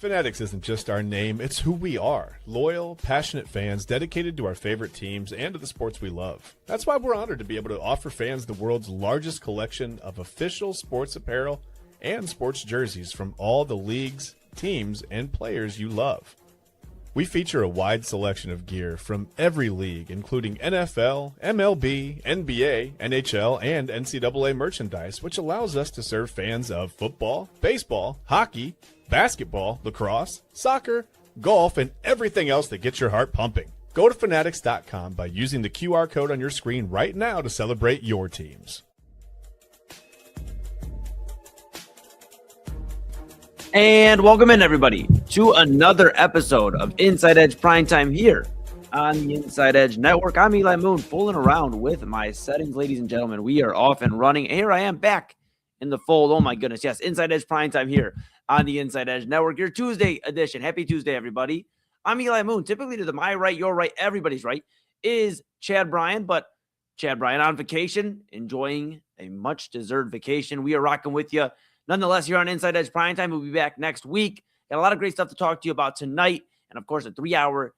Fanatics isn't just our name, it's who we are. Loyal, passionate fans dedicated to our favorite teams and to the sports we love. That's why we're honored to be able to offer fans the world's largest collection of official sports apparel and sports jerseys from all the leagues, teams, and players you love. We feature a wide selection of gear from every league, including NFL, MLB, NBA, NHL, and NCAA merchandise, which allows us to serve fans of football, baseball, hockey, basketball, lacrosse, soccer, golf, and everything else that gets your heart pumping. Go to Fanatics.com by using the QR code on your screen right now to celebrate your teams. And welcome in, everybody, to another episode of Inside Edge Primetime here on the Inside Edge Network. I'm Eli Moon, fooling around with my settings, ladies and gentlemen. We are off and running. And here I am back in the fold. Oh, my goodness. Yes, Inside Edge Primetime here on the Inside Edge Network, your Tuesday edition. Happy Tuesday, everybody. I'm Eli Moon. Typically to my right, your right, everybody's right is Chad Bryan, but Chad Bryan on vacation, enjoying a much-deserved vacation. We are rocking with you. Nonetheless, here on Inside Edge Primetime, we'll be back next week. Got a lot of great stuff to talk to you about tonight. And, of course, a 3-hour,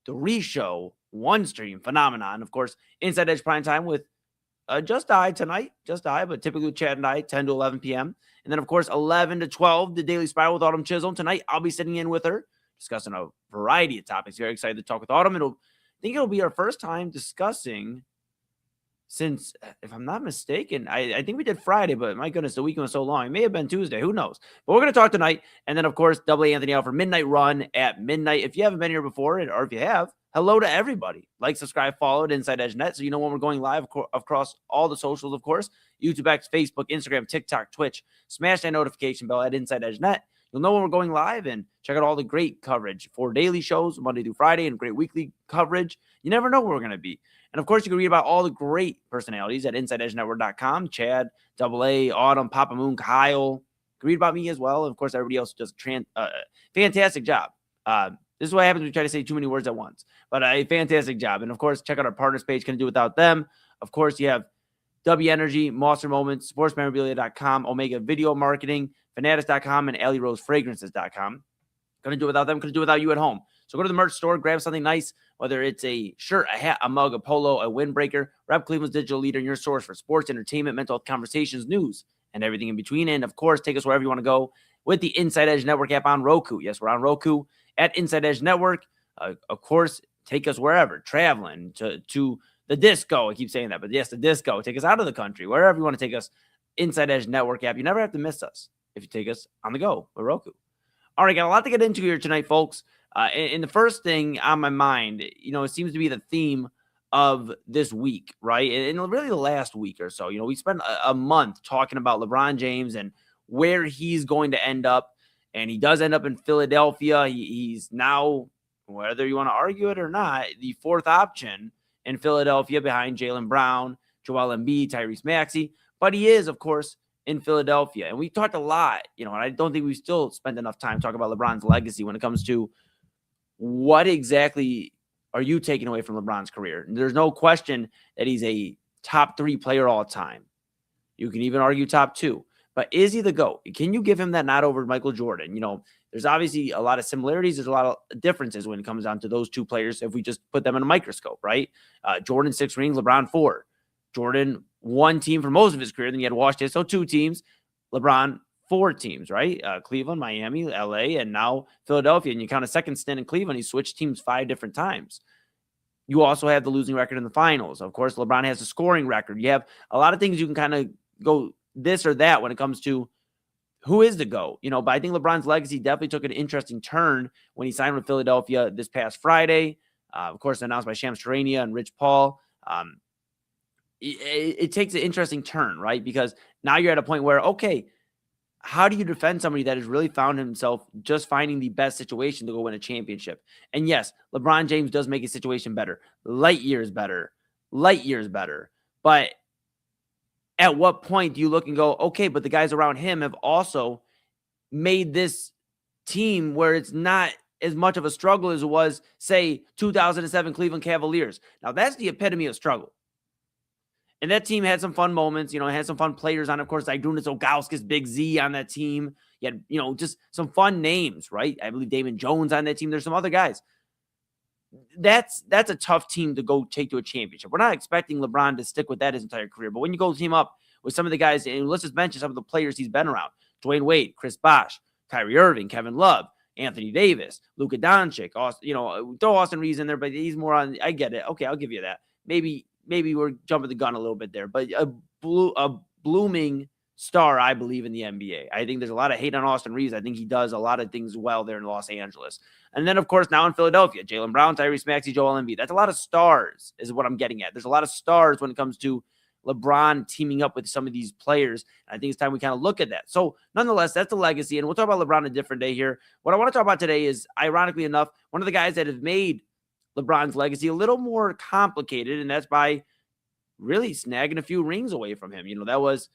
3-show, one-stream phenomenon. Of course, Inside Edge Primetime with Just I tonight. Just I, but typically with Chad and I, 10 to 11 p.m. And then, of course, 11 to 12, the Daily Spiral with Autumn Chisholm. Tonight, I'll be sitting in with her, discussing a variety of topics. Very excited to talk with Autumn. I think it'll be our first time discussing since, if I'm not mistaken, I think we did Friday, but my goodness, the weekend was so long. It may have been Tuesday. Who knows? But we're going to talk tonight. And then, of course, Double A Anthony out for Midnight Run at midnight. If you haven't been here before, or if you have, hello to everybody. Like, subscribe, follow at Inside Edge Net so you know when we're going live across all the socials, of course. YouTube, X, Facebook, Instagram, TikTok, Twitch. Smash that notification bell at Inside Edge Net. You'll know when we're going live, and check out all the great coverage for daily shows, Monday through Friday, and great weekly coverage. You never know where we're going to be. And, of course, you can read about all the great personalities at InsideEdgeNetwork.com. Chad, Double A, Autumn, Papa Moon, Kyle. You can read about me as well. And, of course, everybody else does a fantastic job. This is what happens when you try to say too many words at once. But a fantastic job. And, of course, check out our partners page. Couldn't do without them. Of course, you have W Energy, Monster Moments, SportsMemorabilia.com, Omega Video Marketing, Fanatics.com, and AlleyRoseFragrances.com. Couldn't do without them. Couldn't do without you at home. So go to the merch store, grab something nice, whether it's a shirt, a hat, a mug, a polo, a windbreaker. Rep Cleveland's digital leader and your source for sports, entertainment, mental health conversations, news, and everything in between. And, of course, take us wherever you want to go with the Inside Edge Network app on Roku. Yes, we're on Roku at Inside Edge Network. Of course, take us wherever, traveling to the disco. I keep saying that, but yes, the disco. Take us out of the country, wherever you want to take us. Inside Edge Network app. You never have to miss us if you take us on the go with Roku. All right, got a lot to get into here tonight, folks. And the first thing on my mind, it seems to be the theme of this week, right? And really the last week or so. We spent a month talking about LeBron James and where he's going to end up. And he does end up in Philadelphia. He's now, whether you want to argue it or not, the fourth option in Philadelphia behind Jaylen Brown, Joel Embiid, Tyrese Maxey. But he is, of course, in Philadelphia. And we talked a lot, and I don't think we still spent enough time talking about LeBron's legacy when it comes to what exactly are you taking away from LeBron's career. And there's no question that he's a top 3 player all time. You can even argue top 2. But is he the GOAT? Can you give him that nod over Michael Jordan? There's obviously a lot of similarities. There's a lot of differences when it comes down to those two players if we just put them in a microscope, right? Jordan 6 rings, LeBron 4. Jordan 1 team for most of his career. Then you had Washington, so 2 teams. LeBron 4 teams, right? Cleveland, Miami, LA, and now Philadelphia. And you count a second stint in Cleveland, he switched teams 5 different times. You also have the losing record in the finals. Of course, LeBron has a scoring record. You have a lot of things you can kind of go this or that when it comes to who is the GOAT. But I think LeBron's legacy definitely took an interesting turn when he signed with Philadelphia this past Friday. Of course, announced by Shams Charania and Rich Paul. It takes an interesting turn, right? Because now you're at a point where, okay, how do you defend somebody that has really found himself just finding the best situation to go win a championship? And yes, LeBron James does make his situation better. Light years better. But at what point do you look and go, okay, but the guys around him have also made this team where it's not as much of a struggle as it was, say, 2007 Cleveland Cavaliers. Now, that's the epitome of struggle. And that team had some fun moments, had some fun players on. Of course, Zydrunas Ilgauskas, Big Z on that team. You had, just some fun names, right? I believe Damon Jones on that team. There's some other guys. That's a tough team to go take to a championship. We're not expecting LeBron to stick with that his entire career. But when you go team up with some of the guys, and let's just mention some of the players he's been around: Dwayne Wade, Chris Bosh, Kyrie Irving, Kevin Love, Anthony Davis, Luka Doncic. Throw Austin Reeves in there, but he's more on. I get it. Okay, I'll give you that. Maybe we're jumping the gun a little bit there, but a blooming star, I believe, in the NBA. I think there's a lot of hate on Austin Reeves. I think he does a lot of things well there in Los Angeles. And then, of course, now in Philadelphia, Jaylen Brown, Tyrese Maxey, Joel Embiid. That's a lot of stars is what I'm getting at. There's a lot of stars when it comes to LeBron teaming up with some of these players. I think it's time we kind of look at that. So, nonetheless, that's the legacy. And we'll talk about LeBron a different day here. What I want to talk about today is, ironically enough, one of the guys that have made LeBron's legacy a little more complicated, and that's by really snagging a few rings away from him. That was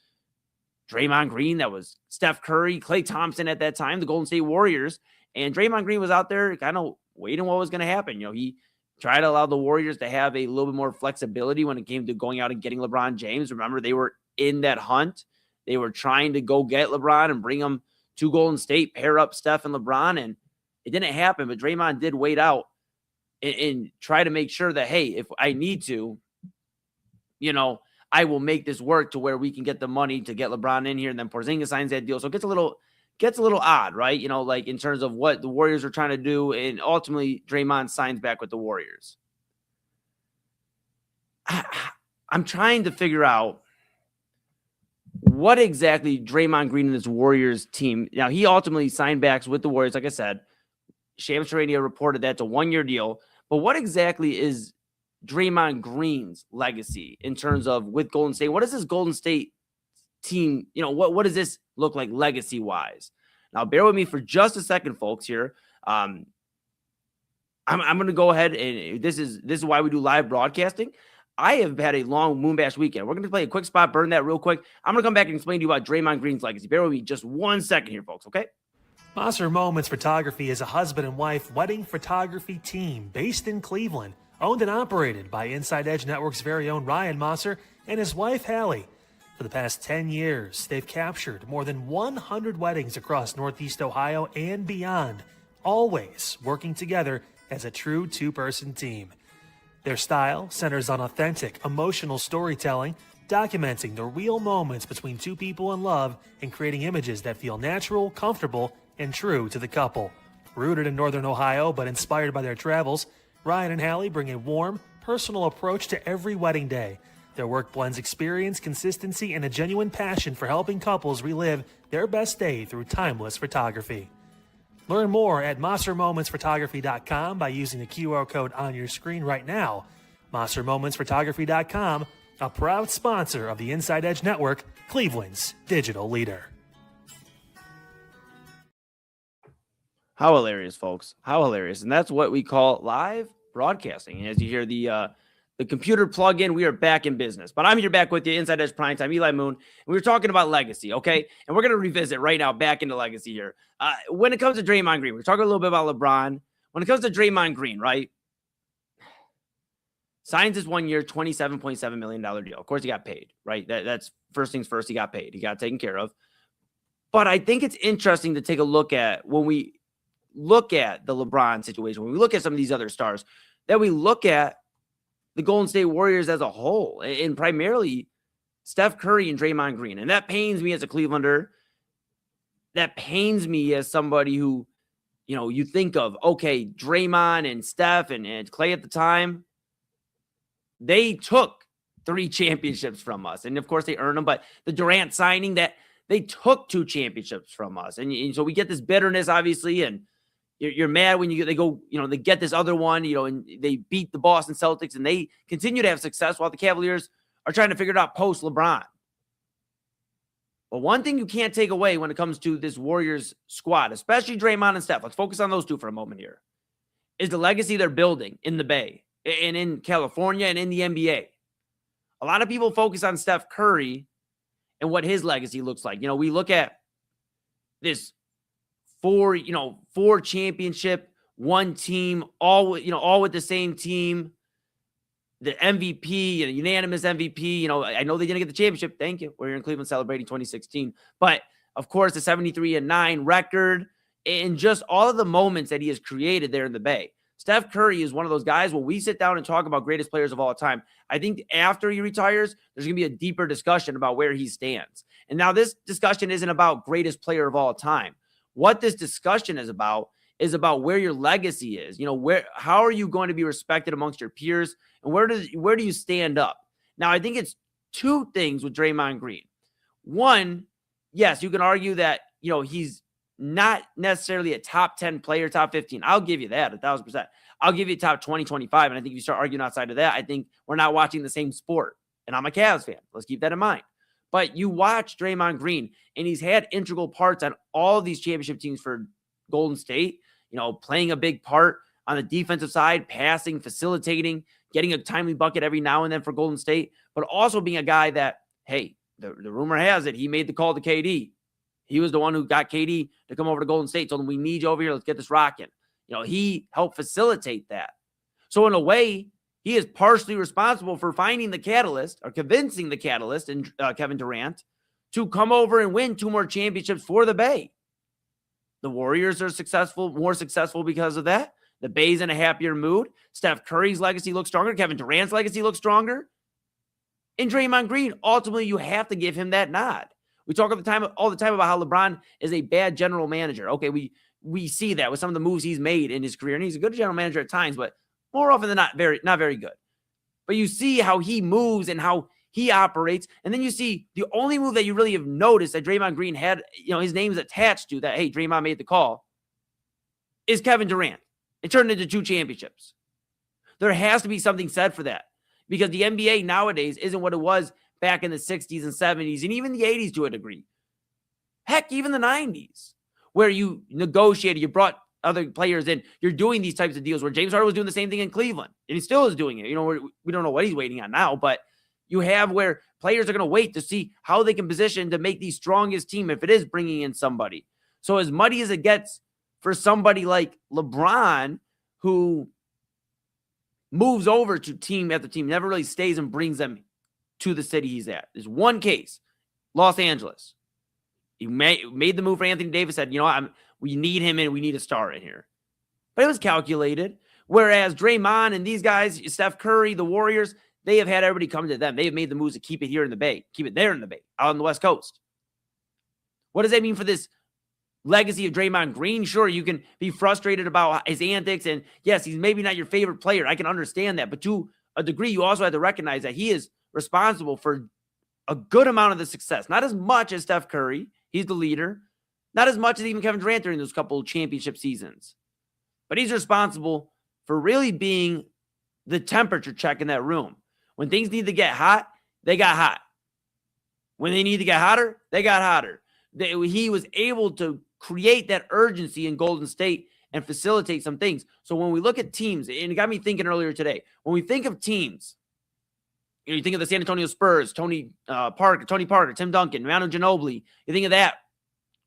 Draymond Green, that was Steph Curry, Klay Thompson at that time, the Golden State Warriors. And Draymond Green was out there kind of waiting what was going to happen. He tried to allow the Warriors to have a little bit more flexibility when it came to going out and getting LeBron James. Remember, they were in that hunt. They were trying to go get LeBron and bring him to Golden State, pair up Steph and LeBron, and it didn't happen. But Draymond did wait out and try to make sure that, hey, if I need to, I will make this work to where we can get the money to get LeBron in here, and then Porzingis signs that deal. So it gets a little odd, right? Like in terms of what the Warriors are trying to do, and ultimately Draymond signs back with the Warriors. I'm trying to figure out what exactly Draymond Green and this Warriors team. Now, he ultimately signed back with the Warriors, like I said. Shams Charania reported that's a one-year deal. But what exactly is Draymond Green's legacy in terms of with Golden State? What is this Golden State team? What does this look like legacy wise? Now, bear with me for just a second, folks. Here, I'm going to go ahead, and this is why we do live broadcasting. I have had a long Moonbash weekend. We're going to play a quick spot, burn that real quick. I'm going to come back and explain to you about Draymond Green's legacy. Bear with me just 1 second here, folks. Okay. Maser Moments Photography is a husband and wife wedding photography team based in Cleveland, owned and operated by InsideEdge Network's very own Ryan Maser and his wife, Hallie. For the past 10 years, they've captured more than 100 weddings across Northeast Ohio and beyond, always working together as a true two-person team. Their style centers on authentic, emotional storytelling, documenting the real moments between two people in love and creating images that feel natural, comfortable, and true to the couple. Rooted in Northern Ohio but inspired by their travels, Ryan and Hallie bring a warm, personal approach to every wedding day. Their work blends experience, consistency, and a genuine passion for helping couples relive their best day through timeless photography. Learn more at MaserMomentsPhotography.com by using the QR code on your screen right now. MaserMomentsPhotography.com, a proud sponsor of the InsideEdge Network, Cleveland's digital leader. How hilarious, folks. How hilarious. And that's what we call live broadcasting. And as you hear the computer plug in, we are back in business. But I'm here back with you, Inside Edge Primetime, Eli Moon. And we were talking about legacy, okay? And we're going to revisit right now back into legacy here. When it comes to Draymond Green, we're talking a little bit about LeBron. When it comes to Draymond Green, right? Signs this 1 year, $27.7 million deal. Of course, he got paid, right? That's first things first. He got paid. He got taken care of. But I think it's interesting to take a look at when we look at the LeBron situation, when we look at some of these other stars, that we look at the Golden State Warriors as a whole, and primarily Steph Curry and Draymond Green. And that pains me as a Clevelander. That pains me as somebody who, you think of, okay, Draymond and Steph and Klay at the time, they took 3 championships from us. And, of course, they earned them. But the Durant signing, that they took 2 championships from us. And so we get this bitterness, obviously, and you're mad when they go, they get this other one, and they beat the Boston Celtics, and they continue to have success while the Cavaliers are trying to figure it out post LeBron. But one thing you can't take away when it comes to this Warriors squad, especially Draymond and Steph, let's focus on those two for a moment here, is the legacy they're building in the Bay and in California and in the NBA. A lot of people focus on Steph Curry and what his legacy looks like. We look at this 4 championship, one team, all with the same team, the MVP, unanimous MVP. I know they didn't get the championship. Thank you. We're here in Cleveland celebrating 2016. But Of course, the 73-9 record, and just all of the moments that he has created there in the Bay. Steph Curry is one of those guys, when we sit down and talk about greatest players of all time, I think after he retires, there's going to be a deeper discussion about where he stands. And now this discussion isn't about greatest player of all time. What this discussion is about where your legacy is. How are you going to be respected amongst your peers, and where do you stand up? Now, I think it's two things with Draymond Green. One, yes, you can argue that, he's not necessarily a top 10 player, top 15. I'll give you that 1,000%. I'll give you top 20, 25. And I think if you start arguing outside of that, I think we're not watching the same sport. And I'm a Cavs fan. Let's keep that in mind. But you watch Draymond Green, and he's had integral parts on all of these championship teams for Golden State, playing a big part on the defensive side, passing, facilitating, getting a timely bucket every now and then for Golden State, but also being a guy that, hey, the rumor has it, he made the call to KD. He was the one who got KD to come over to Golden State, told him, we need you over here. Let's get this rocking. He helped facilitate that. So in a way, he is partially responsible for finding the catalyst, or convincing the catalyst in Kevin Durant to come over and win 2 more championships for the Bay. The Warriors are more successful because of that. The Bay's in a happier mood. Steph Curry's legacy looks stronger. Kevin Durant's legacy looks stronger. And Draymond Green, ultimately, you have to give him that nod. We talk all the time about how LeBron is a bad general manager. Okay, we see that with some of the moves he's made in his career, and he's a good general manager at times, but more often than not very good. But you see how he moves and how he operates, and then you see the only move that you really have noticed that Draymond Green had, his name is attached to, that, hey, Draymond made the call, is Kevin Durant. It turned into 2 championships. There has to be something said for that, because the NBA nowadays isn't what it was back in the 60s and 70s and even the 80s to a degree. Heck, even the 90s, where you negotiated, you brought other players in. You're doing these types of deals where James Harden was doing the same thing in Cleveland, and he still is doing it. We don't know what he's waiting on now, but you have where players are going to wait to see how they can position to make the strongest team if it is bringing in somebody. So as muddy as it gets for somebody like LeBron, who moves over to team after team, never really stays and brings them to the city he's at. There's one case, Los Angeles. He made the move for Anthony Davis, said, we need him and we need a star in here. But it was calculated. Whereas Draymond and these guys, Steph Curry, the Warriors, they have had everybody come to them. They have made the moves to keep it here in the Bay, keep it there in the Bay, out on the West Coast. What does that mean for this legacy of Draymond Green? Sure, you can be frustrated about his antics, and yes, he's maybe not your favorite player. I can understand that. But to a degree, you also have to recognize that he is responsible for a good amount of the success. Not as much as Steph Curry. He's the leader. Not as much as even Kevin Durant during those couple championship seasons. But he's responsible for really being the temperature check in that room. When things need to get hot, they got hot. When they need to get hotter, they got hotter. He was able to create that urgency in Golden State and facilitate some things. So when we look at teams, and it got me thinking earlier today, when we think of teams, you think of the San Antonio Spurs, Tony Parker, Tim Duncan, Manu Ginobili. You think of that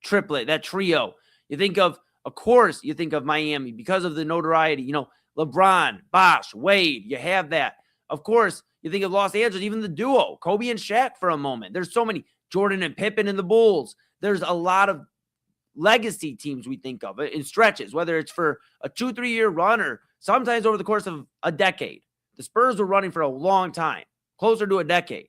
triplet, that trio. You think of course, you think of Miami because of the notoriety. LeBron, Bosh, Wade. You have that. Of course, you think of Los Angeles, even the duo, Kobe and Shaq for a moment. There's so many. Jordan and Pippen and the Bulls. There's a lot of legacy teams we think of in stretches, whether it's for a 2-3 year run or sometimes over the course of a decade. The Spurs were running for a long time. Closer to a decade.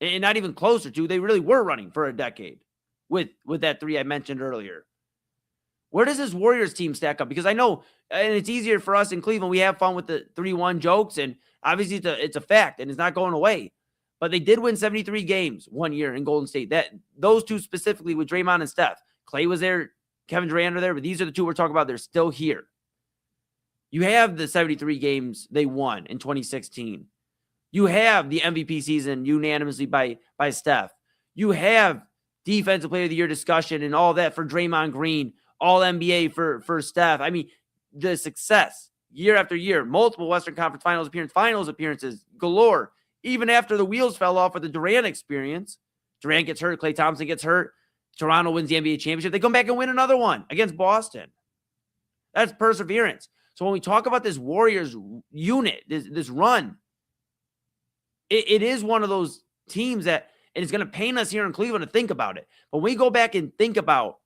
And not even closer to, they really were running for a decade with that 3 I mentioned earlier. Where does this Warriors team stack up? Because I know, and it's easier for us in Cleveland, we have fun with the 3-1 jokes, and obviously it's a fact, and it's not going away. But they did win 73 games one year in Golden State. Those two specifically with Draymond and Steph. Clay was there, Kevin Durant are there, but these are the two we're talking about. They're still here. You have the 73 games they won in 2016. You have the MVP season unanimously by Steph. You have defensive player of the year discussion and all that for Draymond Green, all NBA for Steph. I mean, the success year after year, multiple Western Conference finals appearances galore. Even after the wheels fell off with the Durant experience, Durant gets hurt, Klay Thompson gets hurt, Toronto wins the NBA championship. They come back and win another one against Boston. That's perseverance. So when we talk about this Warriors unit, this run, it is one of those teams that and it's going to pain us here in Cleveland to think about it. But when we go back and think about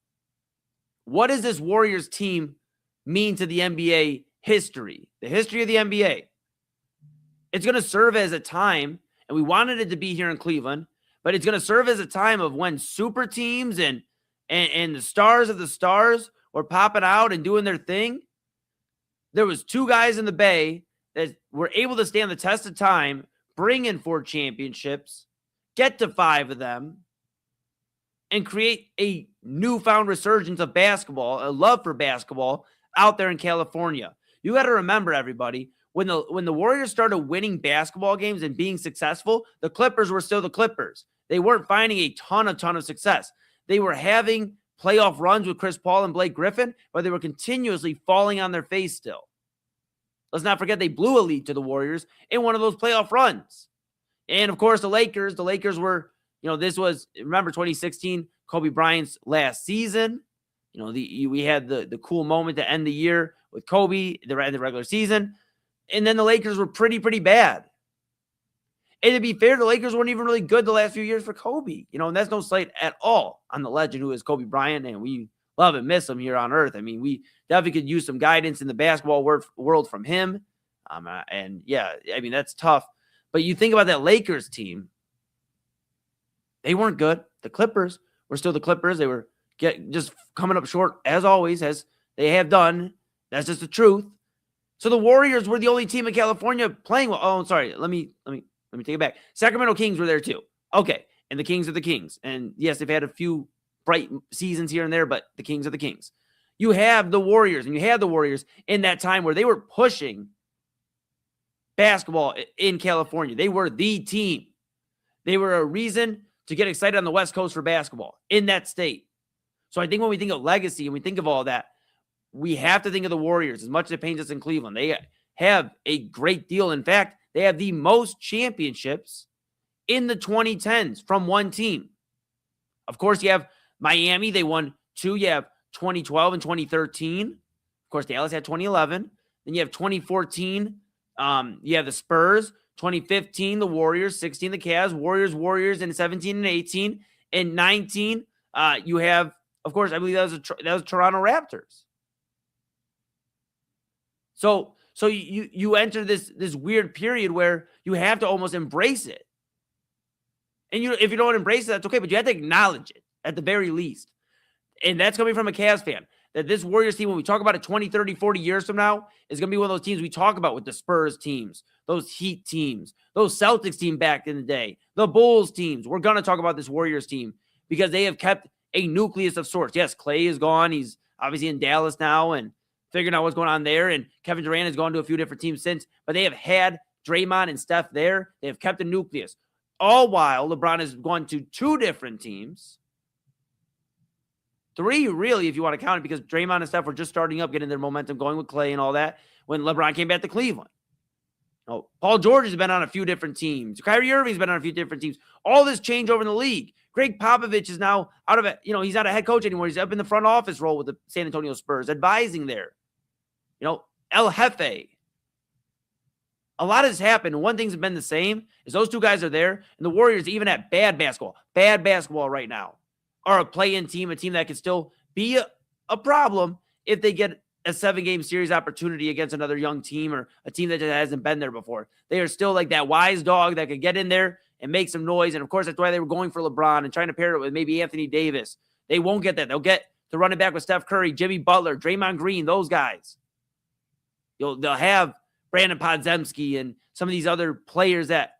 what does this Warriors team mean to the NBA history, the history of the NBA, it's going to serve as a time, and we wanted it to be here in Cleveland, but it's going to serve as a time of when super teams and the stars of the stars were popping out and doing their thing. There was 2 guys in the Bay that were able to stand the test of time, bring in 4 championships, get to 5 of them, and create a newfound resurgence of basketball, a love for basketball out there in California. You got to remember, everybody, when the Warriors started winning basketball games and being successful, the Clippers were still the Clippers. They weren't finding a ton of success. They were having playoff runs with Chris Paul and Blake Griffin, but they were continuously falling on their face still. Let's not forget they blew a lead to the Warriors in one of those playoff runs. And, of course, the Lakers were, this was, remember 2016, Kobe Bryant's last season. We had the cool moment to end the year with Kobe, the regular season. And then the Lakers were pretty bad. And to be fair, the Lakers weren't even really good the last few years for Kobe. And that's no slight at all on the legend who is Kobe Bryant, and we love and miss him here on earth. I mean, we definitely could use some guidance in the basketball world from him. And yeah, I mean, that's tough. But you think about that Lakers team, they weren't good. The Clippers were still the Clippers. They were just coming up short, as always, as they have done. That's just the truth. So the Warriors were the only team in California playing well. Oh, sorry. Let me take it back. Sacramento Kings were there too. Okay. And the Kings are the Kings. And yes, they've had a few bright seasons here and there, but the Kings are the Kings. You have the Warriors, and you had the Warriors in that time where they were pushing basketball in California. They were the team. They were a reason to get excited on the West Coast for basketball in that state. So I think when we think of legacy and we think of all that, we have to think of the Warriors as much as it pains us in Cleveland. They have a great deal. In fact, they have the most championships in the 2010s from one team. Of course, you have Miami. They won 2. You have 2012 and 2013. Of course, Dallas had 2011. Then you have 2014. You have the Spurs. 2015, the Warriors. 16, the Cavs. Warriors in 17 and 18. In 19, you have, of course, I believe that was Toronto Raptors. So you enter this weird period where you have to almost embrace it. And if you don't embrace it, that's okay, but you have to acknowledge it at the very least. And that's coming from a Cavs fan, that this Warriors team, when we talk about it 20, 30, 40 years from now, is going to be one of those teams we talk about with the Spurs teams, those Heat teams, those Celtics team back in the day, the Bulls teams. We're going to talk about this Warriors team because they have kept a nucleus of sorts. Yes, Klay is gone. He's obviously in Dallas now and figuring out what's going on there. And Kevin Durant has gone to a few different teams since, but they have had Draymond and Steph there. They have kept a nucleus. All while LeBron has gone to 2 different teams. 3, really, if you want to count it, because Draymond and Steph were just starting up, getting their momentum going with Klay and all that when LeBron came back to Cleveland. Oh, Paul George has been on a few different teams. Kyrie Irving's been on a few different teams. All this change over in the league. Greg Popovich is now out of it. He's not a head coach anymore. He's up in the front office role with the San Antonio Spurs, advising there. El Jefe. A lot has happened. One thing's been the same is those 2 guys are there, and the Warriors, even at bad basketball right now, are a play-in team, a team that can still be a problem if they get a 7-game series opportunity against another young team or a team that just hasn't been there before. They are still like that wise dog that could get in there and make some noise. And, of course, that's why they were going for LeBron and trying to pair it with maybe Anthony Davis. They won't get that. They'll get to run it back with Steph Curry, Jimmy Butler, Draymond Green, those guys. They'll have Brandon Podziemski and some of these other players that,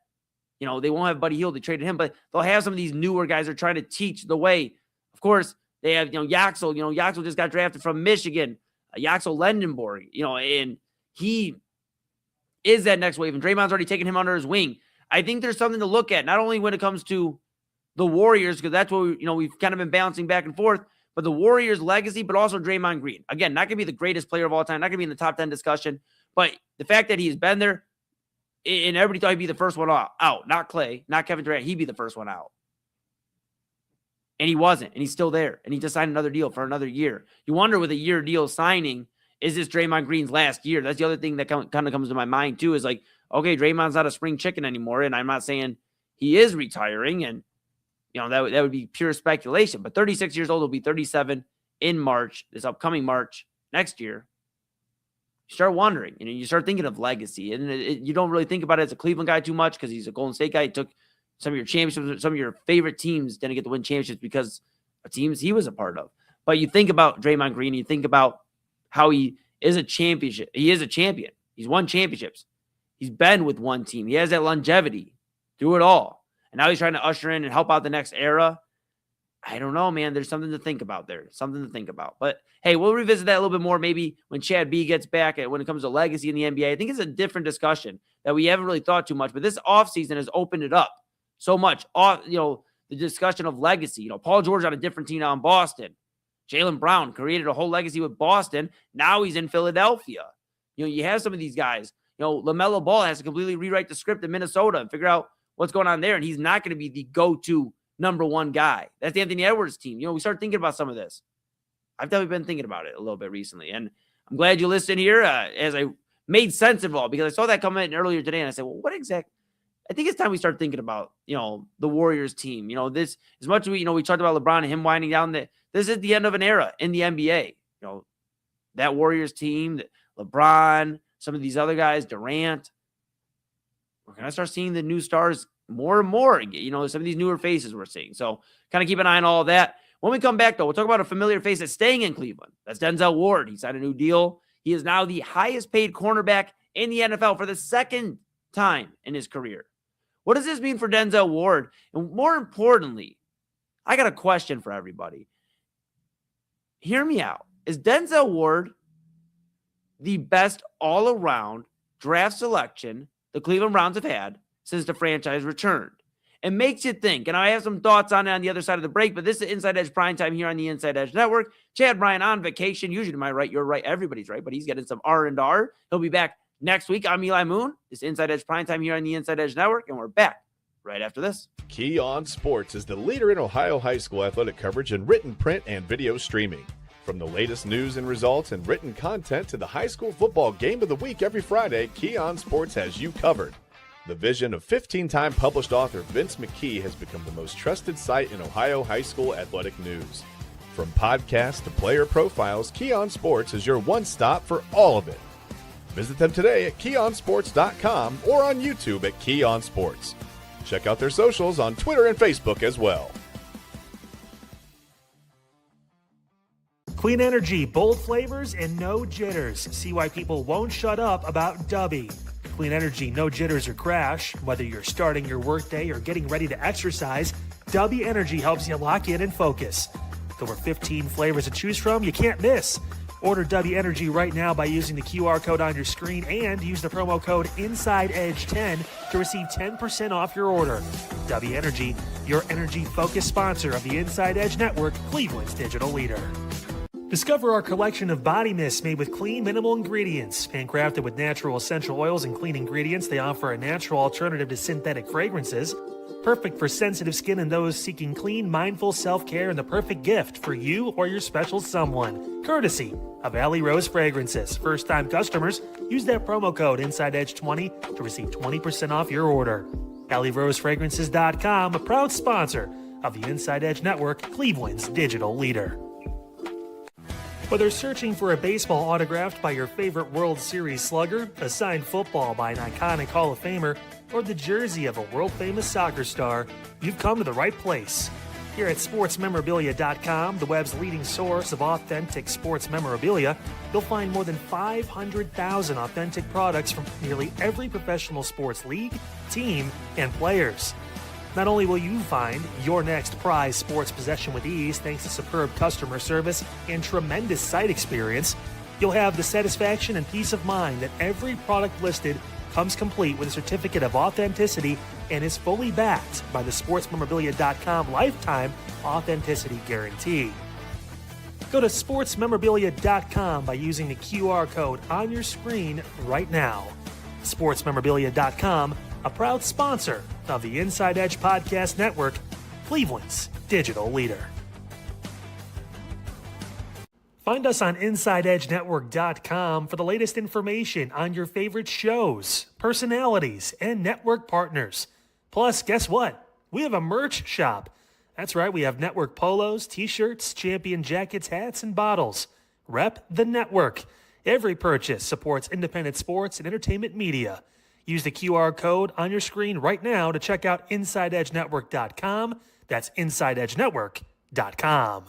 they won't have Buddy Hield. They traded him, but they'll have some of these newer guys that are trying to teach the way. Of course, they have, Yaxel. Yaxel just got drafted from Michigan, Yaxel Lendenborg, and he is that next wave. And Draymond's already taken him under his wing. I think there's something to look at, not only when it comes to the Warriors, because that's what we've kind of been bouncing back and forth, but the Warriors' legacy, but also Draymond Green. Again, not going to be the greatest player of all time, not going to be in the top 10 discussion, but the fact that he's been there, and everybody thought he'd be the first one out, not Klay, not Kevin Durant, he'd be the first one out. And he wasn't, and he's still there, and he just signed another deal for another year. You wonder with a year deal signing, is this Draymond Green's last year? That's the other thing that kind of comes to my mind too, is like, okay, Draymond's not a spring chicken anymore, and I'm not saying he is retiring, and that would be pure speculation. But 36 years old, will be 37 in March, this upcoming March next year. You start wondering, you start thinking of legacy. And you don't really think about it as a Cleveland guy too much because he's a Golden State guy. He took some of your championships, some of your favorite teams didn't get to win championships because of teams he was a part of. But you think about Draymond Green, you think about how he is a championship. He is a champion. He's won championships. He's been with one team. He has that longevity through it all. And now he's trying to usher in and help out the next era. I don't know, man. There's something to think about there. Something to think about. But, hey, we'll revisit that a little bit more maybe when Chad B gets back when it comes to legacy in the NBA. I think it's a different discussion that we haven't really thought too much. But this offseason has opened it up so much. The discussion of legacy. Paul George on a different team now in Boston. Jaylen Brown created a whole legacy with Boston. Now he's in Philadelphia. You have some of these guys. LaMelo Ball has to completely rewrite the script in Minnesota and figure out what's going on there. And he's not going to be the go-to number one guy. That's Anthony Edwards' team. We start thinking about some of this. I've definitely been thinking about it a little bit recently. And I'm glad you listened here as I made sense of it all because I saw that comment earlier today and I said, well, what exactly? I think it's time we start thinking about, the Warriors team. This, as much as we talked about LeBron and him winding down, this is the end of an era in the NBA. That Warriors team, LeBron, some of these other guys, Durant, we're going to start seeing the new stars more and more. Some of these newer faces we're seeing. So kind of keep an eye on all of that. When we come back, though, we'll talk about a familiar face that's staying in Cleveland. That's Denzel Ward. He signed a new deal. He is now the highest paid cornerback in the NFL for the second time in his career. What does this mean for Denzel Ward? And more importantly, I got a question for everybody. Hear me out. Is Denzel Ward the best all-around draft selection the Cleveland Browns have had since the franchise returned? It makes you think, and I have some thoughts on it on the other side of the break, but this is Inside Edge Primetime here on the Inside Edge Network. Chad Bryan on vacation. Usually to my right, you're right, everybody's right, but he's getting some R&R. He'll be back next week. I'm Eli Moon. This is Inside Edge Primetime here on the Inside Edge Network, and we're back right after this. Key On Sports is the leader in Ohio high school athletic coverage in written, print, and video streaming. From the latest news and results and written content to the high school football game of the week every Friday, Key On Sports has you covered. The vision of 15-time published author Vince McKee has become the most trusted site in Ohio high school athletic news. From podcasts to player profiles, Key On Sports is your one-stop for all of it. Visit them today at keyonsports.com or on YouTube at Key On Sports. Check out their socials on Twitter and Facebook as well. Clean energy, bold flavors, and no jitters. See why people won't shut up about Dubby. Clean energy, no jitters or crash. Whether you're starting your workday or getting ready to exercise, Dubby Energy helps you lock in and focus. With over 15 flavors to choose from, you can't miss. Order Dubby Energy right now by using the QR code on your screen and use the promo code InsideEdge10 to receive 10% off your order. Dubby Energy, your energy-focused sponsor of the Inside Edge Network, Cleveland's digital leader. Discover our collection of body mists made with clean, minimal ingredients. Handcrafted with natural essential oils and clean ingredients, they offer a natural alternative to synthetic fragrances. Perfect for sensitive skin and those seeking clean, mindful self-care, and the perfect gift for you or your special someone. Courtesy of Alley Rose Fragrances. First-time customers, use that promo code InsideEdge20 to receive 20% off your order. AlleyRoseFragrances.com, a proud sponsor of the Inside Edge Network, Cleveland's digital leader. Whether searching for a baseball autographed by your favorite World Series slugger, a signed football by an iconic Hall of Famer, or the jersey of a world-famous soccer star, you've come to the right place. Here at SportsMemorabilia.com, the web's leading source of authentic sports memorabilia, you'll find more than 500,000 authentic products from nearly every professional sports league, team, and players. Not only will you find your next prized sports possession with ease thanks to superb customer service and tremendous site experience, you'll have the satisfaction and peace of mind that every product listed comes complete with a certificate of authenticity and is fully backed by the SportsMemorabilia.com lifetime authenticity guarantee. Go to SportsMemorabilia.com by using the QR code on your screen right now. SportsMemorabilia.com, a proud sponsor of the Inside Edge Podcast Network, Cleveland's digital leader. Find us on InsideEdgeNetwork.com for the latest information on your favorite shows, personalities, and network partners. Plus, guess what? We have a merch shop. That's right, we have network polos, t-shirts, champion jackets, hats, and bottles. Rep the network. Every purchase supports independent sports and entertainment media. Use the QR code on your screen right now to check out InsideEdgeNetwork.com. That's InsideEdgeNetwork.com.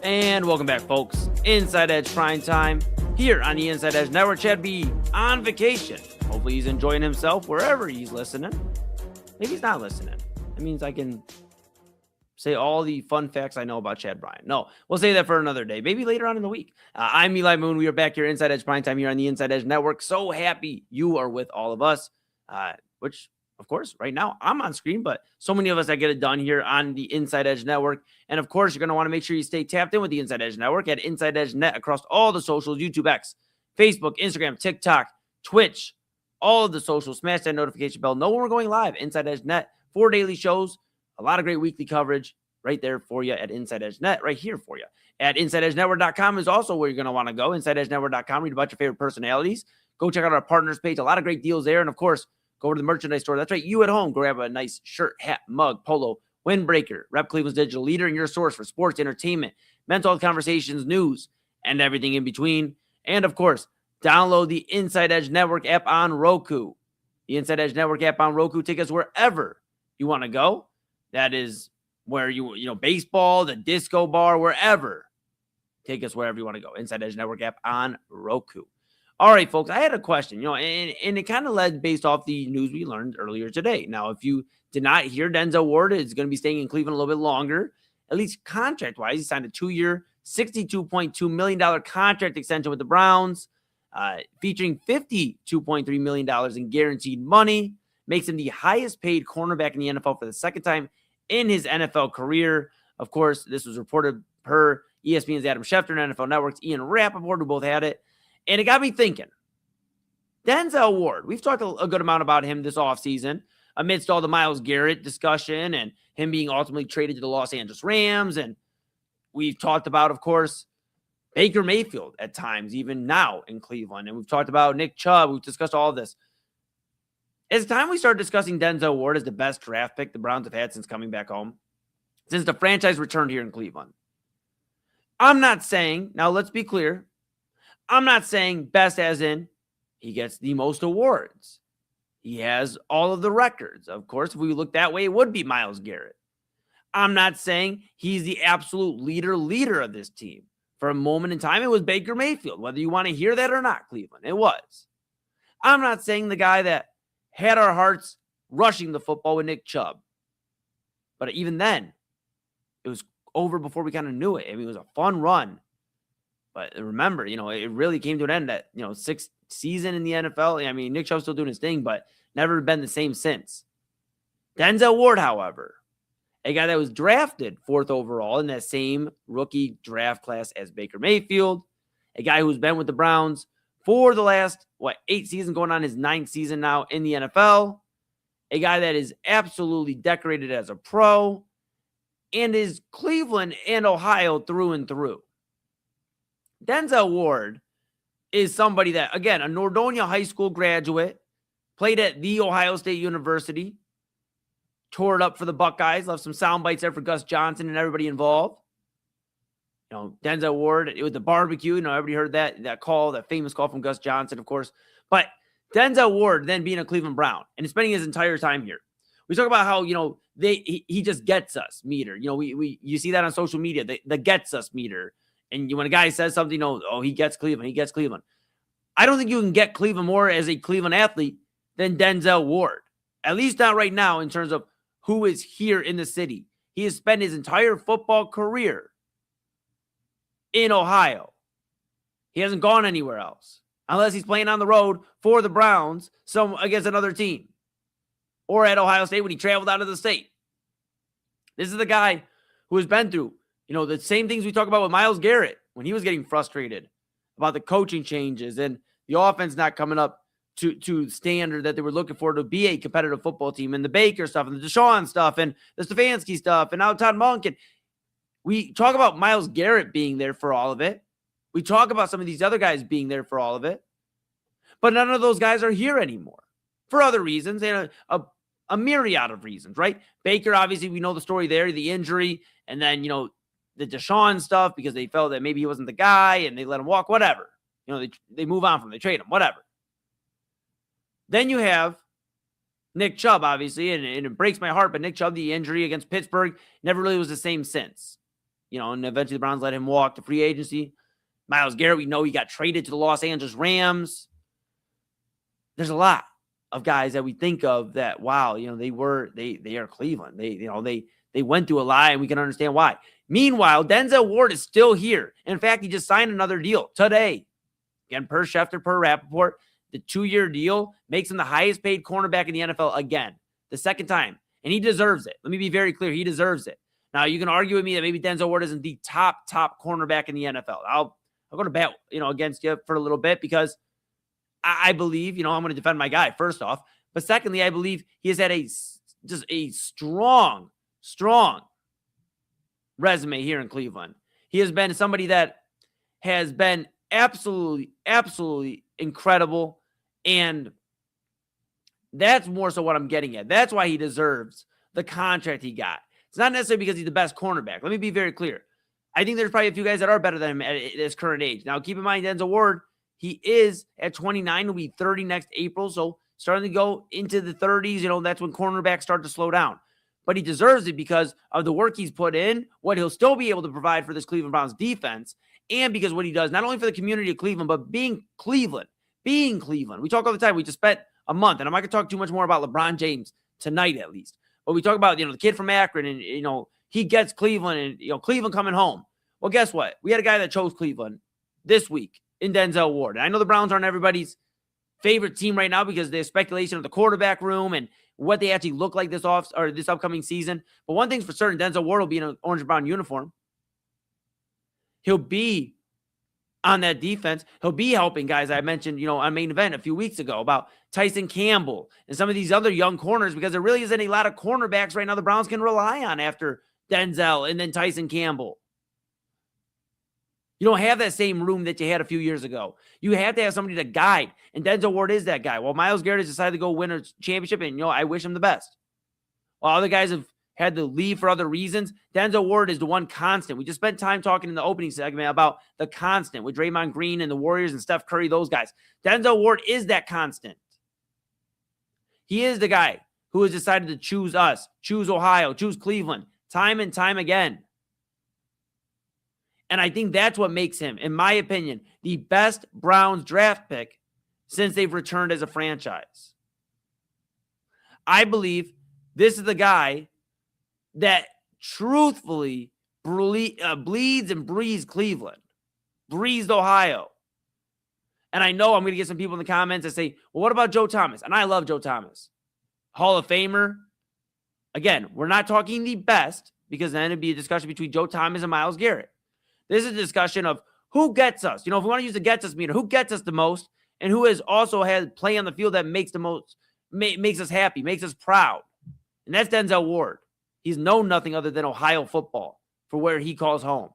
And welcome back, folks. Inside Edge Primetime here on the Inside Edge Network. Chad B on vacation. Hopefully he's enjoying himself wherever he's listening. Maybe he's not listening. That means I can say all the fun facts I know about Chad Bryant. No, we'll say that for another day. Maybe later on in the week. I'm Eli Moon. We are back here Inside Edge Primetime here on the Inside Edge Network. So happy you are with all of us, which, of course, right now I'm on screen, but so many of us that get it done here on the Inside Edge Network. And of course, you're going to want to make sure you stay tapped in with the Inside Edge Network at Inside Edge Net across all the socials, YouTube, X, Facebook, Instagram, TikTok, Twitch, all of the socials. Smash that notification bell. Know when we're going live. Inside Edge Net, 4 daily shows, a lot of great weekly coverage right there for you at Inside Edge Net, right here for you. At InsideEdgeNetwork.com is also where you're going to want to go. InsideEdgeNetwork.com, read about your favorite personalities. Go check out our partners page. A lot of great deals there. And of course, go to the merchandise store. That's right. You at home, grab a nice shirt, hat, mug, polo, windbreaker. Rep Cleveland's digital leader and your source for sports, entertainment, mental health conversations, news, and everything in between. And of course, download the Inside Edge Network app on Roku. The Inside Edge Network app on Roku. Take us wherever you want to go. That is where baseball, the disco bar, wherever. Take us wherever you want to go. Inside Edge Network app on Roku. All right, folks, I had a question, and it kind of led based off the news we learned earlier today. Now, if you did not hear, Denzel Ward is going to be staying in Cleveland a little bit longer, at least contract-wise. He signed a 2-year, $62.2 million contract extension with the Browns, featuring $52.3 million in guaranteed money, makes him the highest-paid cornerback in the NFL for the second time in his NFL career. Of course, this was reported per ESPN's Adam Schefter and NFL Network's Ian Rappaport, who both had it. And it got me thinking, Denzel Ward, we've talked a good amount about him this offseason amidst all the Myles Garrett discussion and him being ultimately traded to the Los Angeles Rams. And we've talked about, of course, Baker Mayfield at times, even now in Cleveland. And we've talked about Nick Chubb. We've discussed all of this. It's time we start discussing Denzel Ward as the best draft pick the Browns have had since coming back home, since the franchise returned here in Cleveland. I'm not saying, now let's be clear, I'm not saying best as in he gets the most awards. He has all of the records. Of course, if we look that way, it would be Myles Garrett. I'm not saying he's the absolute leader of this team. For a moment in time, it was Baker Mayfield, whether you want to hear that or not, Cleveland. It was. I'm not saying the guy that had our hearts rushing the football with Nick Chubb. But even then, it was over before we kind of knew it. I mean, it was a fun run. But remember, it really came to an end at, sixth season in the NFL. I mean, Nick Chubb's still doing his thing, but never been the same since. Denzel Ward, however, a guy that was drafted 4th overall in that same rookie draft class as Baker Mayfield, a guy who's been with the Browns for the last, 8 seasons, going on his 9th season now in the NFL, a guy that is absolutely decorated as a pro and is Cleveland and Ohio through and through. Denzel Ward is somebody that, again, a Nordonia High School graduate, played at The Ohio State University, tore it up for the Buckeyes, left some sound bites there for Gus Johnson and everybody involved. Denzel Ward, it was the barbecue. Everybody heard that call, that famous call from Gus Johnson, of course. But Denzel Ward then being a Cleveland Brown and spending his entire time here. We talk about how, he just gets us meter. You see that on social media, the gets us meter. And when a guy says something, he gets Cleveland, he gets Cleveland. I don't think you can get Cleveland more as a Cleveland athlete than Denzel Ward. At least not right now in terms of who is here in the city. He has spent his entire football career in Ohio. He hasn't gone anywhere else unless he's playing on the road for the Browns against another team or at Ohio State when he traveled out of the state. This is the guy who has been through, the same things we talk about with Myles Garrett when he was getting frustrated about the coaching changes and the offense not coming up to standard that they were looking for to be a competitive football team, and the Baker stuff and the Deshaun stuff and the Stefanski stuff and now Todd Monk. And we talk about Myles Garrett being there for all of it. We talk about some of these other guys being there for all of it, but none of those guys are here anymore for other reasons and a myriad of reasons, right? Baker, obviously, we know the story there, the injury, and then, the Deshaun stuff because they felt that maybe he wasn't the guy and they let him walk, whatever. They move on from him, they trade him, whatever. Then you have Nick Chubb, obviously, and it breaks my heart, but Nick Chubb, the injury against Pittsburgh, never really was the same since. And eventually the Browns let him walk to free agency. Myles Garrett, we know he got traded to the Los Angeles Rams. There's a lot of guys that we think of that, wow, they are Cleveland. They went through a lot, and we can understand why. Meanwhile, Denzel Ward is still here. In fact, he just signed another deal today. Again, per Schefter, per Rappaport, the 2-year deal makes him the highest paid cornerback in the NFL again, the second time. And he deserves it. Let me be very clear. He deserves it. Now, you can argue with me that maybe Denzel Ward isn't the top cornerback in the NFL. I'll go to bat, against you for a little bit because I believe, I'm going to defend my guy first off. But secondly, I believe he has had just a strong resume here in Cleveland. He has been somebody that has been absolutely incredible. And that's more so what I'm getting at. That's why he deserves the contract he got. It's not necessarily because he's the best cornerback. Let me be very clear. I think there's probably a few guys that are better than him at his current age. Now, keep in mind, Denzel Ward, he is at 29. He'll be 30 next April. So starting to go into the 30s, that's when cornerbacks start to slow down. But he deserves it because of the work he's put in, what he'll still be able to provide for this Cleveland Browns defense, and because what he does, not only for the community of Cleveland, but being Cleveland. We talk all the time. We just spent a month, and I'm not going to talk too much more about LeBron James tonight at least. But we talk about, the kid from Akron, and, he gets Cleveland, and, Cleveland coming home. Well, guess what? We had a guy that chose Cleveland this week in Denzel Ward. And I know the Browns aren't everybody's favorite team right now because there's speculation of the quarterback room and what they actually look like this upcoming season. But one thing's for certain, Denzel Ward will be in an orange and brown uniform. He'll be on that defense. He'll be helping guys I mentioned, on Main Event a few weeks ago about Tyson Campbell and some of these other young corners because there really isn't a lot of cornerbacks right now the Browns can rely on after Denzel and then Tyson Campbell. You don't have that same room that you had a few years ago. You have to have somebody to guide, and Denzel Ward is that guy. Well, Myles Garrett has decided to go win a championship, and, I wish him the best. While other guys have had to leave for other reasons, Denzel Ward is the one constant. We just spent time talking in the opening segment about the constant with Draymond Green and the Warriors and Steph Curry, those guys. Denzel Ward is that constant. He is the guy who has decided to choose us, choose Ohio, choose Cleveland, time and time again. And I think that's what makes him, in my opinion, the best Browns draft pick since they've returned as a franchise. I believe this is the guy that truthfully bleeds and breathes Cleveland, breathes Ohio. And I know I'm going to get some people in the comments that say, well, what about Joe Thomas? And I love Joe Thomas. Hall of Famer. Again, we're not talking the best because then it'd be a discussion between Joe Thomas and Myles Garrett. This is a discussion of who gets us. If we want to use the gets us meter, who gets us the most and who has also had play on the field that makes the most, makes us happy, makes us proud. And that's Denzel Ward. He's known nothing other than Ohio football for where he calls home.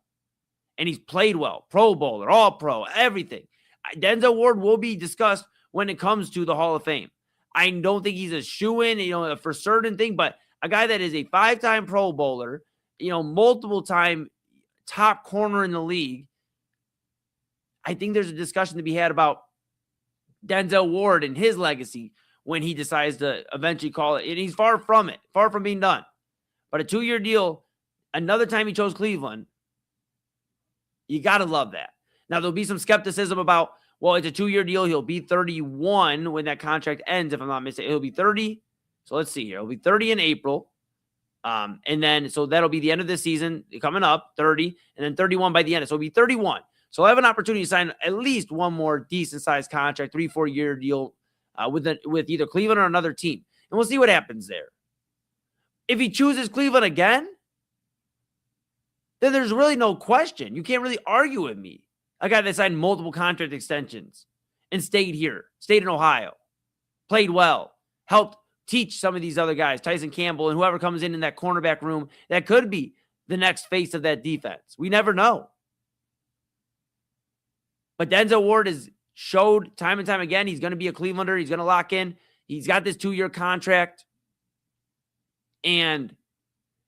And he's played well, Pro Bowler, All Pro, everything. Denzel Ward will be discussed when it comes to the Hall of Fame. I don't think he's a shoo-in, for certain thing, but a guy that is a 5-time Pro Bowler, multiple-time top corner in the league. I think there's a discussion to be had about Denzel Ward and his legacy when he decides to eventually call it. And he's far from it, far from being done. But a 2-year deal, another time he chose Cleveland, you got to love that. Now, there'll be some skepticism about, well, it's a 2-year deal. He'll be 31 when that contract ends, if I'm not mistaken. He'll be 30. So let's see here. He'll be 30 in April. And then, so that'll be the end of this season coming up, 30, and then 31 by the end. So it'll be 31. So I'll have an opportunity to sign at least one more decent sized contract, 3-4 year deal with either Cleveland or another team. And we'll see what happens there. If he chooses Cleveland again, then there's really no question. You can't really argue with me. A guy that signed multiple contract extensions and stayed here, stayed in Ohio, played well, helped teach some of these other guys, Tyson Campbell and whoever comes in that cornerback room, that could be the next face of that defense. We never know. But Denzel Ward has showed time and time again he's going to be a Clevelander. He's going to lock in. He's got this 2-year contract. And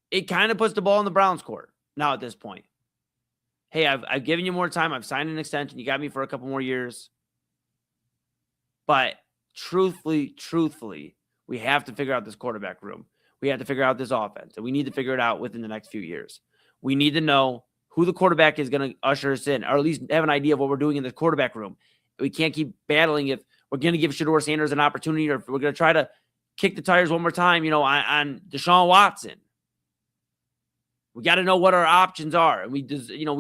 it kind of puts the ball in the Browns' court now at this point. Hey, I've given you more time. I've signed an extension. You got me for a couple more years. But truthfully, we have to figure out this quarterback room. We have to figure out this offense. And we need to figure it out within the next few years. We need to know who the quarterback is going to usher us in, or at least have an idea of what we're doing in the quarterback room. We can't keep battling if we're going to give Shedeur Sanders an opportunity, or if we're going to try to kick the tires one more time, on Deshaun Watson. We got to know what our options are. And we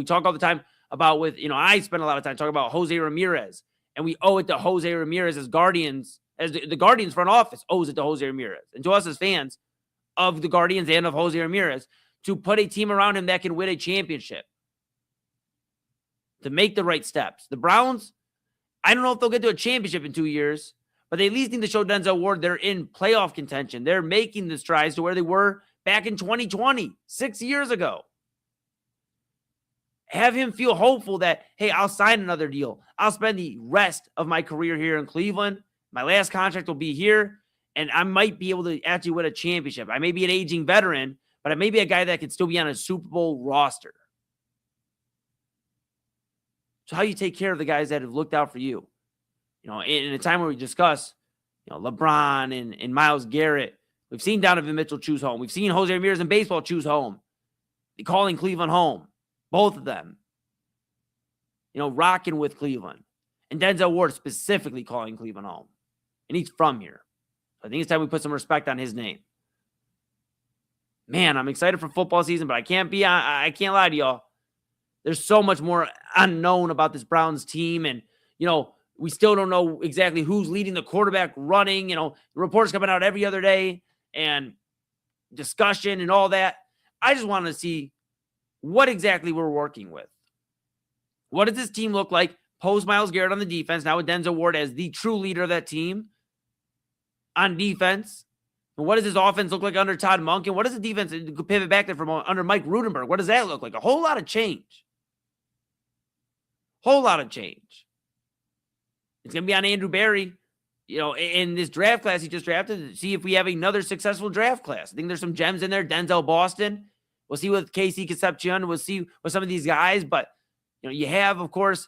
talk all the time about I spend a lot of time talking about Jose Ramirez, and we owe it to Jose Ramirez as Guardians, as the Guardians front office owes it to Jose Ramirez, and to us as fans of the Guardians and of Jose Ramirez, to put a team around him that can win a championship, to make the right steps. The Browns, I don't know if they'll get to a championship in 2 years, but they at least need to show Denzel Ward they're in playoff contention. They're making the strides to where they were back in 2020, 6 years ago. Have him feel hopeful that, hey, I'll sign another deal. I'll spend the rest of my career here in Cleveland. My last contract will be here, and I might be able to actually win a championship. I may be an aging veteran, but I may be a guy that could still be on a Super Bowl roster. So how you take care of the guys that have looked out for you? In a time where we discuss, LeBron and Myles Garrett, we've seen Donovan Mitchell choose home. We've seen Jose Ramirez in baseball choose home. Calling Cleveland home. Both of them. Rocking with Cleveland. And Denzel Ward specifically calling Cleveland home. And he's from here. I think it's time we put some respect on his name. Man, I'm excited for football season, but I can't lie to y'all. There's so much more unknown about this Browns team. And, we still don't know exactly who's leading the quarterback running. The reports coming out every other day and discussion and all that. I just want to see what exactly we're working with. What does this team look like post Myles Garrett on the defense, now with Denzel Ward as the true leader of that team on defense? And what does this offense look like under Todd Monk? And what does the defense pivot back there from under Mike Rudenberg? What does that look like? A whole lot of change. Whole lot of change. It's going to be on Andrew Berry, in this draft class he just drafted, to see if we have another successful draft class. I think there's some gems in there. Denzel Boston. We'll see with Casey Concepcion. We'll see with some of these guys. But, you have, of course,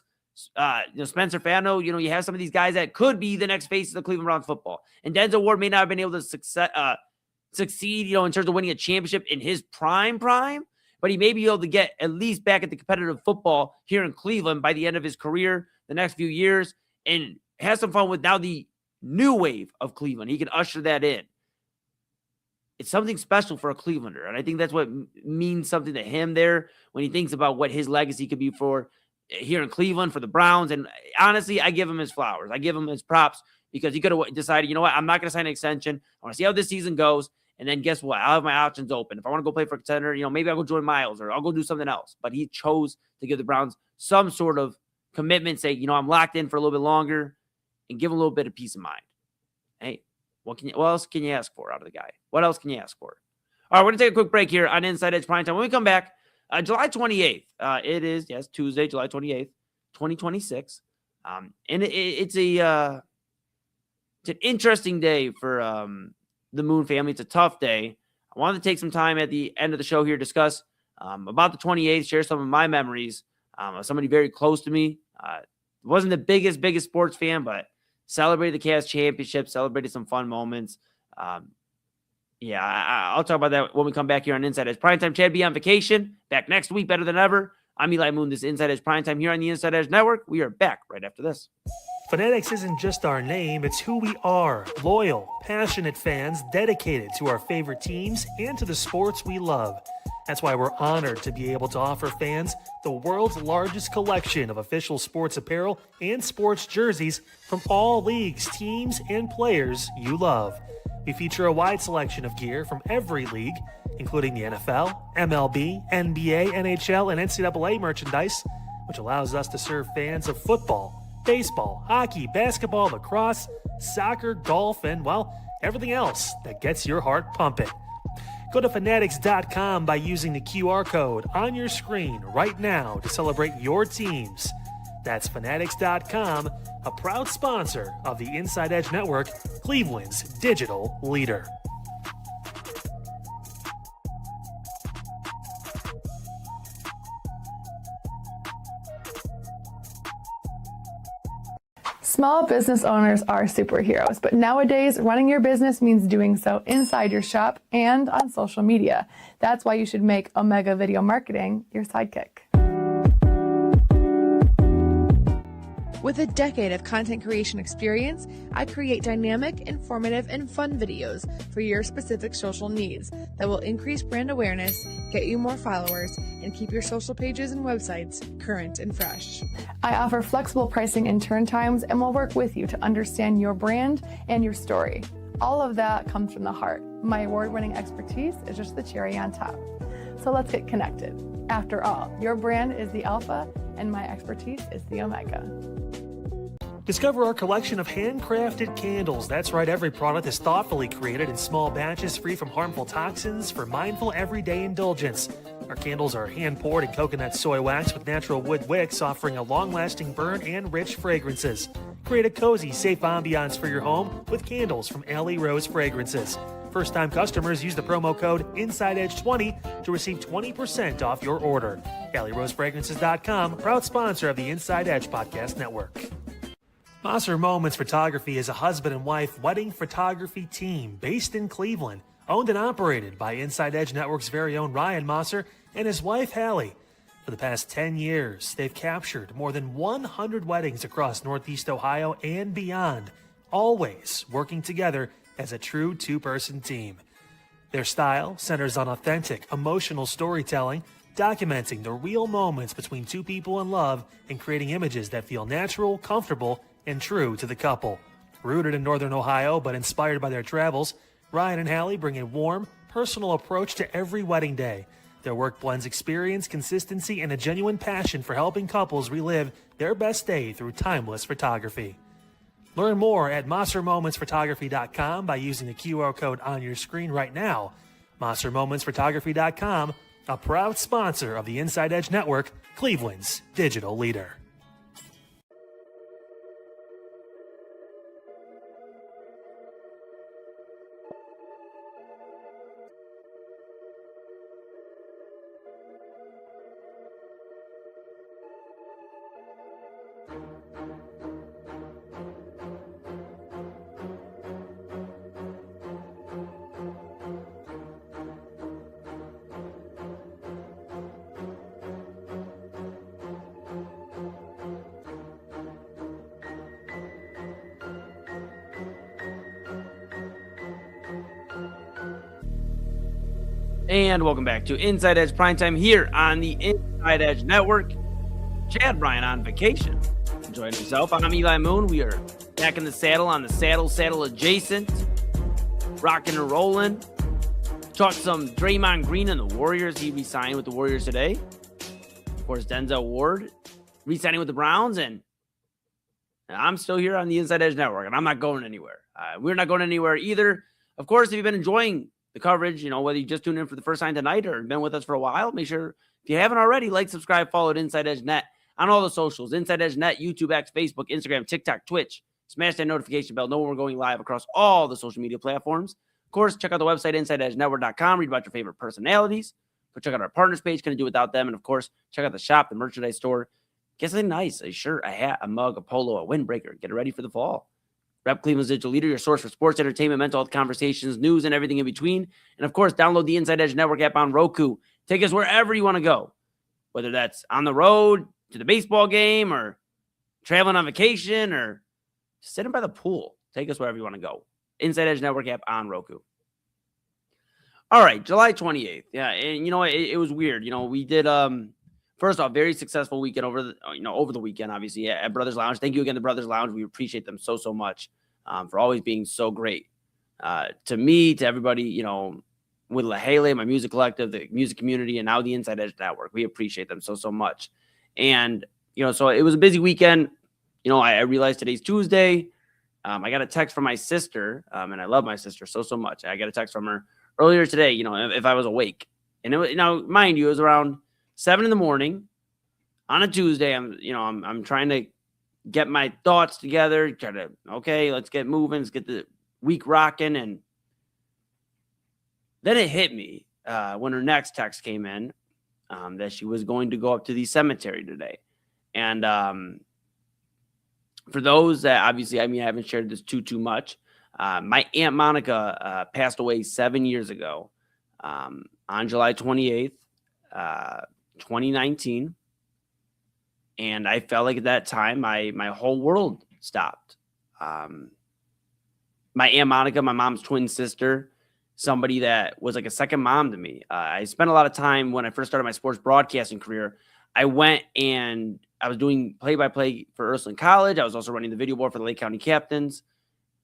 Spencer Fano. You have some of these guys that could be the next face of the Cleveland Browns football. And Denzel Ward may not have been able to succeed, in terms of winning a championship in his prime, but he may be able to get at least back at the competitive football here in Cleveland by the end of his career, the next few years, and have some fun with now the new wave of Cleveland. He can usher that in. It's something special for a Clevelander, and I think that's what means something to him there when he thinks about what his legacy could be for here in Cleveland, for the Browns. And honestly, I give him his flowers. I give him his props, because he could have decided, I'm not going to sign an extension. I want to see how this season goes, and then guess what? I'll have my options open. If I want to go play for a contender, maybe I'll go join Myles, or I'll go do something else. But he chose to give the Browns some sort of commitment, say, I'm locked in for a little bit longer, and give him a little bit of peace of mind. Hey, what else can you ask for out of the guy? What else can you ask for? All right, we're going to take a quick break here on Inside Edge Primetime. When we come back, July 28th, it is, Tuesday, July 28th, 2026. And it's an interesting day for the Moon family. It's a tough day. I wanted to take some time at the end of the show here to discuss about the 28th, share some of my memories of somebody very close to me. Wasn't the biggest sports fan, but celebrated the Cavs championship, celebrated some fun moments. I'll talk about that when we come back here on Inside Edge Primetime. Chad be on vacation, back next week, better than ever. I'm Eli Moon. This is Inside Edge Primetime here on the Inside Edge Network. We are back right after this. Fanatics isn't just our name, it's who we are. Loyal, passionate fans dedicated to our favorite teams and to the sports we love. That's why we're honored to be able to offer fans the world's largest collection of official sports apparel and sports jerseys from all leagues, teams, and players you love. We feature a wide selection of gear from every league, including the NFL, MLB, NBA, NHL, and NCAA merchandise, which allows us to serve fans of football, baseball, hockey, basketball, lacrosse, soccer, golf, and, well, everything else that gets your heart pumping. Go to fanatics.com by using the QR code on your screen right now to celebrate your teams. That's fanatics.com, a proud sponsor of the Inside Edge Network, Cleveland's digital leader. Small business owners are superheroes, but nowadays running your business means doing so inside your shop and on social media. That's why you should make Omega Video Marketing your sidekick. With a decade of content creation experience, I create dynamic, informative, and fun videos for your specific social needs that will increase brand awareness, get you more followers, and keep your social pages and websites current and fresh. I offer flexible pricing and turn times and will work with you to understand your brand and your story. All of that comes from the heart. My award-winning expertise is just the cherry on top. So let's get connected. After all, your brand is the alpha and my expertise is the omega. Discover our collection of handcrafted candles. That's right, every product is thoughtfully created in small batches free from harmful toxins for mindful everyday indulgence. Our candles are hand-poured in coconut soy wax with natural wood wicks, offering a long-lasting burn and rich fragrances. Create a cozy, safe ambiance for your home with candles from Alley Rose Fragrances. First-time customers use the promo code InsideEdge20 to receive 20% off your order. AlleyRoseFragrances.com, proud sponsor of the Inside Edge Podcast Network. Moser Moments Photography is a husband and wife wedding photography team based in Cleveland, owned and operated by Inside Edge Network's very own Ryan Moser and his wife Hallie. For the past 10 years, they've captured more than 100 weddings across Northeast Ohio and beyond, always working together as a true two-person team. Their style centers on authentic, emotional storytelling, documenting the real moments between two people in love and creating images that feel natural, comfortable, and true to the couple. Rooted in Northern Ohio but inspired by their travels, Ryan and Hallie bring a warm, personal approach to every wedding day. Their work blends experience, consistency, and a genuine passion for helping couples relive their best day through timeless photography. Learn more at MoserMomentsPhotography.com by using the QR code on your screen right now. MoserMomentsPhotography.com, a proud sponsor of the Inside Edge Network, Cleveland's digital leader. And welcome back to Inside Edge Primetime here on the Inside Edge Network. Chad Bryan on vacation, enjoying himself. I'm Eli Moon. We are back in the saddle on the saddle adjacent, rocking and rolling. Talked some Draymond Green and the Warriors. He re-signed with the Warriors today. Of course, Denzel Ward re-signing with the Browns, and I'm still here on the Inside Edge Network, and I'm not going anywhere. We're not going anywhere either. Of course, if you've been enjoying the coverage, whether you just tuned in for the first time tonight or been with us for a while, make sure, if you haven't already, like, subscribe, follow at Inside Edge Net on all the socials, Inside Edge Net, YouTube, X, Facebook, Instagram, TikTok, Twitch. Smash that notification bell. Know when we're going live across all the social media platforms. Of course, check out the website, InsideEdgeNetwork.com. Read about your favorite personalities. Go check out our partners page. Couldn't do without them. And, of course, check out the shop, the merchandise store. Get something nice, a shirt, a hat, a mug, a polo, a windbreaker. Get it ready for the fall. Rep Cleveland's digital leader, your source for sports, entertainment, mental health conversations, news, and everything in between. And, of course, download the Inside Edge Network app on Roku. Take us wherever you want to go, whether that's on the road to the baseball game or traveling on vacation or sitting by the pool. Take us wherever you want to go. Inside Edge Network app on Roku. All right, July 28th. Yeah, and you know, it was weird. You know, we did first off, very successful weekend over the weekend, obviously, at Brothers Lounge. Thank you again to Brothers Lounge. We appreciate them so much for always being so great. To me, to everybody, you know, with LaHale, my music collective, the music community, and now the Inside Edge Network. We appreciate them so much. And, you know, so it was a busy weekend. You know, I realized today's Tuesday. I got a text from my sister, and I love my sister so much. I got a text from her earlier today, you know, if I was awake. And it was, now, mind you, it was around 7 in the morning on a Tuesday. I'm trying to get my thoughts together, okay, let's get moving, let's get the week rocking. And then it hit me when her next text came in that she was going to go up to the cemetery today. And for those that obviously, I haven't shared this too much. My Aunt Monica passed away 7 years ago on July 28th, 2019. And I felt like at that time, my whole world stopped. My Aunt Monica, my mom's twin sister, somebody that was like a second mom to me. I spent a lot of time when I first started my sports broadcasting career. I went and I was doing play-by-play for Ursuline College. I was also running the video board for the Lake County Captains.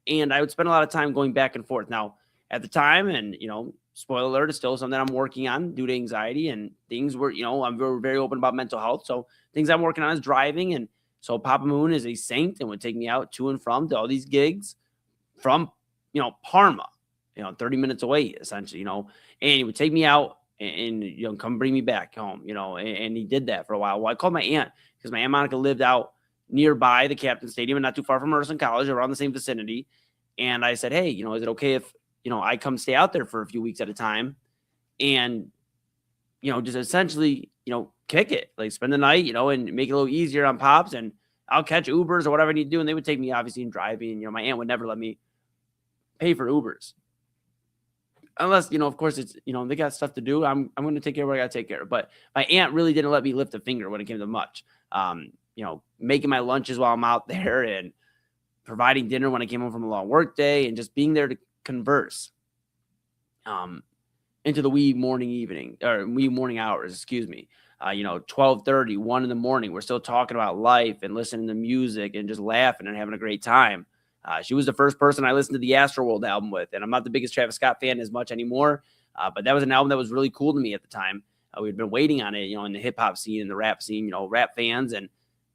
And I would spend a lot of time going back and forth. Now, at the time, and, you know, spoiler alert, it's still something I'm working on due to anxiety and things where, you know, I'm very open about mental health. So things I'm working on is driving. And so Papa Moon is a saint and would take me out to and from to all these gigs from, you know, Parma, you know, 30 minutes away, essentially, you know, and he would take me out and you know, come bring me back home, you know, and he did that for a while. Well, I called my aunt because my Aunt Monica lived out nearby the Captain Stadium and not too far from Ursuline College, around the same vicinity. And I said, hey, you know, is it okay if, you know, I come stay out there for a few weeks at a time and, you know, just essentially, you know, kick it, like spend the night, you know, and make it a little easier on Pops, and I'll catch Ubers or whatever I need to do. And they would take me obviously in driving. You know, my aunt would never let me pay for Ubers unless, you know, of course it's, you know, they got stuff to do. I'm going to take care of what I got to take care of. But my aunt really didn't let me lift a finger when it came to much, you know, making my lunches while I'm out there and providing dinner when I came home from a long work day and just being there to converse into the wee morning hours, excuse me. You know, 12:30, 1 in the morning, we're still talking about life and listening to music and just laughing and having a great time. She was the first person I listened to the Astroworld album with, and I'm not the biggest Travis Scott fan as much anymore, but that was an album that was really cool to me at the time. We'd been waiting on it, you know, in the hip hop scene and the rap scene, you know, rap fans, and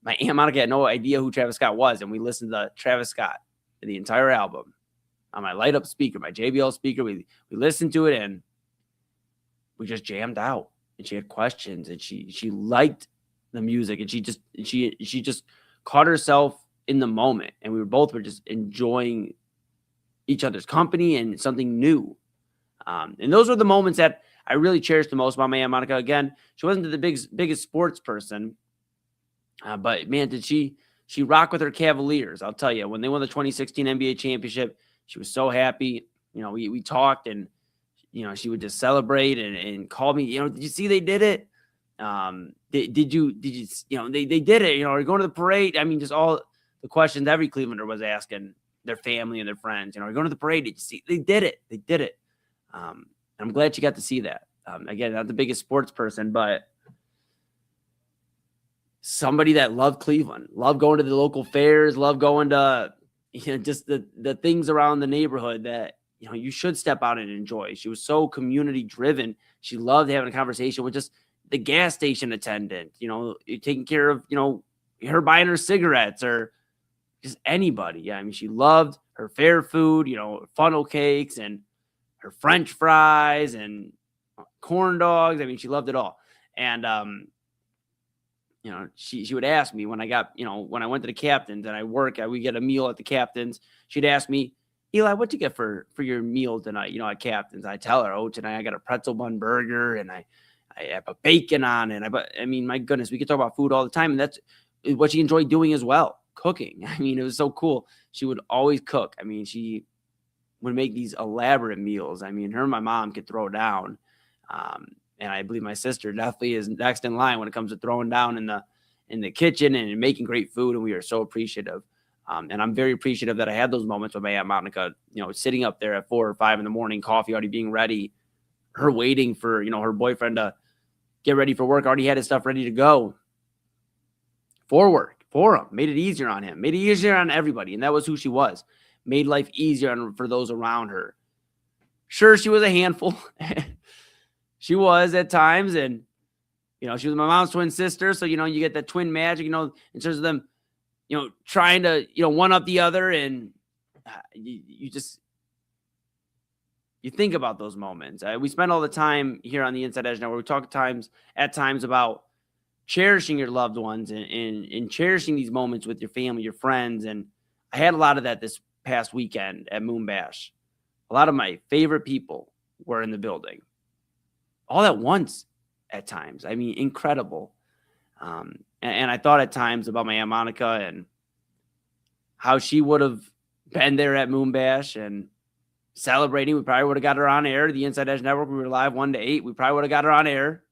my Aunt Monica had no idea who Travis Scott was, and we listened to Travis Scott, the entire album, on my light up speaker, my JBL speaker. We listened to it and we just jammed out. And she had questions, and she liked the music, and she just caught herself in the moment, and we were just enjoying each other's company and something new. And those were the moments that I really cherished the most about my Aunt Monica. Again, she wasn't the biggest sports person, but man, did she rock with her Cavaliers. I'll tell you, when they won the 2016 NBA championship, she was so happy. You know, we talked, and you know, she would just celebrate and call me, you know, did you see they did it? Did you, you know, they did it, you know, are you going to the parade? I mean, just all the questions every Clevelander was asking their family and their friends, you know, are you going to the parade? Did you see? They did it. I'm glad she got to see that. Again, not the biggest sports person, but somebody that loved Cleveland, loved going to the local fairs, loved going to, you know, just the things around the neighborhood that, you know, you should step out and enjoy. She was so community driven. She loved having a conversation with just the gas station attendant, you know, taking care of, you know, her buying her cigarettes or just anybody. Yeah. I mean, she loved her fair food, you know, funnel cakes and her French fries and corn dogs. I mean, she loved it all. And, you know, she would ask me when I got, you know, when I went to the Captains and we get a meal at the Captains, she'd ask me, Eli, what'd you get for your meal tonight? You know, at Captain's. I tell her, oh, tonight I got a pretzel bun burger and I have a bacon on it. I mean, my goodness, we could talk about food all the time. And that's what she enjoyed doing as well, cooking. I mean, it was so cool. She would always cook. I mean, she would make these elaborate meals. I mean, her and my mom could throw down. And I believe my sister definitely is next in line when it comes to throwing down in the kitchen and making great food. And we are so appreciative And I'm very appreciative that I had those moments with my Aunt Monica, sitting up there at 4 or 5 in the morning, coffee already being ready, her waiting for, her boyfriend to get ready for work, already had his stuff ready to go for work, for him, made it easier on him, made it easier on everybody. And that was who she was, made life easier for those around her. Sure, she was a handful. She was at times. And, she was my mom's twin sister. So, you get that twin magic, in terms of them, trying to, one up the other. And you think about those moments. We spend all the time here on the Inside Edge Network. We talk at times about cherishing your loved ones and cherishing these moments with your family, your friends. And I had a lot of that this past weekend at Moon Bash. A lot of my favorite people were in the building all at once at times. I mean, incredible. And I thought at times about my Aunt Monica and how she would have been there at Moon Bash and celebrating. We probably would have got her on air. The Inside Edge Network, we were live 1 to 8. We probably would have got her on air.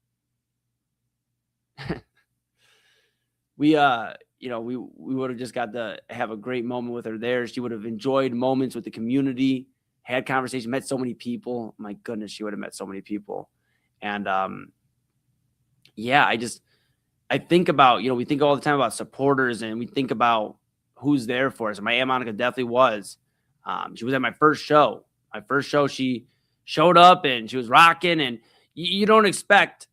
We would have just got to have a great moment with her there. She would have enjoyed moments with the community, had conversation, met so many people. My goodness, she would have met so many people. And I think about, we think all the time about supporters and we think about who's there for us. And my Aunt Monica definitely was. She was at my first show. She showed up and she was rocking. And you don't expect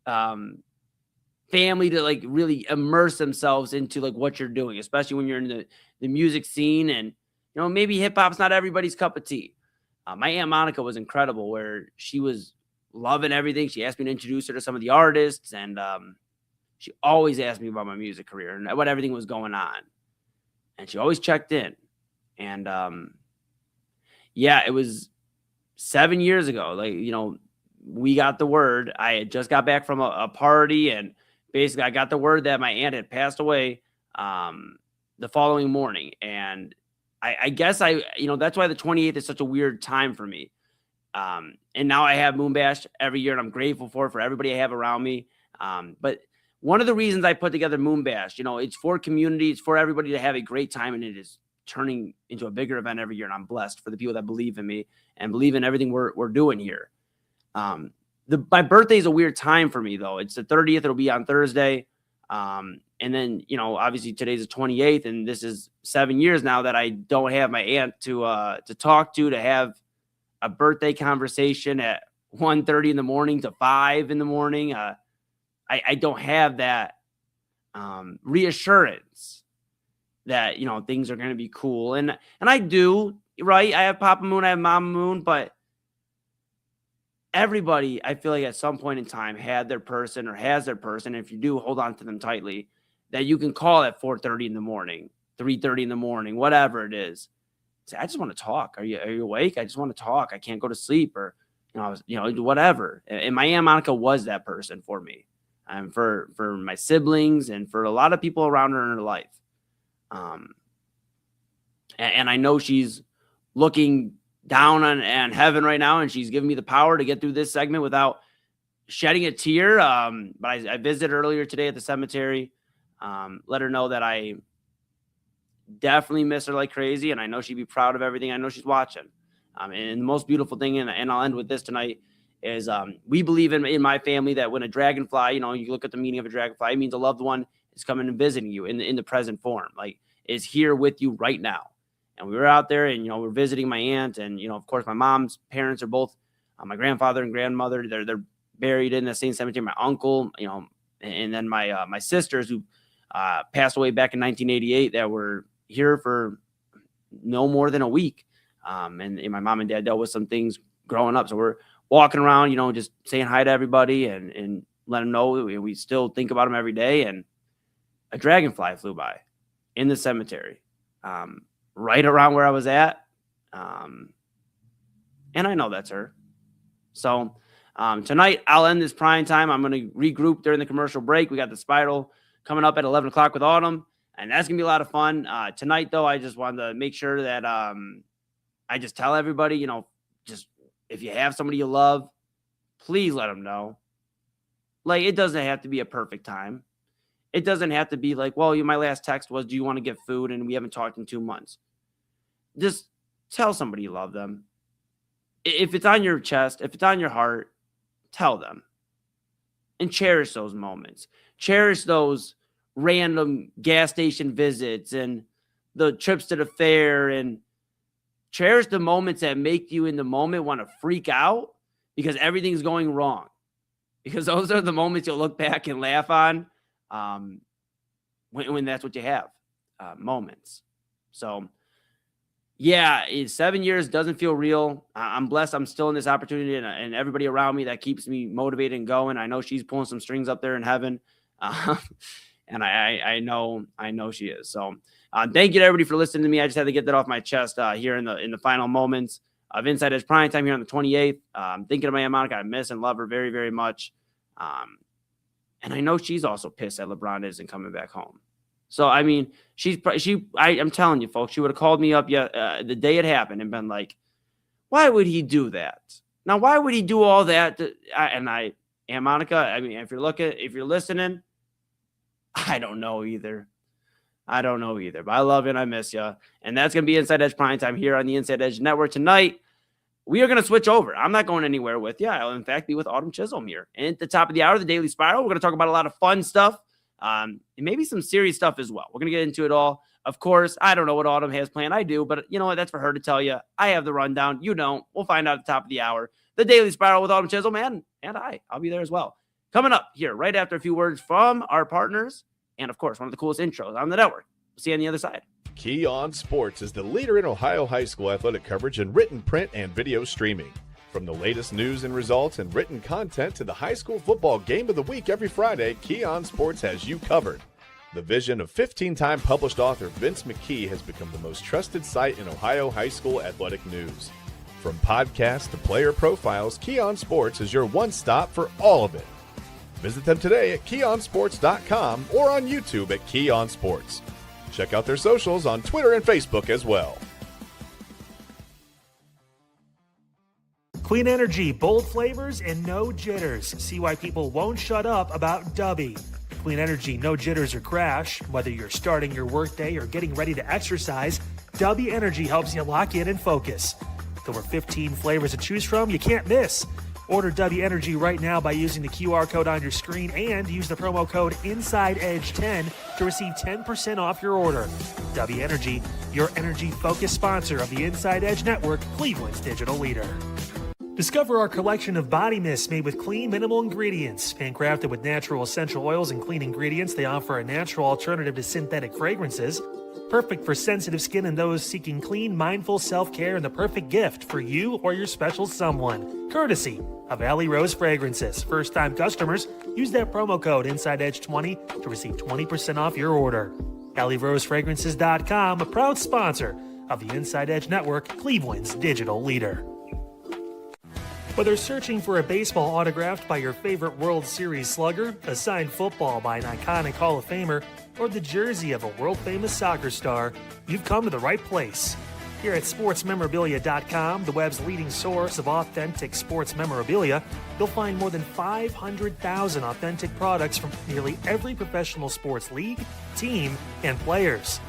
family to like really immerse themselves into like what you're doing, especially when you're in the music scene. And, maybe hip hop's not everybody's cup of tea. My Aunt Monica was incredible, where she was loving everything. She asked me to introduce her to some of the artists, and she always asked me about my music career and what everything was going on. And she always checked in. And it was 7 years ago. Like, we got the word. I had just got back from a party, and basically I got the word that my aunt had passed away the following morning. And I guess that's why the 28th is such a weird time for me. And now I have Moon Bash every year, and I'm grateful for everybody I have around me. But one of the reasons I put together Moon Bash, it's for community, it's for everybody to have a great time, and it is turning into a bigger event every year. And I'm blessed for the people that believe in me and believe in everything we're doing here. My birthday is a weird time for me, though. It's the 30th. It'll be on Thursday. And then, obviously today's the 28th, and this is 7 years now that I don't have my aunt to talk to have a birthday conversation at 1:30 in the morning to 5 in the morning. I don't have that reassurance that, things are going to be cool. And I do, right? I have Papa Moon, I have Mama Moon, but everybody, I feel like at some point in time had their person or has their person. If you do, hold on to them tightly, that you can call at 4:30 in the morning, 3:30 in the morning, whatever it is. Say, I just want to talk. Are you awake? I just want to talk. I can't go to sleep, or, whatever. And my Aunt Monica was that person for me, and for my siblings and for a lot of people around her in her life. And I know she's looking down on heaven right now, and she's giving me the power to get through this segment without shedding a tear. But I visited earlier today at the cemetery, let her know that I definitely miss her like crazy, and I know she'd be proud of everything. I know she's watching. And the most beautiful thing, and I'll end with this tonight, is we believe in my family that when a dragonfly, you look at the meaning of a dragonfly, it means a loved one is coming and visiting you in the present form, like is here with you right now. And we were out there, and we're visiting my aunt, and of course my mom's parents are both my grandfather and grandmother. They're buried in the same cemetery. My uncle, and then my sisters who passed away back in 1988 that were here for no more than a week. And my mom and dad dealt with some things growing up. So we're walking around, just saying hi to everybody and let them know we still think about them every day. And a dragonfly flew by in the cemetery, right around where I was at. And I know that's her. So tonight I'll end this prime time. I'm going to regroup during the commercial break. We got the Spiral coming up at 11 o'clock with Autumn, and that's going to be a lot of fun. Tonight, though, I just wanted to make sure that I just tell everybody, just if you have somebody you love, please let them know. Like, it doesn't have to be a perfect time. It doesn't have to be like, well, my last text was, do you want to get food? And we haven't talked in 2 months. Just tell somebody you love them. If it's on your chest, if it's on your heart, tell them. And cherish those moments. Cherish those random gas station visits and the trips to the fair, and cherish the moments that make you in the moment want to freak out because everything's going wrong. Because those are the moments you'll look back and laugh on when that's what you have, moments. So, yeah, 7 years doesn't feel real. I'm blessed. I'm still in this opportunity, and everybody around me that keeps me motivated and going. I know she's pulling some strings up there in heaven, and I know she is. So, thank you to everybody for listening to me. I just had to get that off my chest here in the final moments of Inside Edge Primetime here on the 28th. Thinking of my Aunt Monica. I miss and love her very, very much. And I know she's also pissed that LeBron isn't coming back home. So, I mean, I'm telling you, folks, she would have called me up the day it happened and been like, why would he do that? Now, why would he do all that? Aunt Monica, I mean, if you're listening, I don't know either. But I love you and I miss you. And that's going to be Inside Edge Primetime here on the Inside Edge Network tonight. We are going to switch over. I'm not going anywhere with you. I'll, in fact, be with Autumn Chisholm here. And at the top of the hour, the Daily Spiral, we're going to talk about a lot of fun stuff. And maybe some serious stuff as well. We're going to get into it all. Of course, I don't know what Autumn has planned. I do, but you know what? That's for her to tell you. I have the rundown. You don't. We'll find out at the top of the hour. The Daily Spiral with Autumn Chisholm, and I'll be there as well. Coming up here right after a few words from our partners. And, of course, one of the coolest intros on the network. We'll see you on the other side. Key On Sports is the leader in Ohio high school athletic coverage in written, print, and video streaming. From the latest news and results and written content to the high school football game of the week every Friday, Key On Sports has you covered. The vision of 15-time published author Vince McKee has become the most trusted site in Ohio high school athletic news. From podcasts to player profiles, Key On Sports is your one-stop for all of it. Visit them today at keyonsports.com or on YouTube at Key On Sports. Check out their socials on Twitter and Facebook as well. Clean energy, bold flavors, and no jitters. See why people won't shut up about Dubby. Clean energy, no jitters or crash. Whether you're starting your workday or getting ready to exercise, Dubby Energy helps you lock in and focus. With over 15 flavors to choose from, you can't miss. Order Dubby Energy right now by using the QR code on your screen and use the promo code InsideEdge10 to receive 10% off your order. Dubby Energy, your energy-focused sponsor of the Inside Edge Network, Cleveland's digital leader. Discover our collection of body mists made with clean, minimal ingredients. Handcrafted with natural essential oils and clean ingredients, they offer a natural alternative to synthetic fragrances. Perfect for sensitive skin and those seeking clean, mindful self-care, and the perfect gift for you or your special someone. Courtesy of Alley Rose Fragrances. First-time customers, use that promo code InsideEdge20 to receive 20% off your order. AlleyRoseFragrances.com, a proud sponsor of the Inside Edge Network, Cleveland's digital leader. Whether searching for a baseball autographed by your favorite World Series slugger, a signed football by an iconic Hall of Famer, or the jersey of a world-famous soccer star, you've come to the right place. Here at SportsMemorabilia.com, the web's leading source of authentic sports memorabilia, you'll find more than 500,000 authentic products from nearly every professional sports league, team, and players.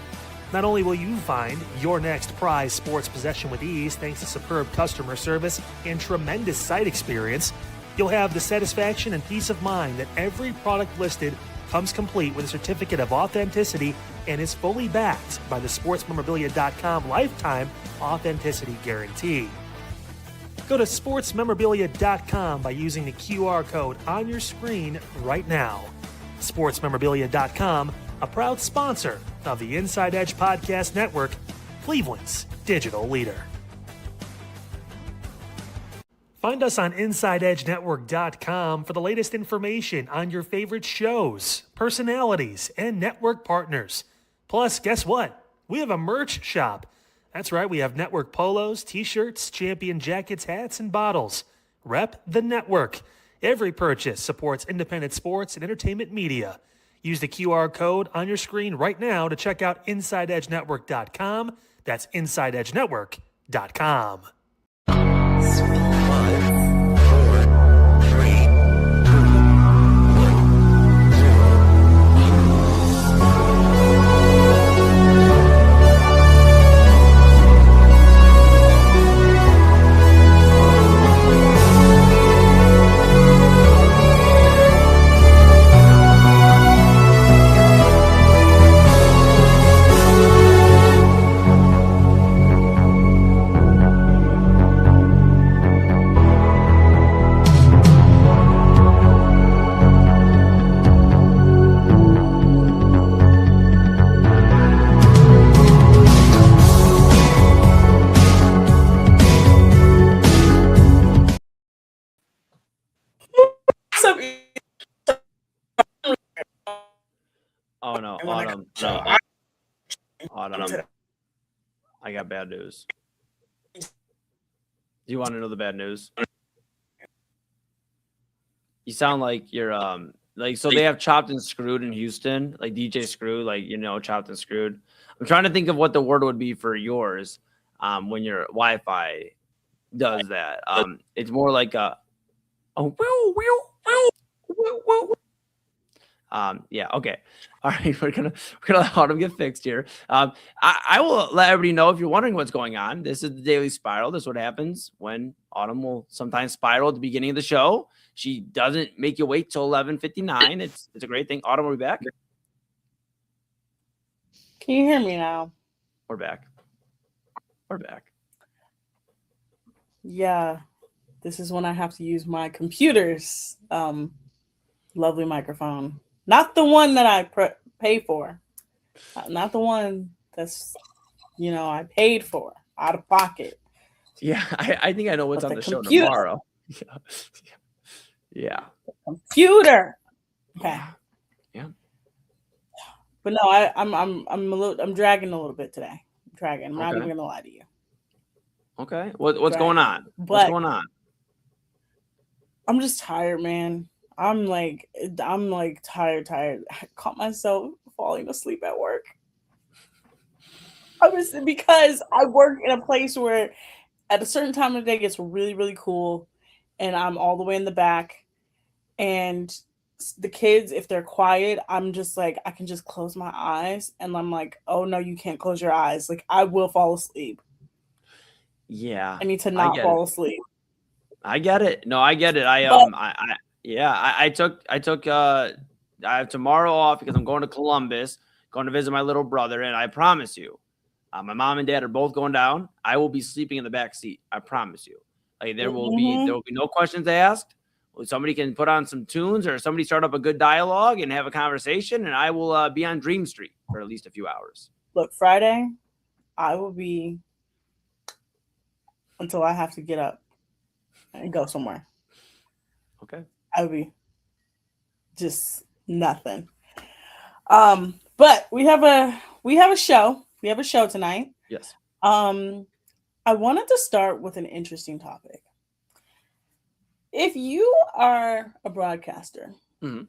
Not only will you find your next prized sports possession with ease thanks to superb customer service and tremendous site experience, you'll have the satisfaction and peace of mind that every product listed comes complete with a certificate of authenticity and is fully backed by the SportsMemorabilia.com lifetime authenticity guarantee. Go to SportsMemorabilia.com by using the QR code on your screen right now. SportsMemorabilia.com, a proud sponsor of the Inside Edge Podcast Network, Cleveland's digital leader. Find us on InsideEdgeNetwork.com for the latest information on your favorite shows, personalities, and network partners. Plus, guess what? We have a merch shop. That's right, we have network polos, t-shirts, champion jackets, hats, and bottles. Rep the network. Every purchase supports independent sports and entertainment media. Use the QR code on your screen right now to check out InsideEdgeNetwork.com. That's InsideEdgeNetwork.com. 5, 4, 3, 2, 1, 0. Autumn. Autumn. I got bad news. Do you want to know the bad news? You sound like you're so they have Chopped and Screwed in Houston, like DJ Screw, like Chopped and Screwed. I'm trying to think of what the word would be for yours when your Wi-Fi does that. It's more like a yeah, okay. All right, we're gonna let Autumn get fixed here. I will let everybody know if you're wondering what's going on. This is the Daily Spiral. This is what happens when Autumn will sometimes spiral at the beginning of the show. She doesn't make you wait till 11:59. It's a great thing. Autumn, are we back? Can you hear me now? We're back. We're back. Yeah, this is when I have to use my computer's lovely microphone. Not the one that I pay for. Not the one that's, I paid for out of pocket. Yeah, I think I know what's But on the show computer. tomorrow. Yeah. Computer. Okay. Yeah. But no, I'm dragging a little bit today. I'm dragging. I'm not even gonna lie to you. Okay. What's going on? What's going on? I'm just tired, man. I'm like tired. I caught myself falling asleep at work. Because I work in a place where at a certain time of the day it gets really, really cool, and I'm all the way in the back. And the kids, if they're quiet, I'm just like, I can just close my eyes, and I'm like, oh no, you can't close your eyes. Like, I will fall asleep. Yeah. I need to not fall asleep. I get it. No, I get it. I have tomorrow off because I'm going to Columbus, going to visit my little brother, and I promise you, my mom and dad are both going down. I will be sleeping in the back seat. I promise you. Like there will be no questions asked. Somebody can put on some tunes or somebody start up a good dialogue and have a conversation, and I will be on Dream Street for at least a few hours. Look, Friday, I will be until I have to get up and go somewhere. Okay. I would be just nothing. But we have a show. We have a show tonight. Yes. I wanted to start with an interesting topic. If you are a broadcaster and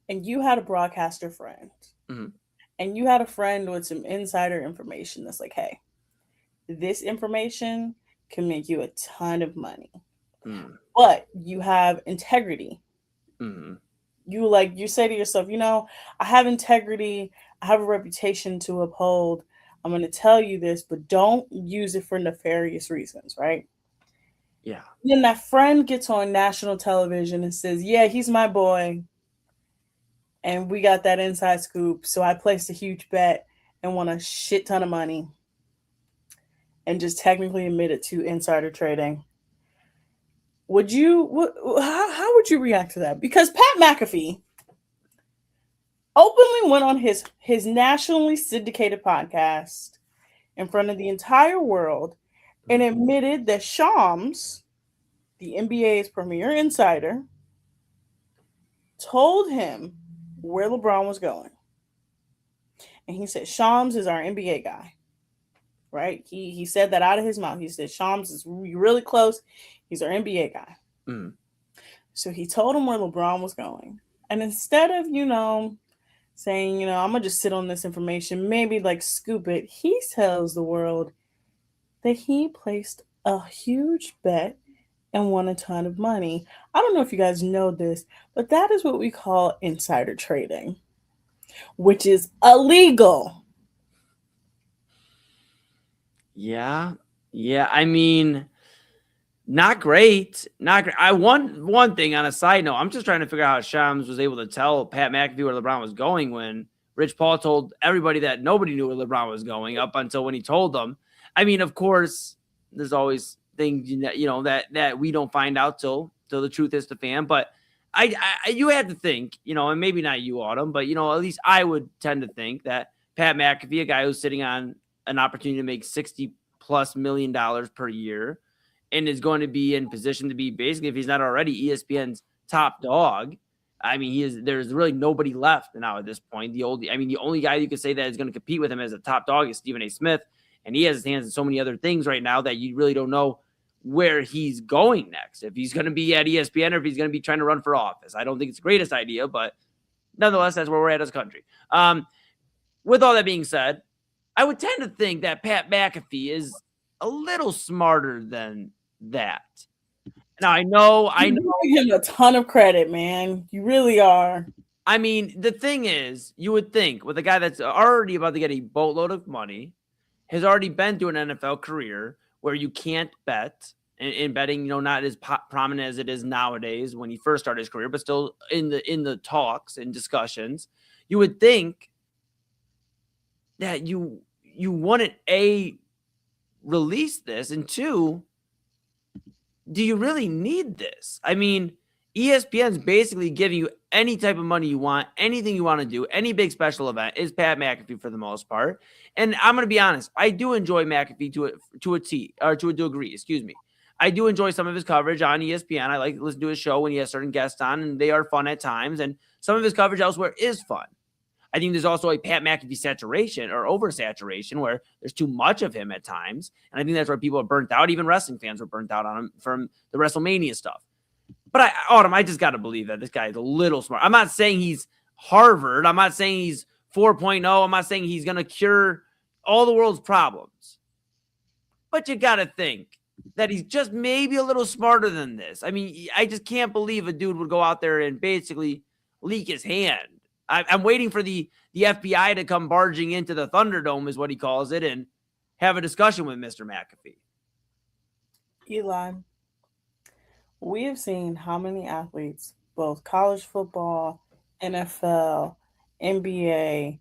you had a broadcaster friend and you had a friend with some insider information that's like, hey, this information can make you a ton of money. But you have integrity. You say to yourself, I have integrity. I have a reputation to uphold. I'm going to tell you this, but don't use it for nefarious reasons, right? Yeah. Then that friend gets on national television and says, yeah, he's my boy. And we got that inside scoop. So I placed a huge bet and won a shit ton of money. And just technically admitted to insider trading. How would you react to that? Because Pat McAfee openly went on his nationally syndicated podcast in front of the entire world and admitted that Shams, the NBA's premier insider, told him where LeBron was going. And he said, Shams is our NBA guy. Right? He said that out of his mouth. He said, Shams is really close. He's our NBA guy. So he told him where LeBron was going. And instead of, saying, I'm going to just sit on this information, maybe like scoop it, he tells the world that he placed a huge bet and won a ton of money. I don't know if you guys know this, but that is what we call insider trading, which is illegal. Yeah. I mean, not great. I one thing on a side note. I'm just trying to figure out how Shams was able to tell Pat McAfee where LeBron was going when Rich Paul told everybody that nobody knew where LeBron was going up until when he told them. I mean, of course, there's always things that we don't find out till the truth is the fan. But you had to think, and maybe not you, Autumn, but at least I would tend to think that Pat McAfee, a guy who's sitting on an opportunity to make $60+ million per year and is going to be in position to be basically, if he's not already, ESPN's top dog, I mean, there's really nobody left now at this point. The only guy you could say that is going to compete with him as a top dog is Stephen A. Smith. And he has his hands in so many other things right now that you really don't know where he's going next. If he's going to be at ESPN or if he's going to be trying to run for office. I don't think it's the greatest idea, but nonetheless, that's where we're at as a country. With all that being said, I would tend to think that Pat McAfee is a little smarter than that. Now, I know. You give him a ton of credit, man. You really are. I mean, the thing is, you would think with a guy that's already about to get a boatload of money, has already been through an NFL career where you can't bet, and betting, not as prominent as it is nowadays when he first started his career, but still in the talks and discussions, you would think that you wouldn't, A, release this, and two, do you really need this? I mean, ESPN's basically giving you any type of money you want, anything you want to do, any big special event is Pat McAfee for the most part. And I'm going to be honest, I do enjoy McAfee to a degree, excuse me. I do enjoy some of his coverage on ESPN. I like to listen to his show when he has certain guests on, and they are fun at times. And some of his coverage elsewhere is fun. I think there's also a Pat McAfee saturation or oversaturation where there's too much of him at times. And I think that's where people are burnt out. Even wrestling fans were burnt out on him from the WrestleMania stuff. But I just got to believe that this guy is a little smart. I'm not saying he's Harvard. I'm not saying he's 4.0. I'm not saying he's going to cure all the world's problems. But you got to think that he's just maybe a little smarter than this. I mean, I just can't believe a dude would go out there and basically leak his hand. I'm waiting for the FBI to come barging into the Thunderdome, is what he calls it, and have a discussion with Mr. McAfee. Eli, we have seen how many athletes, both college football, NFL, NBA,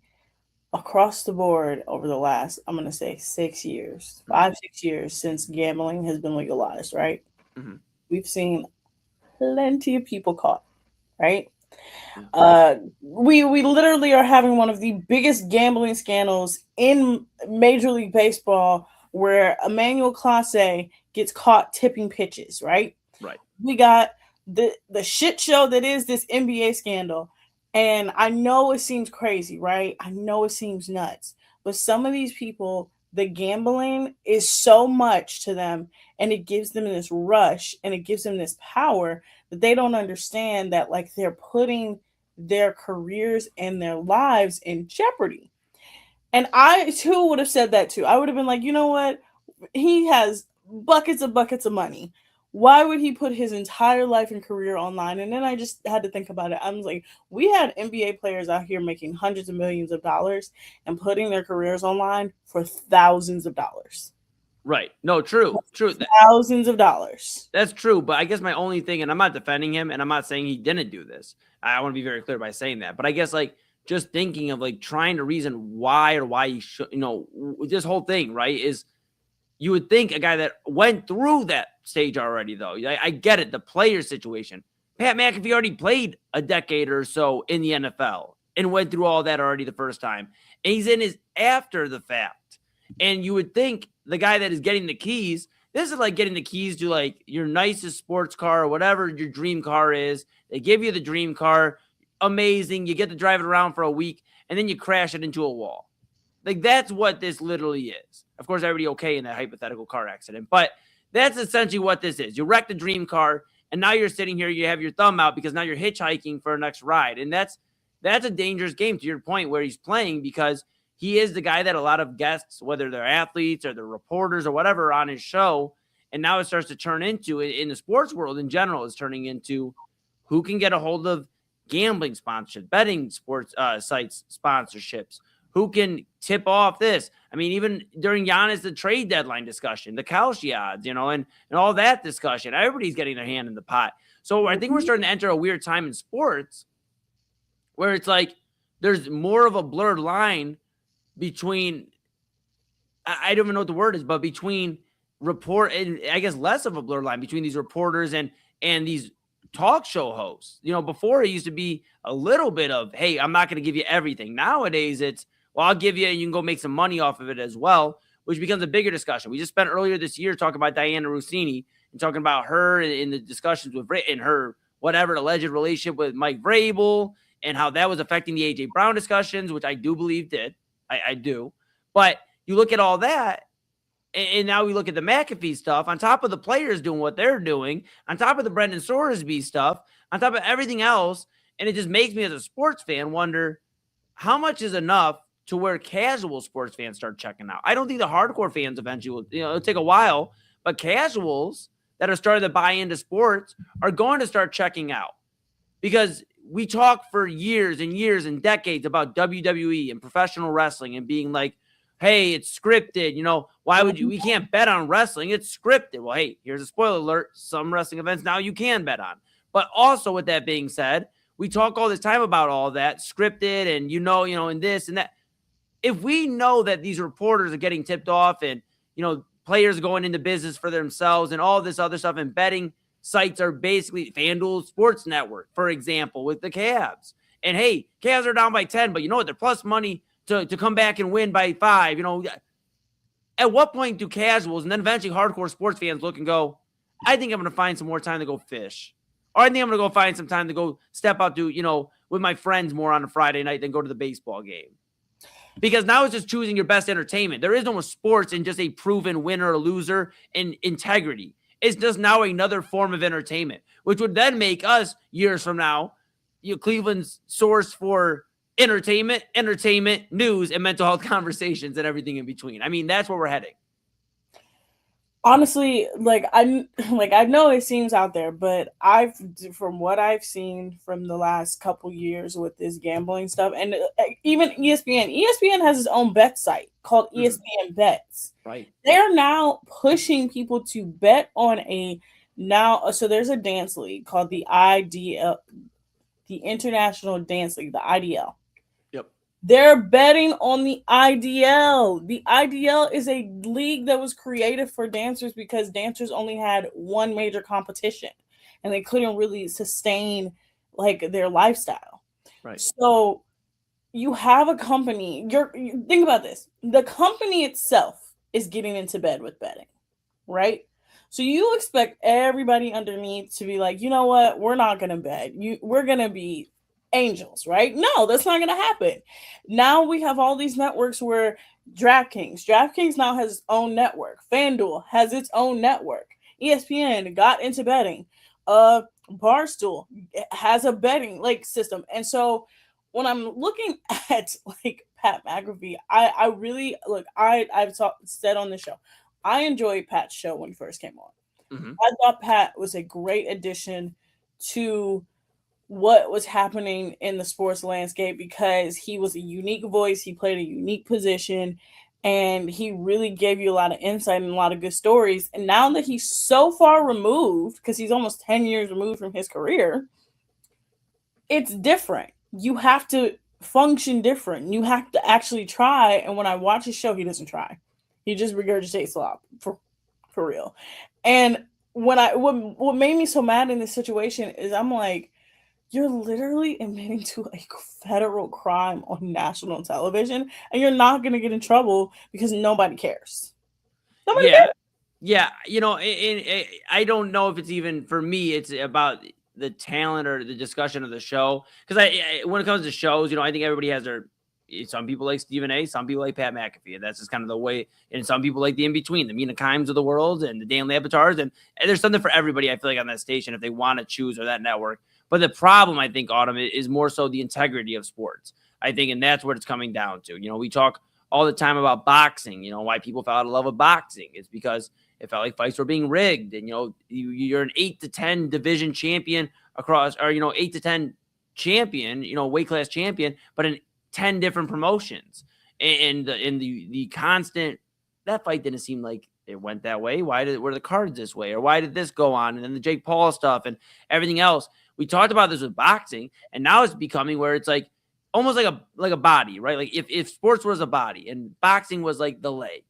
across the board over the last, I'm going to say 6 years, 5-6 years since gambling has been legalized, right? Mm-hmm. We've seen plenty of people caught, right? We literally are having one of the biggest gambling scandals in Major League Baseball where Emmanuel Clase gets caught tipping pitches, right? Right. We got the shit show that is this NBA scandal. And I know it seems crazy, right? I know it seems nuts. But some of these people, the gambling is so much to them, and it gives them this rush and it gives them this power that they don't understand that, like, they're putting their careers and their lives in jeopardy. And I too would have said that too. I would have been like, you know what? He has buckets of money. Why would he put his entire life and career online? And then I just had to think about it. I was like, we had NBA players out here making hundreds of millions of dollars and putting their careers online for thousands of dollars. Right. No, true. Thousands of dollars. That's true. But I guess my only thing, and I'm not defending him, and I'm not saying he didn't do this. I want to be very clear by saying that. But I guess, like, just thinking of, like, trying to reason why he should, this whole thing, right, is you would think a guy that went through that stage already, though. I get it, the player situation. Pat McAfee already played a decade or so in the NFL and went through all that already the first time. And he's in his after the fact. And you would think the guy that is getting the keys, this is like getting the keys to, like, your nicest sports car or whatever your dream car is. They give you the dream car. Amazing. You get to drive it around for a week, and then you crash it into a wall. Like, that's what this literally is. Of course, everybody okay in that hypothetical car accident, but that's essentially what this is. You wrecked a dream car, and now you're sitting here, you have your thumb out because now you're hitchhiking for a next ride. And that's a dangerous game, to your point, where he's playing, because he is the guy that a lot of guests, whether they're athletes or they're reporters or whatever, on his show, and now it starts to turn into, in the sports world in general, is turning into who can get a hold of gambling sponsorships, betting sports sites sponsorships, who can tip off this. I mean, even during Giannis, the trade deadline discussion, the Kalshi odds, and all that discussion, everybody's getting their hand in the pot. So I think we're starting to enter a weird time in sports where it's like there's more of a blurred line between, I don't even know what the word is, but between report, and I guess less of a blurred line between these reporters and these talk show hosts. Before it used to be a little bit of, hey, I'm not going to give you everything. Nowadays it's, well, I'll give you, and you can go make some money off of it as well, which becomes a bigger discussion. We just spent earlier this year talking about Diana Rossini and talking about her in the discussions with Brit and her whatever alleged relationship with Mike Vrabel and how that was affecting the A.J. Brown discussions, which I do believe did. I do. But you look at all that, and now we look at the McAfee stuff, on top of the players doing what they're doing, on top of the Brendan Sorsby stuff, on top of everything else, and it just makes me as a sports fan wonder how much is enough to where casual sports fans start checking out. I don't think the hardcore fans eventually will, it'll take a while, but casuals that are starting to buy into sports are going to start checking out, because we talk for years and years and decades about WWE and professional wrestling and being like, hey, it's scripted. Why would you? We can't bet on wrestling. It's scripted. Well, hey, here's a spoiler alert. Some wrestling events now you can bet on. But also with that being said, we talk all this time about all that scripted and, and this and that. If we know that these reporters are getting tipped off and, players are going into business for themselves and all this other stuff, and betting sites are basically FanDuel Sports Network, for example, with the Cavs. And hey, Cavs are down by 10, but you know what? They're plus money to come back and win by 5. At what point do casuals and then eventually hardcore sports fans look and go, I think I'm going to find some more time to go fish, or I think I'm going to go find some time to go step out to, with my friends more on a Friday night than go to the baseball game? Because now it's just choosing your best entertainment. There is no more sports and just a proven winner or loser in integrity. It's just now another form of entertainment, which would then make us years from now, Cleveland's source for entertainment, news, and mental health conversations and everything in between. I mean, that's where we're heading. Honestly, I know it seems out there, but from what I've seen from the last couple years with this gambling stuff, and even ESPN has its own bet site called ESPN Bets. Right. They're now pushing people to bet on so there's a dance league called the IDL, the International Dance League, the IDL. They're betting on the IDL. The IDL is a league that was created for dancers because dancers only had one major competition and they couldn't really sustain their lifestyle. Right. So you have a company, think about this. The company itself is getting into bed with betting, right? So you expect everybody underneath to be like, you know what? We're not going to bet. We're going to be angels, right? No, that's not going to happen. Now we have all these networks where DraftKings now has its own network. FanDuel has its own network. ESPN got into betting. Barstool has a betting system. And so when I'm looking at Pat McAfee, I really I've said on the show, I enjoyed Pat's show when he first came on. Mm-hmm. I thought Pat was a great addition to what was happening in the sports landscape because he was a unique voice. He played a unique position and he really gave you a lot of insight and a lot of good stories. And now that he's so far removed, because he's almost 10 years removed from his career, it's different. You have to function different. You have to actually try. And when I watch his show, he doesn't try. He just regurgitates slop for real. And what made me so mad in this situation is I'm like, you're literally admitting to a federal crime on national television, and you're not going to get in trouble because nobody cares. Nobody cares. Yeah. I don't know if it's even, for me, it's about the talent or the discussion of the show. Because when it comes to shows, I think everybody has some people like Stephen A., some people like Pat McAfee, and that's just kind of the way. And some people like the in-between, the Mina Kimes of the world and the Dan Lebatars. And there's something for everybody, I feel like, on that station if they want to choose, or that network. But the problem, I think, Autumn, is more so the integrity of sports, I think, and that's what it's coming down to. We talk all the time about boxing, why people fell out of love with boxing. It's because it felt like fights were being rigged. And, you're an 8 to 10 division champion across, or, 8 to 10 champion, weight class champion, but in 10 different promotions. And the constant, that fight didn't seem like it went that way. Were the cards this way? Or why did this go on? And then the Jake Paul stuff and everything else. We talked about this with boxing, and now it's becoming where it's almost like a body, right? Like if sports was a body and boxing was like the leg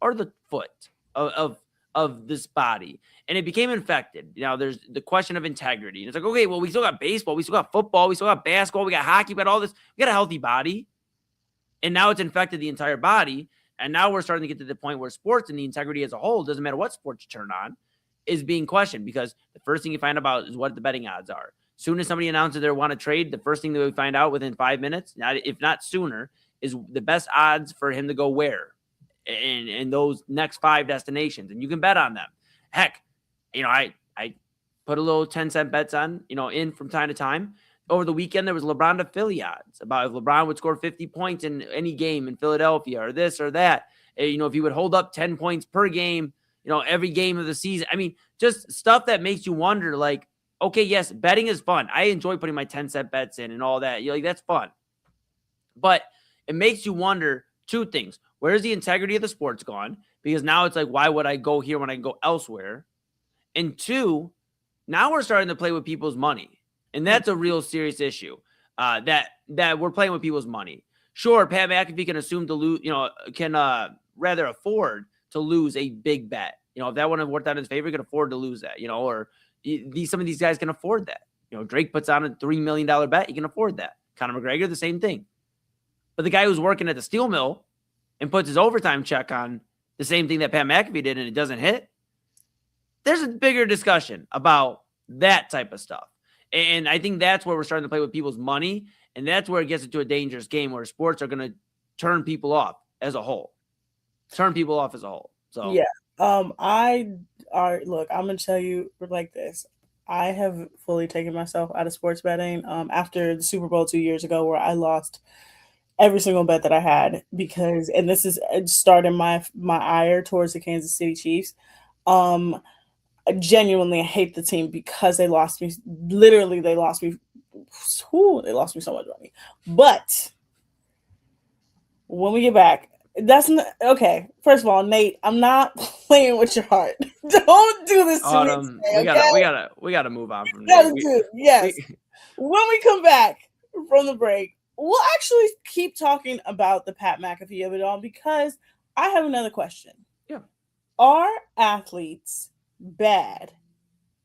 or the foot of this body, and it became infected. There's the question of integrity. And it's like, okay, well, we still got baseball, we still got football, we still got basketball, we got hockey, we got all this. We got a healthy body, and now it's infected the entire body. And now we're starting to get to the point where sports and the integrity as a whole, doesn't matter what sport you turn on, is being questioned because the first thing you find about is what the betting odds are. Soon as somebody announces they want to trade, the first thing that we find out within 5 minutes, if not sooner, is the best odds for him to go where in those next 5 destinations. And you can bet on them. Heck, I put a little 10-cent bets on, in from time to time. Over the weekend, there was LeBron to Philly odds about if LeBron would score 50 points in any game in Philadelphia or this or that. If he would hold up 10 points per game, every game of the season. I mean, just stuff that makes you wonder, like, okay, yes, betting is fun. I enjoy putting my 10-cent bets in and all that. That's fun. But it makes you wonder 2 things. Where's the integrity of the sports gone? Because now it's like, why would I go here when I can go elsewhere? And 2, now we're starting to play with people's money. And that's a real serious issue, that we're playing with people's money. Sure, Pat McAfee can assume to lose, can rather afford to lose a big bet. If that wouldn't have worked out in his favor, he could afford to lose that, or some of these guys can afford that. Drake puts on a $3 million bet. He can afford that. Conor McGregor, the same thing. But the guy who's working at the steel mill and puts his overtime check on the same thing that Pat McAfee did and it doesn't hit, there's a bigger discussion about that type of stuff. And I think that's where we're starting to play with people's money. And that's where it gets into a dangerous game where sports are going to turn people off as a whole. So yeah. Look, I'm going to tell you like this. I have fully taken myself out of sports betting after the Super Bowl 2 years ago, where I lost every single bet that I had and this is starting my ire towards the Kansas City Chiefs. I genuinely hate the team because they lost me. Literally, they lost me. They lost me so much money. But when we get back, that's not okay. First of all, Nate, I'm not playing with your heart. Don't do this to me. Today, we gotta move on from that. Yes. When we come back from the break, we'll actually keep talking about the Pat McAfee of it all because I have another question. Yeah. Are athletes bad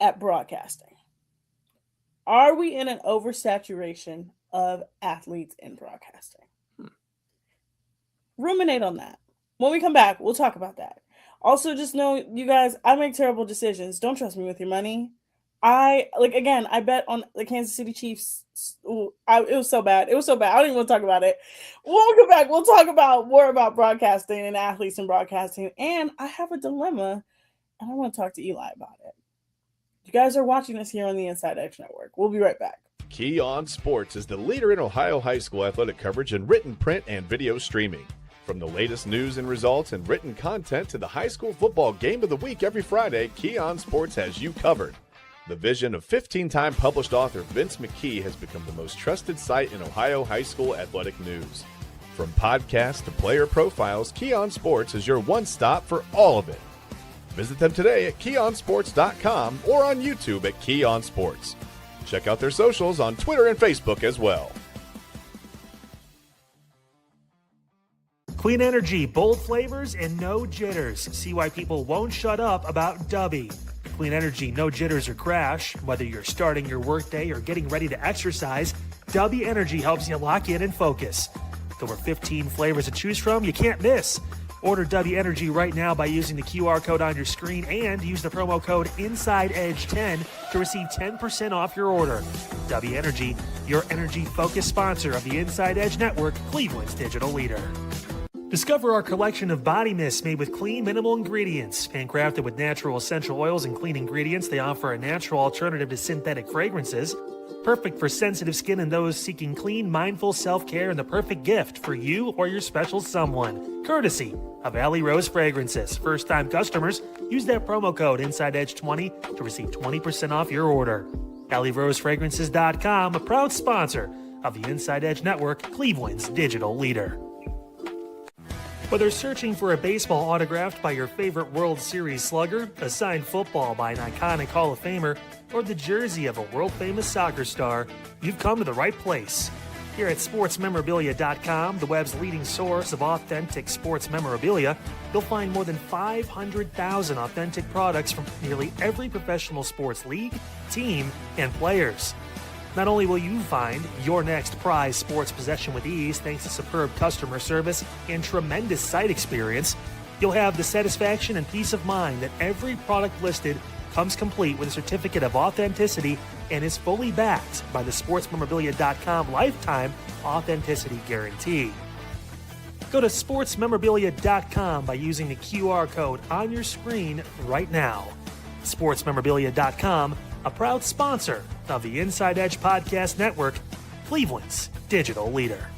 at broadcasting? Are we in an oversaturation of athletes in broadcasting? Ruminate on that. When we come back, we'll talk about that. Also, just know, you guys, I make terrible decisions. Don't trust me with your money. I bet on the Kansas City Chiefs. It was so bad. I don't even want to talk about it. When we come back, we'll talk more about broadcasting and athletes in broadcasting. And I have a dilemma, and I want to talk to Eli about it. You guys are watching this here on the Inside Edge Network. We'll be right back. Key On Sports is the leader in Ohio high school athletic coverage in written, print, and video streaming. From the latest news and results and written content to the high school football game of the week every Friday, Key On Sports has you covered. The vision of 15-time published author Vince McKee has become the most trusted site in Ohio high school athletic news. From podcasts to player profiles, Key On Sports is your one-stop for all of it. Visit them today at keyonsports.com or on YouTube at Key On Sports. Check out their socials on Twitter and Facebook as well. Clean energy, bold flavors, and no jitters. See why people won't shut up about Dubby. Clean energy, no jitters or crash. Whether you're starting your workday or getting ready to exercise, Dubby Energy helps you lock in and focus. With over 15 flavors to choose from, you can't miss. Order Dubby Energy right now by using the QR code on your screen and use the promo code InsideEdge10 to receive 10% off your order. Dubby Energy, your energy-focused sponsor of the Inside Edge Network, Cleveland's digital leader. Discover our collection of body mists made with clean, minimal ingredients. Handcrafted with natural essential oils and clean ingredients, they offer a natural alternative to synthetic fragrances. Perfect for sensitive skin and those seeking clean, mindful self-care, and the perfect gift for you or your special someone. Courtesy of Alley Rose Fragrances. First-time customers, use that promo code InsideEdge20 to receive 20% off your order. AlleyRoseFragrances.com, a proud sponsor of the Inside Edge Network, Cleveland's digital leader. Whether searching for a baseball autographed by your favorite World Series slugger, a signed football by an iconic Hall of Famer, or the jersey of a world-famous soccer star, you've come to the right place. Here at SportsMemorabilia.com, the web's leading source of authentic sports memorabilia, you'll find more than 500,000 authentic products from nearly every professional sports league, team, and players. Not only will you find your next prized sports possession with ease thanks to superb customer service and tremendous site experience, you'll have the satisfaction and peace of mind that every product listed comes complete with a certificate of authenticity and is fully backed by the sportsmemorabilia.com lifetime authenticity guarantee. Go to sportsmemorabilia.com by using the QR code on your screen right now. Sportsmemorabilia.com, a proud sponsor of the Inside Edge Podcast Network, Cleveland's digital leader.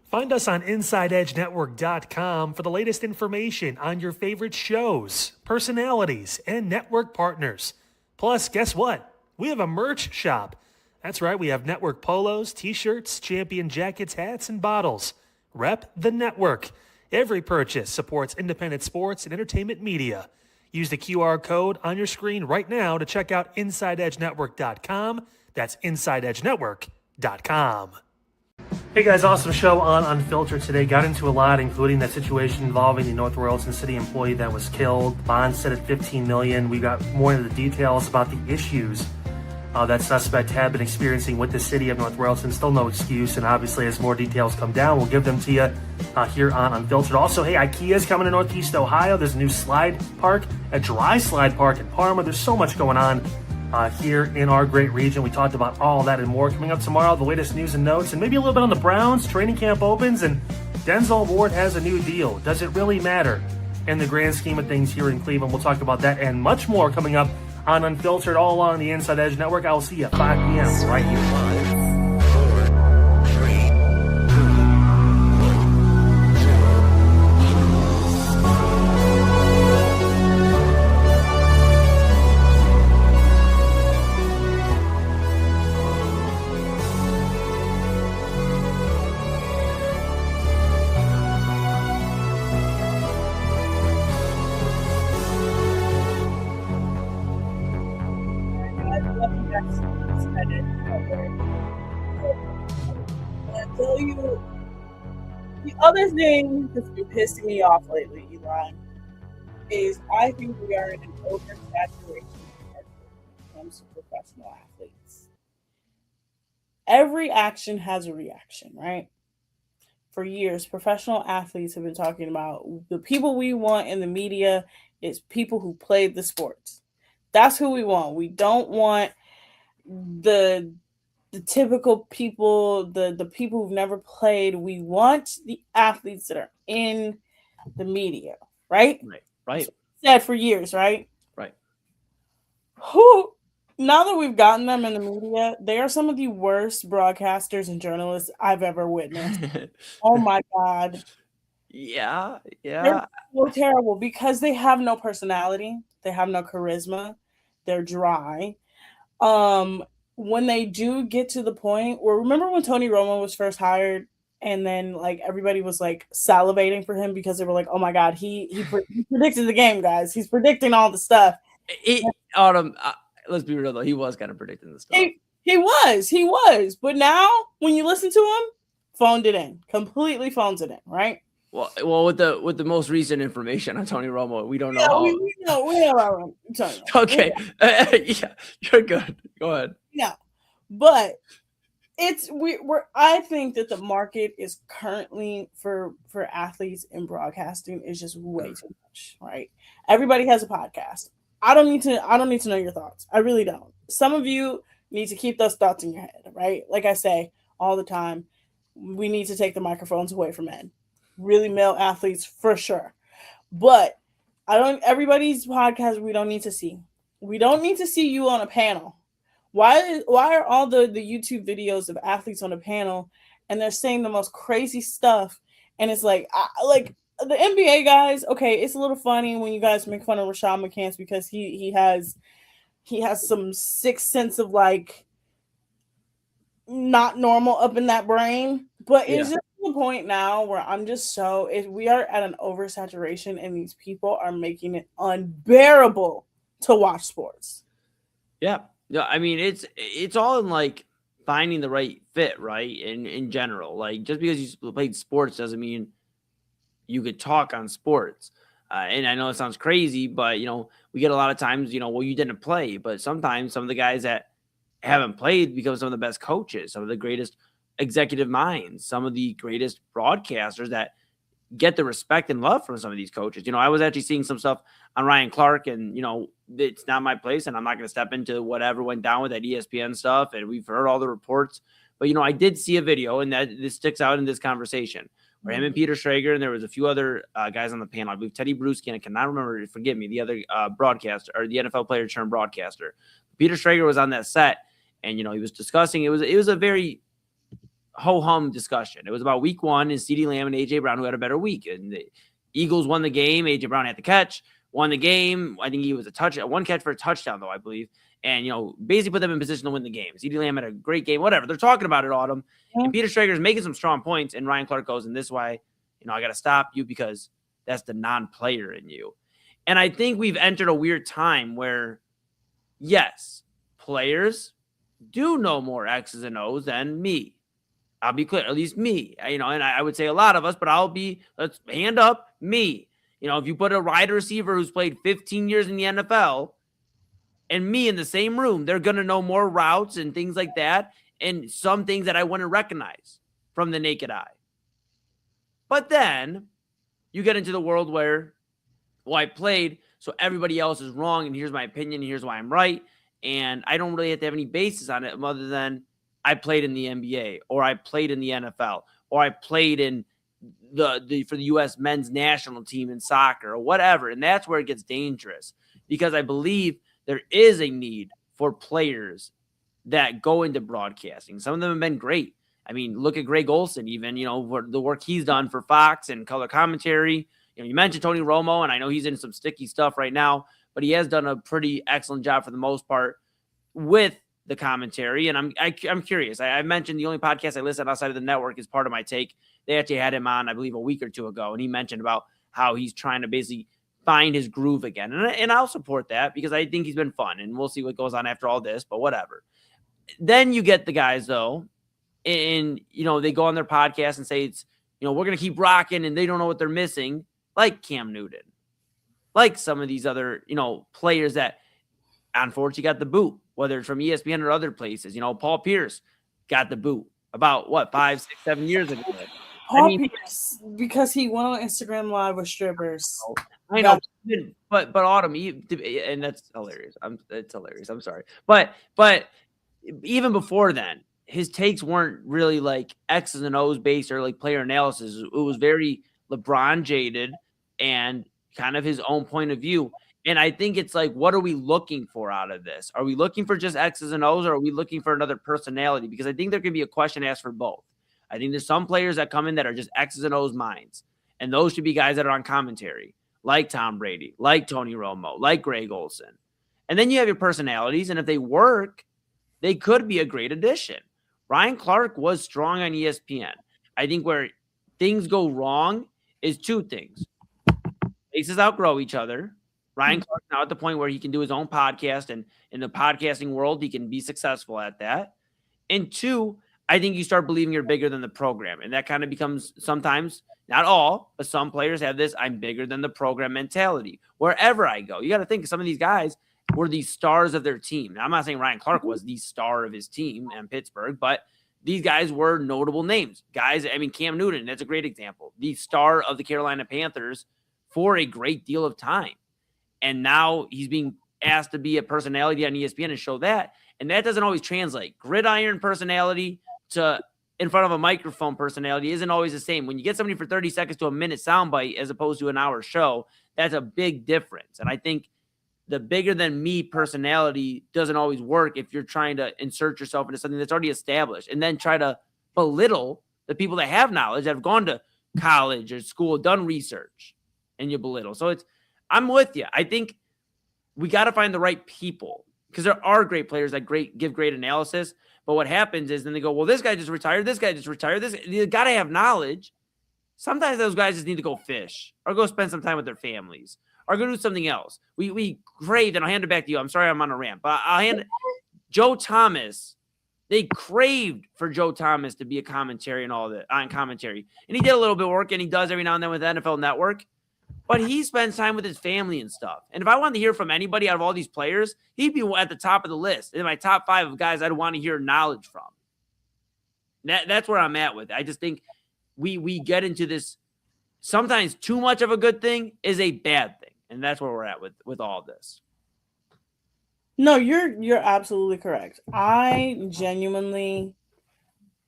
Find us on InsideEdgeNetwork.com for the latest information on your favorite shows, personalities, and network partners. Plus, guess what? We have a merch shop. That's right, we have network polos, t-shirts, champion jackets, hats, and bottles. Rep the network. Every purchase supports independent sports and entertainment media. Use the QR code on your screen right now to check out InsideEdgeNetwork.com. That's InsideEdgeNetwork.com. Hey guys, awesome show on Unfiltered today. Got into a lot, including that situation involving the North Royalton City employee that was killed. Bond set at $15 million. We got more of the details about the issues that suspect had been experiencing with the city of North Royalton. Still no excuse, and obviously as more details come down, we'll give them to you here on Unfiltered. Also, hey, IKEA's coming to Northeast Ohio. There's a new slide park, a dry slide park in Parma. There's so much going on here in our great region. We talked about all that and more. Coming up tomorrow, the latest news and notes, and maybe a little bit on the Browns. Training camp opens, and Denzel Ward has a new deal. Does it really matter in the grand scheme of things here in Cleveland? We'll talk about that and much more coming up on Unfiltered, all along the Inside Edge Network. I will see you at 5 p.m. right here. The other thing that's been pissing me off lately, Eli, is I think we are in an oversaturation market when it comes to professional athletes. Every action has a reaction, right? For years, professional athletes have been talking about the people we want in the media is people who played the sports. That's who we want. We don't want the typical people, the people who've never played. We want the athletes that are in the media, right? Right. Said for years, right? Right. Now that we've gotten them in the media, they are some of the worst broadcasters and journalists I've ever witnessed. Oh my God. Yeah. They're so terrible because they have no personality. They have no charisma. They're dry. When they do get to the point where, remember when Tony Romo was first hired and then like everybody was like salivating for him because they were like, oh my God, he predicted the game, guys. He's predicting all the stuff. Let's be real though. He was kind of predicting the stuff. He was. But now when you listen to him, completely phones it in, right? Well, with the most recent information on Tony Romo, we don't know. Yeah, we know about Tony Romo. Okay, yeah, you're good. Go ahead. Yeah, but I think that the market is currently for athletes in broadcasting is just way too much, right? Everybody has a podcast. I don't need to know your thoughts. I really don't. Some of you need to keep those thoughts in your head, right? Like I say all the time, we need to take the microphones away from men. Really male athletes for sure. But everybody's podcast we don't need to see. We don't need to see you on a panel. Why are all the YouTube videos of athletes on a panel and they're saying the most crazy stuff? And it's like the NBA guys, okay, it's a little funny when you guys make fun of Rashad McCants because he has some sixth sense of like not normal up in that brain. But it's just the point now where I'm just we are at an oversaturation and these people are making it unbearable to watch sports. Yeah. I mean, it's all in like finding the right fit, right? In general, like just because you played sports doesn't mean you could talk on sports. And I know it sounds crazy, but we get a lot of times, well, you didn't play, but sometimes some of the guys that haven't played become some of the best coaches, some of the greatest executive minds, some of the greatest broadcasters that get the respect and love from some of these coaches. I was actually seeing some stuff on Ryan Clark, and, it's not my place, and I'm not going to step into whatever went down with that ESPN stuff, and we've heard all the reports. But, I did see a video, and that this sticks out in this conversation, where him and Peter Schrager, and there was a few other guys on the panel. I believe Teddy Bruschi, and I cannot remember, forgive me, the other broadcaster, or the NFL player turned broadcaster. Peter Schrager was on that set, and, he was discussing, it was a very ho-hum discussion. It was about week 1 and CeeDee Lamb and A.J. Brown, who had a better week. And the Eagles won the game. A.J. Brown had the catch, won the game. I think he was one catch for a touchdown, though, I believe. And, basically put them in position to win the game. CeeDee Lamb had a great game, whatever. They're talking about it, Autumn. And Peter Schrager's making some strong points, and Ryan Clark goes, and this is why, I got to stop you because that's the non-player in you. And I think we've entered a weird time where, yes, players do know more X's and O's than me. I'll be clear, at least me, and I would say a lot of us, but let's hand up me. If you put a wide receiver who's played 15 years in the NFL and me in the same room, they're going to know more routes and things like that, and some things that I wouldn't recognize from the naked eye. But then you get into the world where, I played, so everybody else is wrong, and here's my opinion, and here's why I'm right, and I don't really have to have any basis on it other than I played in the NBA, or I played in the NFL, or I played in for the U.S. men's national team in soccer, or whatever. And that's where it gets dangerous, because I believe there is a need for players that go into broadcasting. Some of them have been great. I mean, look at Greg Olsen, even, for the work he's done for Fox and color commentary. You mentioned Tony Romo, and I know he's in some sticky stuff right now, but he has done a pretty excellent job for the most part with the commentary. And I'm curious. I mentioned the only podcast I listen outside of the network is Part of My Take. They actually had him on, I believe, a week or two ago, and he mentioned about how he's trying to basically find his groove again. And I'll support that because I think he's been fun, and we'll see what goes on after all this, but whatever. Then you get the guys, though, and, they go on their podcast and say it's, we're going to keep rocking, and they don't know what they're missing, like Cam Newton, like some of these other, players that unfortunately got the boot, whether it's from ESPN or other places. Paul Pierce got the boot about 5, 6, 7 years ago. Pierce, because he went on Instagram Live with strippers. I know, but Autumn, and that's hilarious. It's hilarious. I'm sorry, but even before then, his takes weren't really like X's and O's based or like player analysis. It was very LeBron jaded and kind of his own point of view. And I think it's like, what are we looking for out of this? Are we looking for just X's and O's, or are we looking for another personality? Because I think there could be a question asked for both. I think there's some players that come in that are just X's and O's minds. And those should be guys that are on commentary, like Tom Brady, like Tony Romo, like Greg Olsen. And then you have your personalities. And if they work, they could be a great addition. Ryan Clark was strong on ESPN. I think where things go wrong is two things. Faces outgrow each other. Ryan Clark now at the point where he can do his own podcast, and in the podcasting world, he can be successful at that. And two, I think you start believing you're bigger than the program. And that kind of becomes sometimes, not all, but some players have this, I'm bigger than the program mentality. Wherever I go, you got to think some of these guys were the stars of their team. Now, I'm not saying Ryan Clark was the star of his team in Pittsburgh, but these guys were notable names. Guys, Cam Newton, that's a great example. The star of the Carolina Panthers for a great deal of time. And now he's being asked to be a personality on ESPN and show that. And that doesn't always translate. Gridiron personality to in front of a microphone personality isn't always the same. When you get somebody for 30 seconds to a minute soundbite as opposed to an hour show, that's a big difference. And I think the bigger than me personality doesn't always work if you're trying to insert yourself into something that's already established and then try to belittle the people that have knowledge, that have gone to college or school, done research, and you belittle. So I'm with you. I think we got to find the right people, because there are great players that give great analysis. But what happens is then they go, well, this guy just retired. This guy just retired. You got to have knowledge. Sometimes those guys just need to go fish or go spend some time with their families or go do something else. We craved, and I'll hand it back to you. I'm sorry I'm on a rant, but I'll hand it. Joe Thomas. They craved for Joe Thomas to be a commentary and all that on commentary. And he did a little bit of work, and he does every now and then with NFL Network. But he spends time with his family and stuff. And if I wanted to hear from anybody out of all these players, he'd be at the top of the list in my top 5 of guys I'd want to hear knowledge from. That's where I'm at with it. I just think we get into this sometimes too much of a good thing is a bad thing. And that's where we're at with all of this. No, you're absolutely correct. I genuinely,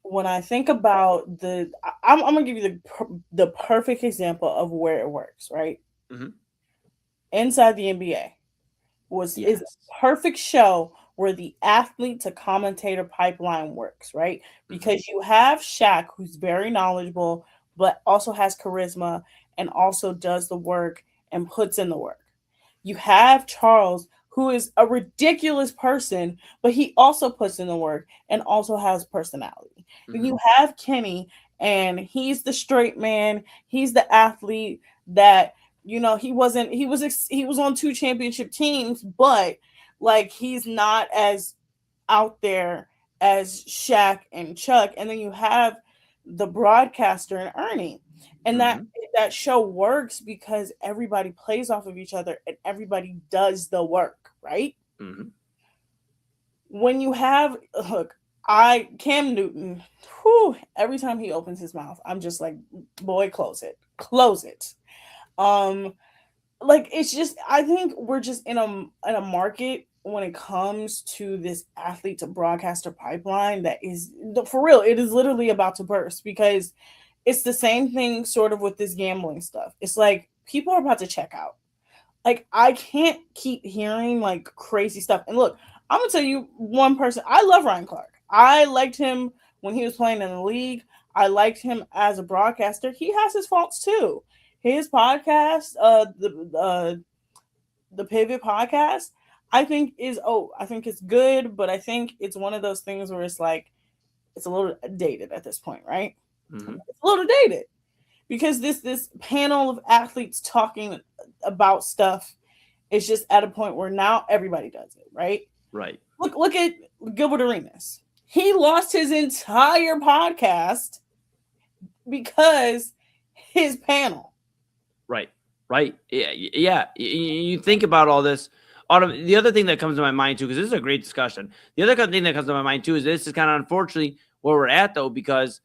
when I think about I'm gonna give you the perfect example of where it works, right? Mm-hmm. Inside the NBA is a perfect show where the athlete to commentator pipeline works, right? Because you have Shaq, who's very knowledgeable, but also has charisma and also does the work and puts in the work. You have Charles, who is a ridiculous person, but he also puts in the work and also has personality. Then you have Kenny, and he's the straight man. He's the athlete that, you know, he was on 2 championship teams, but like he's not as out there as Shaq and Chuck. And then you have the broadcaster and Ernie. And that show works because everybody plays off of each other and everybody does the work, right? When you have Cam Newton, every time he opens his mouth, I'm just like, boy, close it. Like, it's just, I think we're just in a market when it comes to this athlete to broadcaster pipeline that is, for real, it is literally about to burst, because it's the same thing sort of with this gambling stuff. It's like people are about to check out. Like, I can't keep hearing like crazy stuff. And look, I'm gonna tell you one person. I love Ryan Clark. I liked him when he was playing in the league. I liked him as a broadcaster. He has his faults too. His podcast, the Pivot podcast, I think it's good, but I think it's one of those things where it's like it's a little dated at this point, right? It's a little dated because this panel of athletes talking about stuff is just at a point where now everybody does it, right? Right. Look at Gilbert Arenas. He lost his entire podcast because his panel. Right. Yeah. You think about all this. The other thing that comes to my mind too, because this is a great discussion. The other thing that comes to my mind too is this is kind of unfortunately where we're at though, because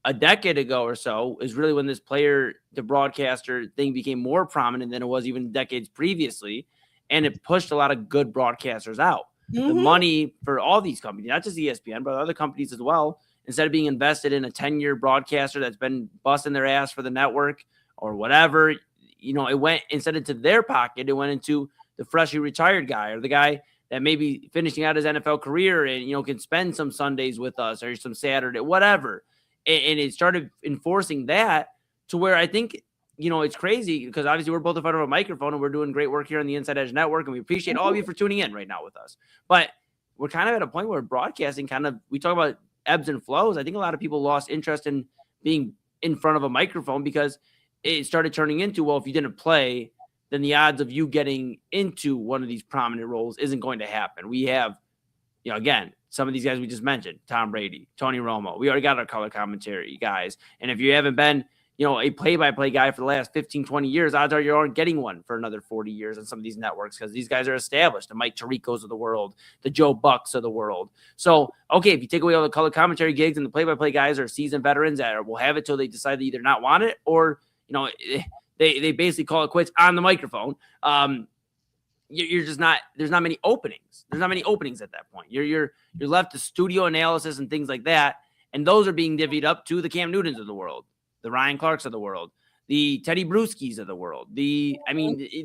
a decade ago or so is really when this player to broadcaster thing became more prominent than it was even decades previously. And it pushed a lot of good broadcasters out. The money for all these companies, not just ESPN, but other companies as well, instead of being invested in a 10-year broadcaster that's been busting their ass for the network or whatever, you know, it went instead into their pocket, it went into the freshly retired guy or the guy that may be finishing out his NFL career and, you know, can spend some Sundays with us or some Saturday, whatever. And it started enforcing that to where I think, you know, it's crazy because obviously we're both in front of a microphone and we're doing great work here on the Inside Edge Network. And we appreciate all of you for tuning in right now with us. But we're kind of at a point where broadcasting we talk about ebbs and flows. I think a lot of people lost interest in being in front of a microphone because it started turning into, well, if you didn't play, then the odds of you getting into one of these prominent roles isn't going to happen. We have, you know, again, some of these guys we just mentioned, Tom Brady, Tony Romo. We already got our color commentary guys. And if you haven't been, you know, a play-by-play guy for the last 15, 20 years, odds are you aren't getting one for another 40 years on some of these networks because these guys are established. The Mike Tiricos of the world, the Joe Bucks of the world. So, okay, if you take away all the color commentary gigs and the play-by-play guys are seasoned veterans that will have it till they decide to either not want it or, you know, they basically call it quits on the microphone. You're just not, there's not many openings. There's not many openings at that point. You're left to studio analysis and things like that. And those are being divvied up to the Cam Newtons of the world, the Ryan Clarks of the world, the Teddy Bruschi's of the world. The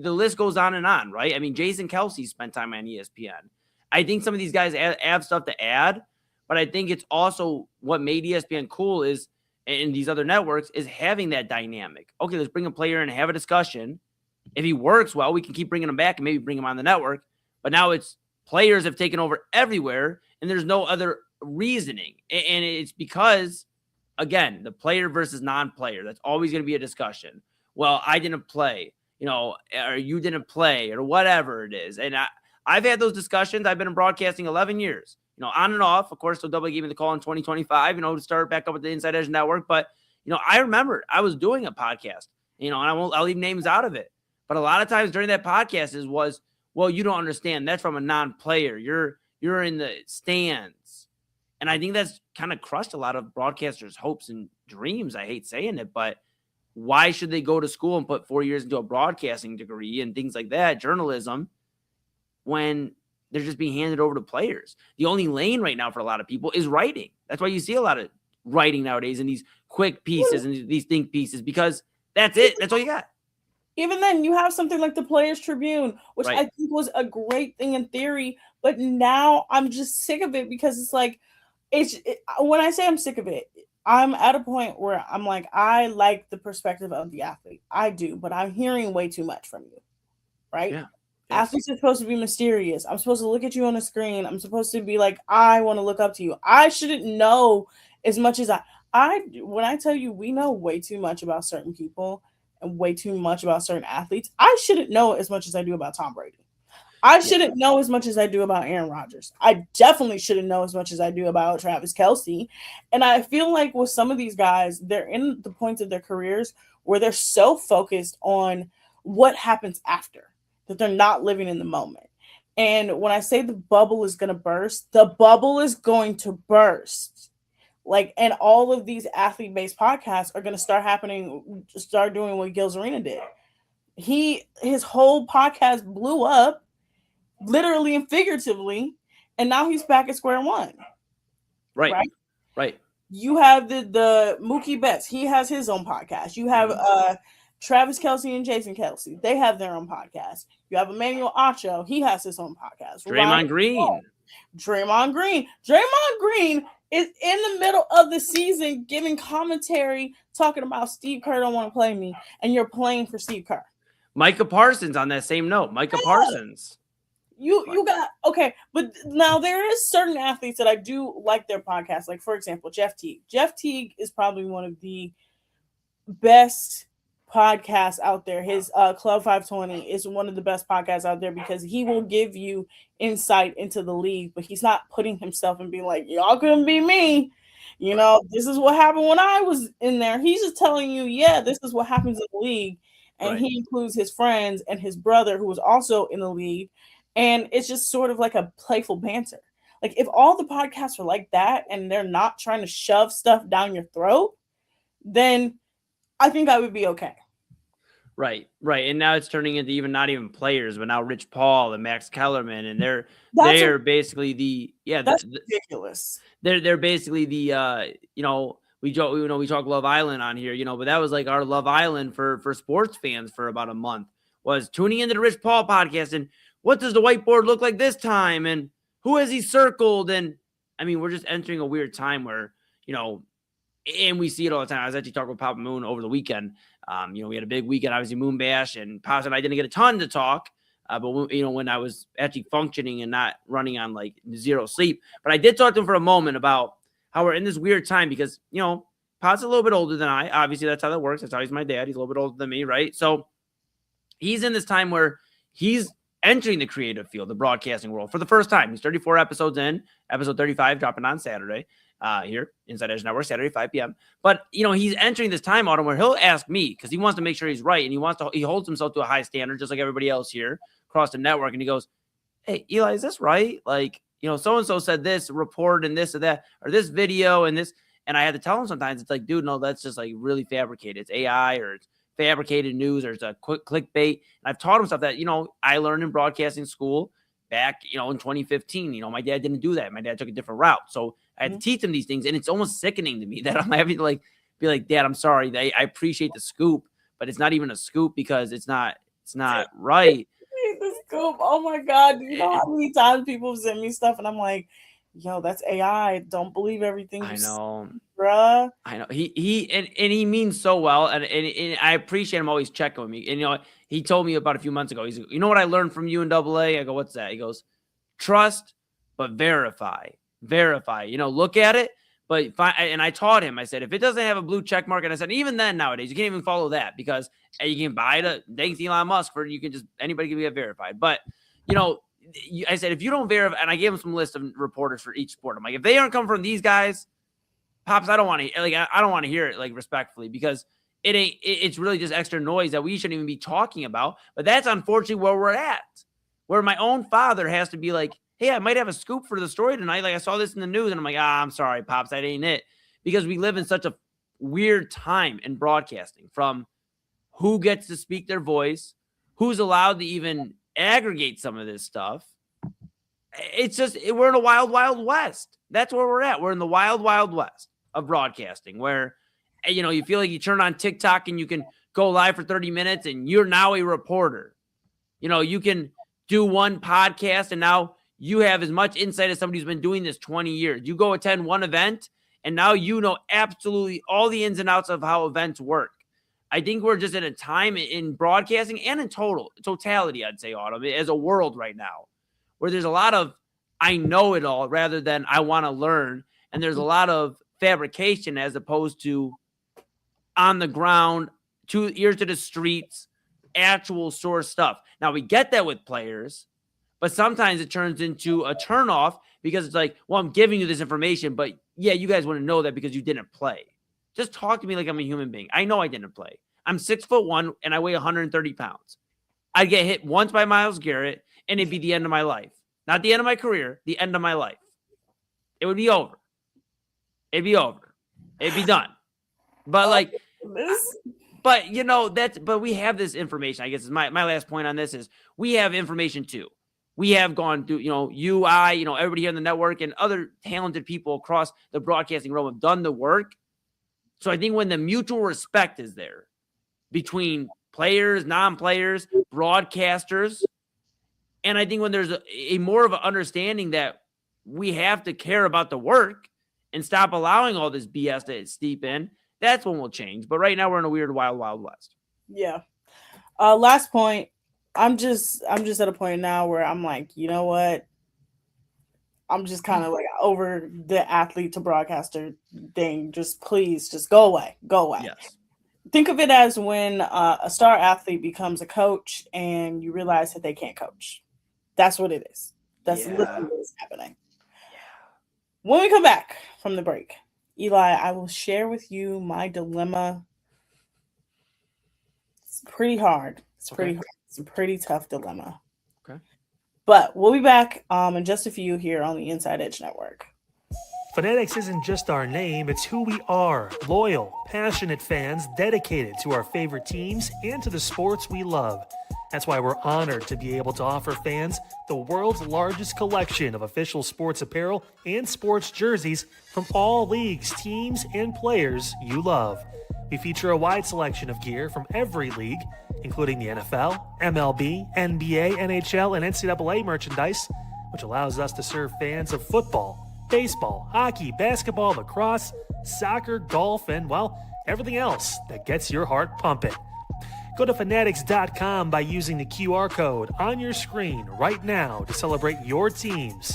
list goes on and on, right? I mean, Jason Kelsey spent time on ESPN. I think some of these guys have stuff to add, but I think it's also what made ESPN cool is, and these other networks, is having that dynamic. Okay, let's bring a player in and have a discussion. If he works well, we can keep bringing him back and maybe bring him on the network. But now it's players have taken over everywhere, and there's no other reasoning. And it's because, again, the player versus non-player, that's always going to be a discussion. Well, I didn't play, you know, or you didn't play, or whatever it is. And I've had those discussions. I've been in broadcasting 11 years, you know, on and off. Of course, so W gave me the call in 2025, you know, to start back up with the Inside Edge Network. But, you know, I remember I was doing a podcast, you know, and I'll leave names out of it. But a lot of times during that podcast was, well, you don't understand. That's from a non-player. You're in the stands. And I think that's kind of crushed a lot of broadcasters' hopes and dreams. I hate saying it, but why should they go to school and put 4 years into a broadcasting degree and things like that, journalism, when they're just being handed over to players? The only lane right now for a lot of people is writing. That's why you see a lot of writing nowadays in these quick pieces and these think pieces, because that's it. That's all you got. Even then, you have something like the Players Tribune, which Right. I think was a great thing in theory, but now I'm just sick of it because it's like, when I say I'm sick of it, I'm at a point where I'm like, I like the perspective of the athlete. I do, but I'm hearing way too much from you, right? Yeah. Athletes are supposed to be mysterious. I'm supposed to look at you on the screen. I'm supposed to be like, I want to look up to you. I shouldn't know as much as when I tell you we know way too much about certain people and way too much about certain athletes, I shouldn't know as much as I do about Tom Brady. I shouldn't know as much as I do about Aaron Rodgers. I definitely shouldn't know as much as I do about Travis Kelce. And I feel like with some of these guys, they're in the points of their careers where they're so focused on what happens after that they're not living in the moment. And when I say the bubble is going to burst, the bubble is going to burst. Like, and all of these athlete-based podcasts are going to start doing what Gil Zarina did. His whole podcast blew up, literally and figuratively, and now he's back at square one. Right. You have the Mookie Betts. He has his own podcast. You have Travis Kelce and Jason Kelce. They have their own podcast. You have Emmanuel Acho. He has his own podcast. Draymond Green is in the middle of the season giving commentary, talking about Steve Kerr don't want to play me, and you're playing for Steve Kerr. Micah Parsons on that same note. Parsons. You got okay, but now there is certain athletes that I do like their podcasts. Like, for example, Jeff Teague. Jeff Teague is probably one of the best podcasts out there. His Club 520 is one of the best podcasts out there because he will give you insight into the league, but he's not putting himself and being like, y'all couldn't be me. You know, this is what happened when I was in there. He's just telling you, yeah, this is what happens in the league. And he includes his friends and his brother who was also in the league. And it's just sort of like a playful banter. Like, if all the podcasts are like that and they're not trying to shove stuff down your throat, then I think I would be okay. Right. And now it's turning into not even players, but now Rich Paul and Max Kellerman, and they're basically that's ridiculous. They're basically the we talk Love Island on here, but that was like our Love Island for sports fans for about a month, was tuning into the Rich Paul podcast and what does the whiteboard look like this time and who has he circled? And I mean, we're just entering a weird time where, and we see it all the time. I was actually talking with Papa Moon over the weekend. We had a big weekend, obviously Moon Bash, and Pops and I didn't get a ton to talk. But when I was actually functioning and not running on like zero sleep, but I did talk to him for a moment about how we're in this weird time because, Pops a little bit older than I. Obviously, that's how that works. That's how he's my dad. He's a little bit older than me, right? So he's in this time where he's entering the creative field, the broadcasting world for the first time. He's 34 episodes in, episode 35 dropping on Saturday. Here, Inside Edge Network, Saturday, 5 p.m. But, he's entering this time, Autumn, where he'll ask me because he wants to make sure he's right. And he holds himself to a high standard, just like everybody else here across the network. And he goes, hey, Eli, is this right? Like, so-and-so said this report and this or that, or this video and this. And I had to tell him sometimes, it's like, dude, no, that's just like really fabricated. It's AI or it's fabricated news or it's a quick clickbait. And I've taught him stuff that, I learned in broadcasting school back, in 2015. My dad didn't do that. My dad took a different route. So I had to teach him these things, and it's almost sickening to me that I'm having to be like, Dad, I'm sorry. I appreciate the scoop, but it's not even a scoop because it's not right. The scoop. Oh my God. Do you know how many times people send me stuff and I'm like, yo, that's AI. Don't believe everything. I know, bruh. I know. He means so well, and I appreciate him always checking with me. And he told me about a few months ago. He's like, you know what I learned from you in AA? I go, what's that? He goes, trust but verify. Look at it, but and I taught him, I said, if it doesn't have a blue check mark, and I said, even then nowadays, you can't even follow that because you can buy it. Thanks Elon Musk anybody can get verified. But, I said, if you don't verify, and I gave him some list of reporters for each sport. I'm like, if they aren't coming from these guys, Pops, I don't want to I don't want to hear it respectfully because it's really just extra noise that we shouldn't even be talking about. But that's unfortunately where we're at, where my own father has to be like, hey, I might have a scoop for the story tonight. Like I saw this in the news and I'm like, I'm sorry, Pops, that ain't it. Because we live in such a weird time in broadcasting, from who gets to speak their voice, who's allowed to even aggregate some of this stuff. It's just, we're in a wild, wild west. That's where we're at. We're in the wild, wild west of broadcasting, where, you know, you feel like you turn on TikTok and you can go live for 30 minutes and you're now a reporter. You know, you can do one podcast and now you have as much insight as somebody who's been doing this 20 years. You go attend one event and now you know absolutely all the ins and outs of how events work. I think we're just in a time in broadcasting and in totality, I'd say, Autumn, as a world right now, where there's a lot of I know it all rather than I want to learn. And there's a lot of fabrication as opposed to on the ground, ears to the streets, actual source stuff. Now, we get that with players, but sometimes it turns into a turnoff because it's like, well, I'm giving you this information, but yeah, you guys want to know that because you didn't play. Just talk to me like I'm a human being. I know I didn't play. I'm 6'1" and I weigh 130 pounds. I'd get hit once by Myles Garrett and it'd be the end of my life. Not the end of my career, the end of my life. It would be over. It'd be over. It'd be done. But like, but you know, but we have this information. I guess is my last point on this is we have information too. We have gone through, you know, everybody here in the network and other talented people across the broadcasting realm have done the work. So I think when the mutual respect is there between players, non-players, broadcasters, and I think when there's a more of an understanding that we have to care about the work and stop allowing all this BS to steep in, that's when we'll change. But right now we're in a weird, wild, wild west. Yeah. Last point. I'm just at a point now where I'm like, you know what? I'm just kind of like over the athlete to broadcaster thing. Just please, just go away. Go away. Yes. Think of it as when a star athlete becomes a coach and you realize that they can't coach. That's what it is. That's literally what's happening. Yeah. When we come back from the break, Eli, I will share with you my dilemma. It's pretty hard. It's pretty hard. It's a pretty tough dilemma. Okay. But we'll be back in just a few here on the Inside Edge Network. Fanatics isn't just our name, it's who we are. Loyal, passionate fans dedicated to our favorite teams and to the sports we love. That's why we're honored to be able to offer fans the world's largest collection of official sports apparel and sports jerseys from all leagues, teams, and players you love. We feature a wide selection of gear from every league, including the NFL, MLB, NBA, NHL, and NCAA merchandise, which allows us to serve fans of football, baseball, hockey, basketball, lacrosse, soccer, golf, and, well, everything else that gets your heart pumping. Go to fanatics.com by using the QR code on your screen right now to celebrate your teams.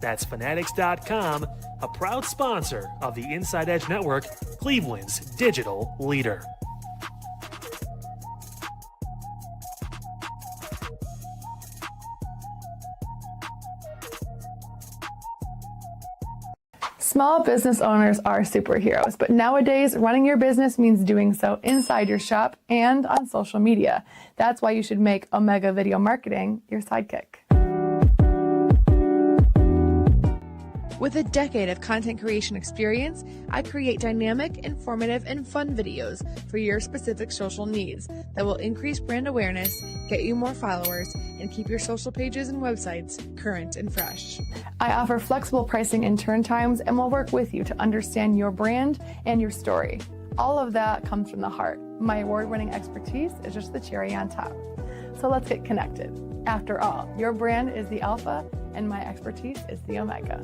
That's fanatics.com, a proud sponsor of the Inside Edge Network, Cleveland's digital leader. Small business owners are superheroes, but nowadays running your business means doing so inside your shop and on social media. That's why you should make Omega Video Marketing your sidekick. With a decade of content creation experience, I create dynamic, informative, and fun videos for your specific social needs that will increase brand awareness, get you more followers, and keep your social pages and websites current and fresh. I offer flexible pricing and turn times and will work with you to understand your brand and your story. All of that comes from the heart. My award-winning expertise is just the cherry on top. So let's get connected. After all, your brand is the alpha and my expertise is the omega.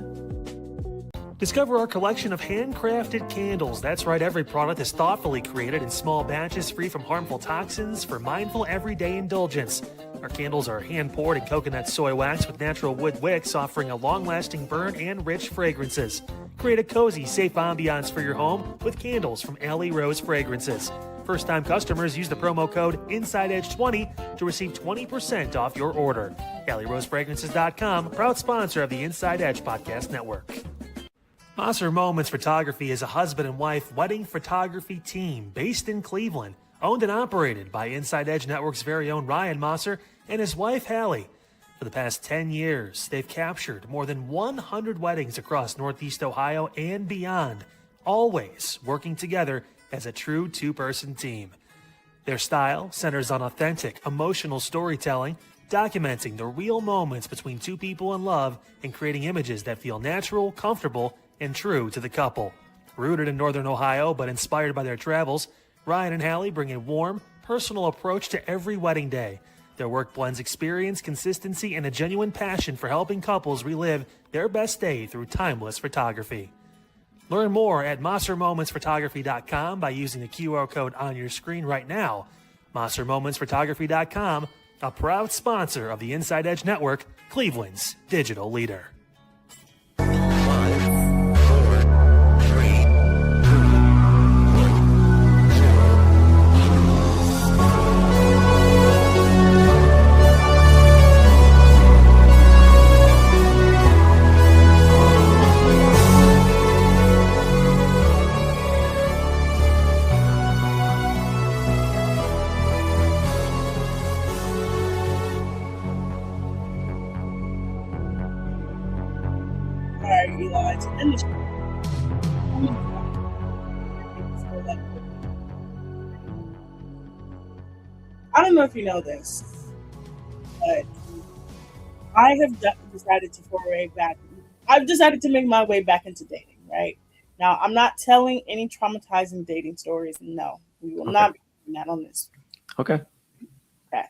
Discover our collection of handcrafted candles. That's right, every product is thoughtfully created in small batches free from harmful toxins for mindful everyday indulgence. Our candles are hand-poured in coconut soy wax with natural wood wicks, offering a long-lasting burn and rich fragrances. Create a cozy, safe ambiance for your home with candles from Alley Rose Fragrances. First-time customers use the promo code InsideEdge20 to receive 20% off your order. AlleyRoseFragrances.com, proud sponsor of the Inside Edge Podcast Network. Mosser Moments Photography is a husband and wife wedding photography team based in Cleveland, owned and operated by Inside Edge Network's very own Ryan Mosser and his wife Hallie. For the past 10 years, they've captured more than 100 weddings across Northeast Ohio and beyond, always working together as a true two-person team. Their style centers on authentic, emotional storytelling, documenting the real moments between two people in love and creating images that feel natural, comfortable, and true to the couple. Rooted in Northern Ohio but inspired by their travels, Ryan and Hallie bring a warm, personal approach to every wedding day. Their work blends experience, consistency, and a genuine passion for helping couples relive their best day through timeless photography. Learn more at MosserMomentsPhotography.com by using the QR code on your screen right now. MosserMomentsPhotography.com, a proud sponsor of the Inside Edge Network, Cleveland's digital leader. Eli, to end the show. I don't know if you know this, but I have decided to foray back. I've decided to make my way back into dating, right? Now, I'm not telling any traumatizing dating stories. No, we will not be doing that on this. Okay. Okay.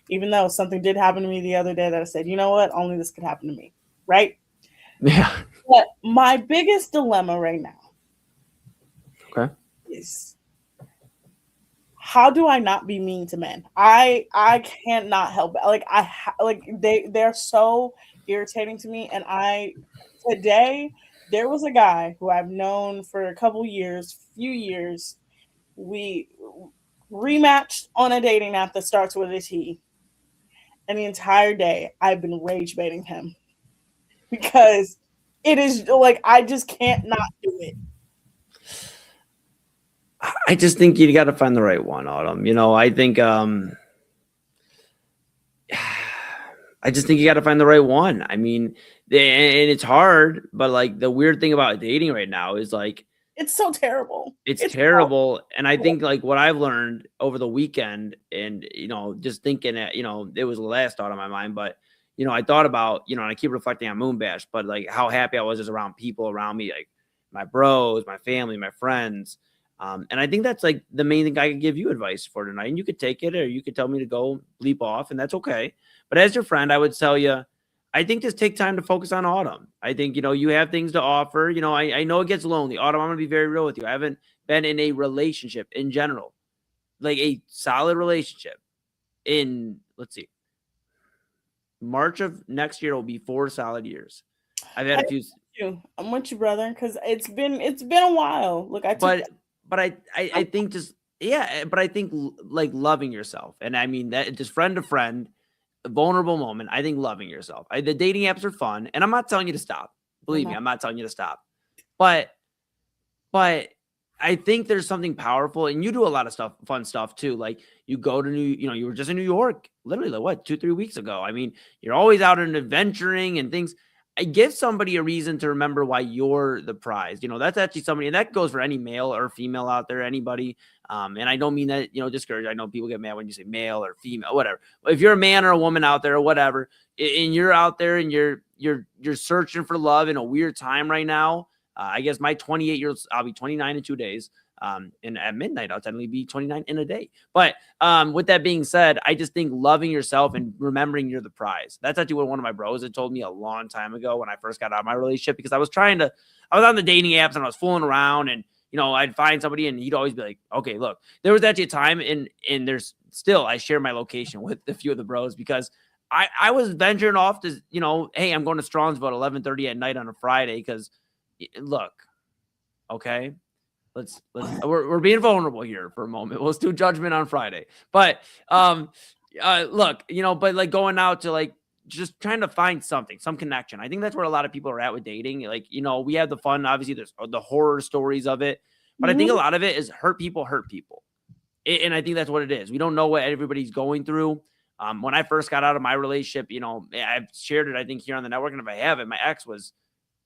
Even though something did happen to me the other day that I said, you know what? Only this could happen to me, right? Yeah. But my biggest dilemma right now is how do I not be mean to men? I can't not help it. They're so irritating to me. And today there was a guy who I've known for a few years. We rematched on a dating app that starts with a T. And the entire day I've been rage baiting him because it is like I just can't not do it. I just think you got to find the right one, Autumn. I think I just think you got to find the right one. I mean, and it's hard, but like the weird thing about dating right now is like it's so terrible. It's terrible. And I think like what I've learned over the weekend and, just thinking that, it was the last thought on my mind, but I thought about, and I keep reflecting on Moonbash, but like how happy I was just around people around me, like my bros, my family, my friends. And I think that's like the main thing I could give you advice for tonight. And you could take it or you could tell me to go bleep off, and that's okay. But as your friend, I would tell you, I think just take time to focus on Autumn. I think, you have things to offer. I know it gets lonely. Autumn, I'm going to be very real with you. I haven't been in a relationship in general, like a solid relationship in, let's see, March of next year will be 4 solid years. I've had a few. I'm with you, brother, because it's been a while. Look, but I think just but I think like loving yourself, and I mean that just friend to friend, a vulnerable moment. I think loving yourself. The dating apps are fun, and I'm not telling you to stop. Believe me, I'm not telling you to stop. But I think there's something powerful, and you do a lot of fun stuff too. Like you go to you were just in New York, literally like what 2-3 weeks ago. I mean, you're always out and adventuring and things. I give somebody a reason to remember why you're the prize. That's actually somebody, and that goes for any male or female out there, anybody. And I don't mean that, discourage. I know people get mad when you say male or female, whatever. If you're a man or a woman out there or whatever, and you're out there and you're searching for love in a weird time right now. I guess my 28-year-old, I'll be 29 in 2 days. And at midnight, I'll technically be 29 in a day. But with that being said, I just think loving yourself and remembering you're the prize. That's actually what one of my bros had told me a long time ago when I first got out of my relationship, because I was on the dating apps and I was fooling around, and I'd find somebody and he'd always be like, okay, look, there was actually a time and there's still, I share my location with a few of the bros because I was venturing off to, hey, I'm going to Strongsville at 11:30 at night on a Friday because look, okay. We're being vulnerable here for a moment. Let's do judgment on Friday. But look, but like going out to like just trying to find some connection. I think that's where a lot of people are at with dating. Like, we have the fun, obviously there's the horror stories of it, but I think a lot of it is hurt people. And I think that's what it is. We don't know what everybody's going through. When I first got out of my relationship, I've shared it, I think, here on the network. And if I haven't, my ex was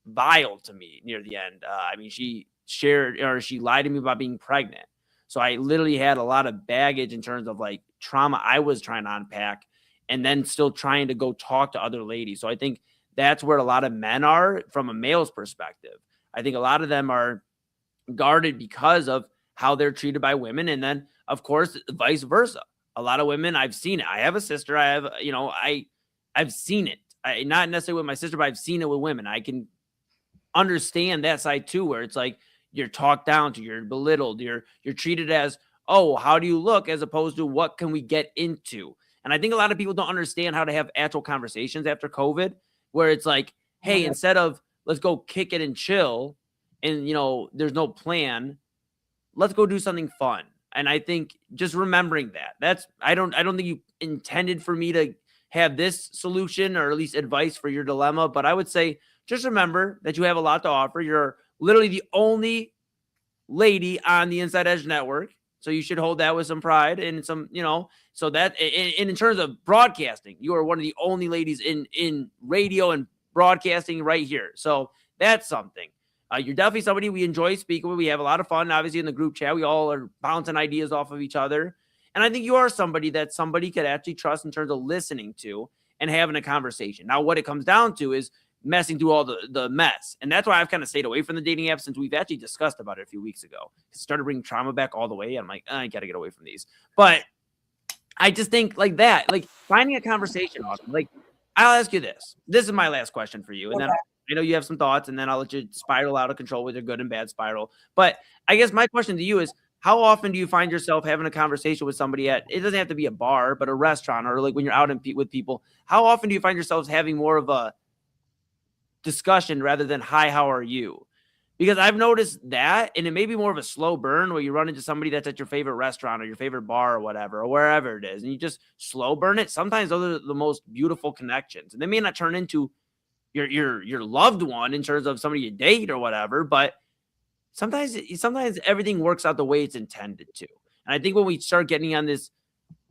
vile to me near the end. I mean, she shared or she lied to me about being pregnant. So I literally had a lot of baggage in terms of like trauma I was trying to unpack and then still trying to go talk to other ladies. So I think that's where a lot of men are from a male's perspective. I think a lot of them are guarded because of how they're treated by women. And then, of course, vice versa. A lot of women, I've seen it. I have a sister. I've seen it. Not necessarily with my sister, but I've seen it with women. I can understand that side too, where it's like you're talked down to, you're belittled, you're treated as, oh, how do you look, as opposed to what can we get into? And I think a lot of people don't understand how to have actual conversations after COVID, where it's like, hey, instead of let's go kick it and chill, and there's no plan, let's go do something fun. And I think just remembering that's I don't think you intended for me to have this solution or at least advice for your dilemma, but I would say just remember that you have a lot to offer. You're literally the only lady on the Inside Edge Network, so you should hold that with some pride and some, so that in terms of broadcasting, you are one of the only ladies in radio and broadcasting right here. So that's something. You're definitely somebody we enjoy speaking with. We have a lot of fun, obviously, in the group chat. We all are bouncing ideas off of each other. And I think you are somebody that somebody could actually trust in terms of listening to and having a conversation. Now, what it comes down to is messing through all the mess. And that's why I've kind of stayed away from the dating apps since we've actually discussed about it a few weeks ago. It started bringing trauma back all the way. I'm like, I got to get away from these. But I just think like that, like finding a conversation. Awesome. Like, I'll ask you this. This is my last question for you. And then I know you have some thoughts, and then I'll let you spiral out of control with your good and bad spiral. But I guess my question to you is, how often do you find yourself having a conversation with somebody it doesn't have to be a bar, but a restaurant, or like when you're out with people, how often do you find yourselves having more of a discussion rather than, hi, how are you? Because I've noticed that, and it may be more of a slow burn where you run into somebody that's at your favorite restaurant or your favorite bar or whatever, or wherever it is, and you just slow burn it. Sometimes those are the most beautiful connections, and they may not turn into your loved one in terms of somebody you date or whatever, but sometimes everything works out the way it's intended to. And I think when we start getting on this,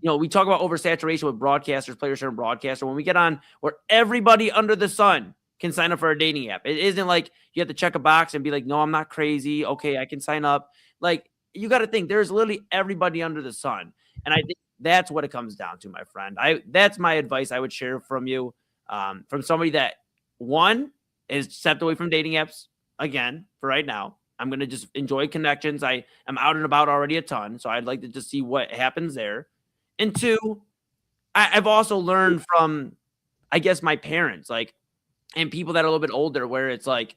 we talk about oversaturation with broadcasters, players and broadcaster. When we get on where everybody under the sun can sign up for a dating app, it isn't like you have to check a box and be like, no, I'm not crazy. Okay, I can sign up. Like, you got to think there's literally everybody under the sun. And I think that's what it comes down to, my friend. That's my advice I would share from you, from somebody that, one, is stepped away from dating apps again for right now. I'm going to just enjoy connections. I am out and about already a ton, so I'd like to just see what happens there. And two, I've also learned from, I guess, my parents, like, and people that are a little bit older, where it's like,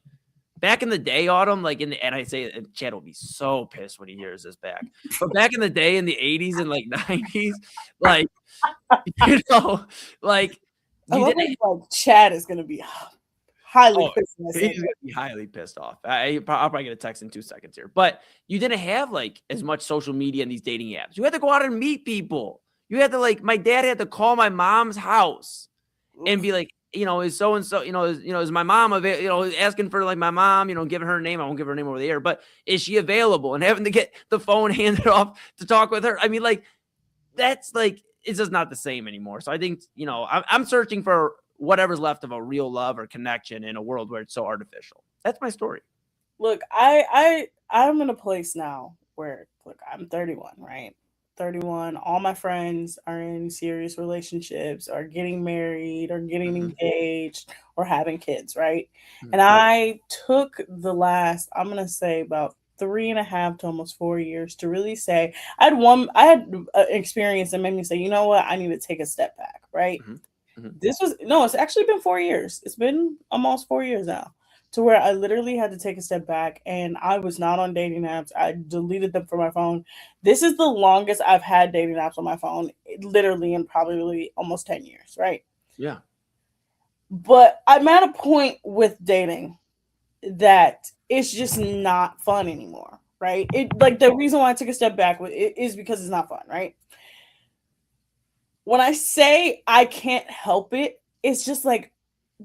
back in the day, Autumn, like and I say, and Chad will be so pissed when he hears this back, but back in the day in the 80s and like 90s, like, like, Chad is going to be highly pissed. He's going to be highly pissed off. I'll probably get a text in 2 seconds here. But you didn't have like as much social media and these dating apps. You had to go out and meet people. You had to, like, my dad had to call my mom's house and be like, is so-and-so, is my mom, asking for like my mom, giving her name. I won't give her name over the air, but is she available? And having to get the phone handed off to talk with her. I mean, like, that's like, it's just not the same anymore. So I think, I'm searching for whatever's left of a real love or connection in a world where it's so artificial. That's my story. Look, I'm in a place now where, look, I'm 31, right? 31. All my friends are in serious relationships, or getting married, or getting engaged, or having kids, right? And I took the last, I'm going to say, about 3.5 to almost 4 years to really say, I had an experience that made me say, you know what, I need to take a step back, right? It's actually been 4 years. It's been almost 4 years now, to where I literally had to take a step back, and I was not on dating apps. I deleted them from my phone. This is the longest I've had dating apps on my phone, literally in probably almost 10 years, right? Yeah. But I'm at a point with dating that it's just not fun anymore, right? The reason why I took a step back is because it's not fun, right? When I say I can't help it, it's just like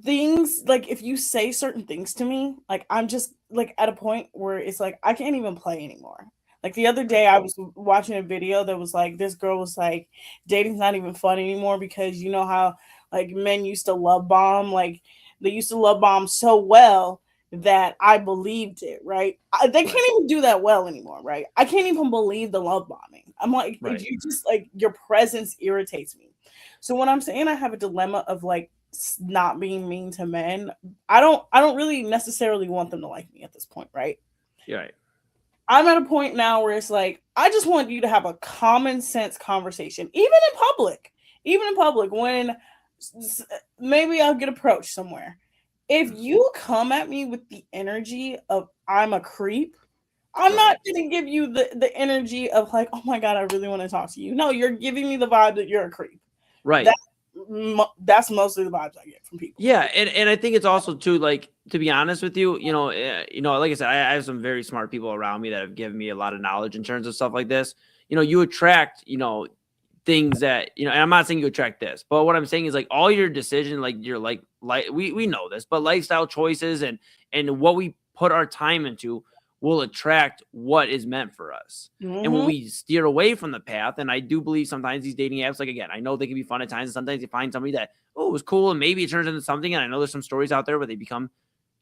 things, like if you say certain things to me, like I'm just like at a point where it's like I can't even play anymore. Like the other day I was watching a video that was like, this girl was like, dating's not even fun anymore because how like men used to love bomb, like they used to love bomb so well that I believed it, right? They can't even do that well anymore, right? I can't even believe the love bombing. I'm like, you just like, your presence irritates me. So when I'm saying I have a dilemma of like not being mean to men, I don't really necessarily want them to like me at this point, right? You're right. I'm at a point now where it's like, I just want you to have a common sense conversation, even in public. Even in public, when maybe I'll get approached somewhere. If you come at me with the energy of I'm a creep, I'm not going to give you the energy of like, oh my God, I really want to talk to you. No, you're giving me the vibe that you're a creep. Right. That's mostly the vibes I get from people. Yeah, and I think it's also too, like, to be honest with you, like I said, I have some very smart people around me that have given me a lot of knowledge in terms of stuff like this. You attract, things that, and I'm not saying you attract this, but what I'm saying is like all your decision, like your like we know this, but lifestyle choices and what we put our time into will attract what is meant for us. And when we steer away from the path, and I do believe sometimes these dating apps, like, again, I know they can be fun at times, and sometimes you find somebody that, it was cool, and maybe it turns into something, and I know there's some stories out there where they become,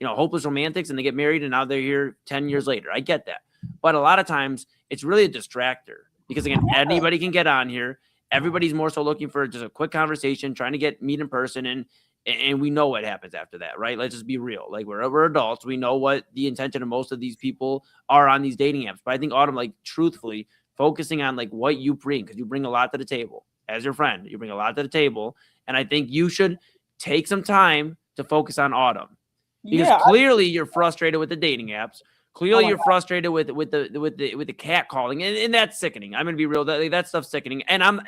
hopeless romantics, and they get married, and now they're here 10 years later. I get that. But a lot of times, it's really a distractor, because, again, anybody can get on here. Everybody's more so looking for just a quick conversation, trying to meet in person, and we know what happens after that, right? Let's just be real. Like, we're adults. We know what the intention of most of these people are on these dating apps. But I think, Autumn, like, truthfully, focusing on, like, what you bring, because you bring a lot to the table. As your friend, you bring a lot to the table. And I think you should take some time to focus on Autumn. Because clearly you're frustrated with the dating apps. Clearly you're frustrated with the cat calling, and that's sickening. I'm gonna be real. That stuff's sickening. And I'm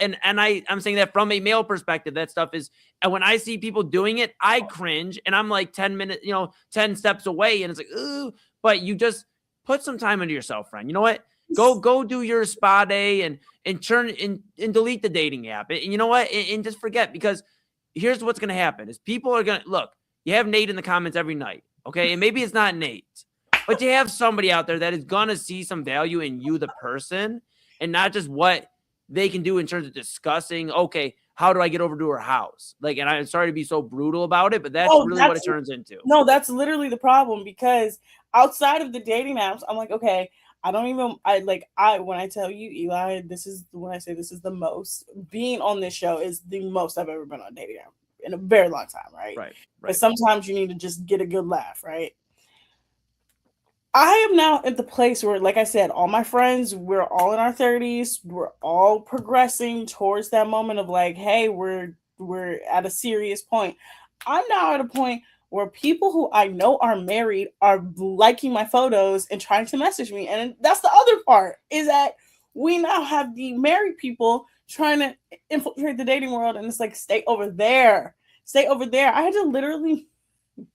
saying that from a male perspective, that stuff is. And when I see people doing it, I cringe, and I'm like 10 minutes, 10 steps away, and it's like, ooh. But you just put some time into yourself, friend. You know what? Go do your spa day and turn and delete the dating app. And you know what? And just forget, because here's what's gonna happen: is people are gonna look. You have Nate in the comments every night, okay? And maybe it's not Nate. But you have somebody out there that is going to see some value in you, the person, and not just what they can do in terms of discussing, okay, how do I get over to her house? Like, and I'm sorry to be so brutal about it, but that's really what it turns into. No, that's literally the problem, because outside of the dating apps, I'm like, okay, when I tell you, Eli, when I say this is the most, being on this show is the most I've ever been on a dating app in a very long time, right? Right. But sometimes you need to just get a good laugh, right? I am now at the place where, like I said, all my friends, we're all in our 30s. We're all progressing towards that moment of like, hey, we're at a serious point. I'm now at a point where people who I know are married are liking my photos and trying to message me. And that's the other part, is that we now have the married people trying to infiltrate the dating world. And it's like, stay over there. Stay over there. I had to literally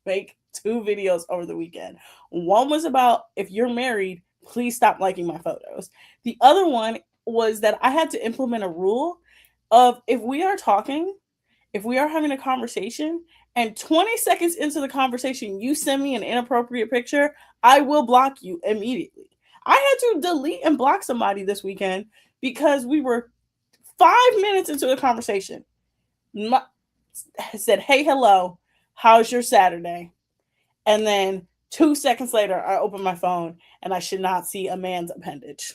make 2 videos over the weekend. One was about, if you're married, please stop liking my photos. The other one was that I had to implement a rule of, if we are talking, if we are having a conversation, and 20 seconds into the conversation, you send me an inappropriate picture, I will block you immediately. I had to delete and block somebody this weekend because we were 5 minutes into the conversation. I said, hey, hello, how's your Saturday? And then 2 seconds later, I open my phone and I should not see a man's appendage.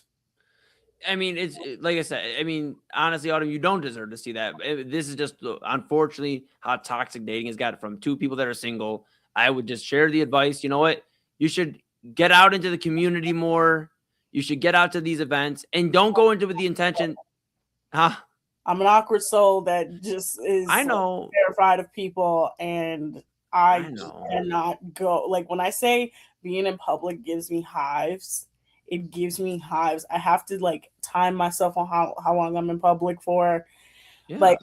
I mean, it's like I said, I mean, honestly, Autumn, you don't deserve to see that. This is just, unfortunately, how toxic dating has got from 2 people that are single. I would just share the advice. You know what? You should get out into the community more. You should get out to these events, and don't go into it with the intention. I'm an awkward soul that just is terrified of people, and I cannot go. Like, when I say being in public gives me hives, it gives me hives. I have to like time myself on how long I'm in public for. Yeah. Like,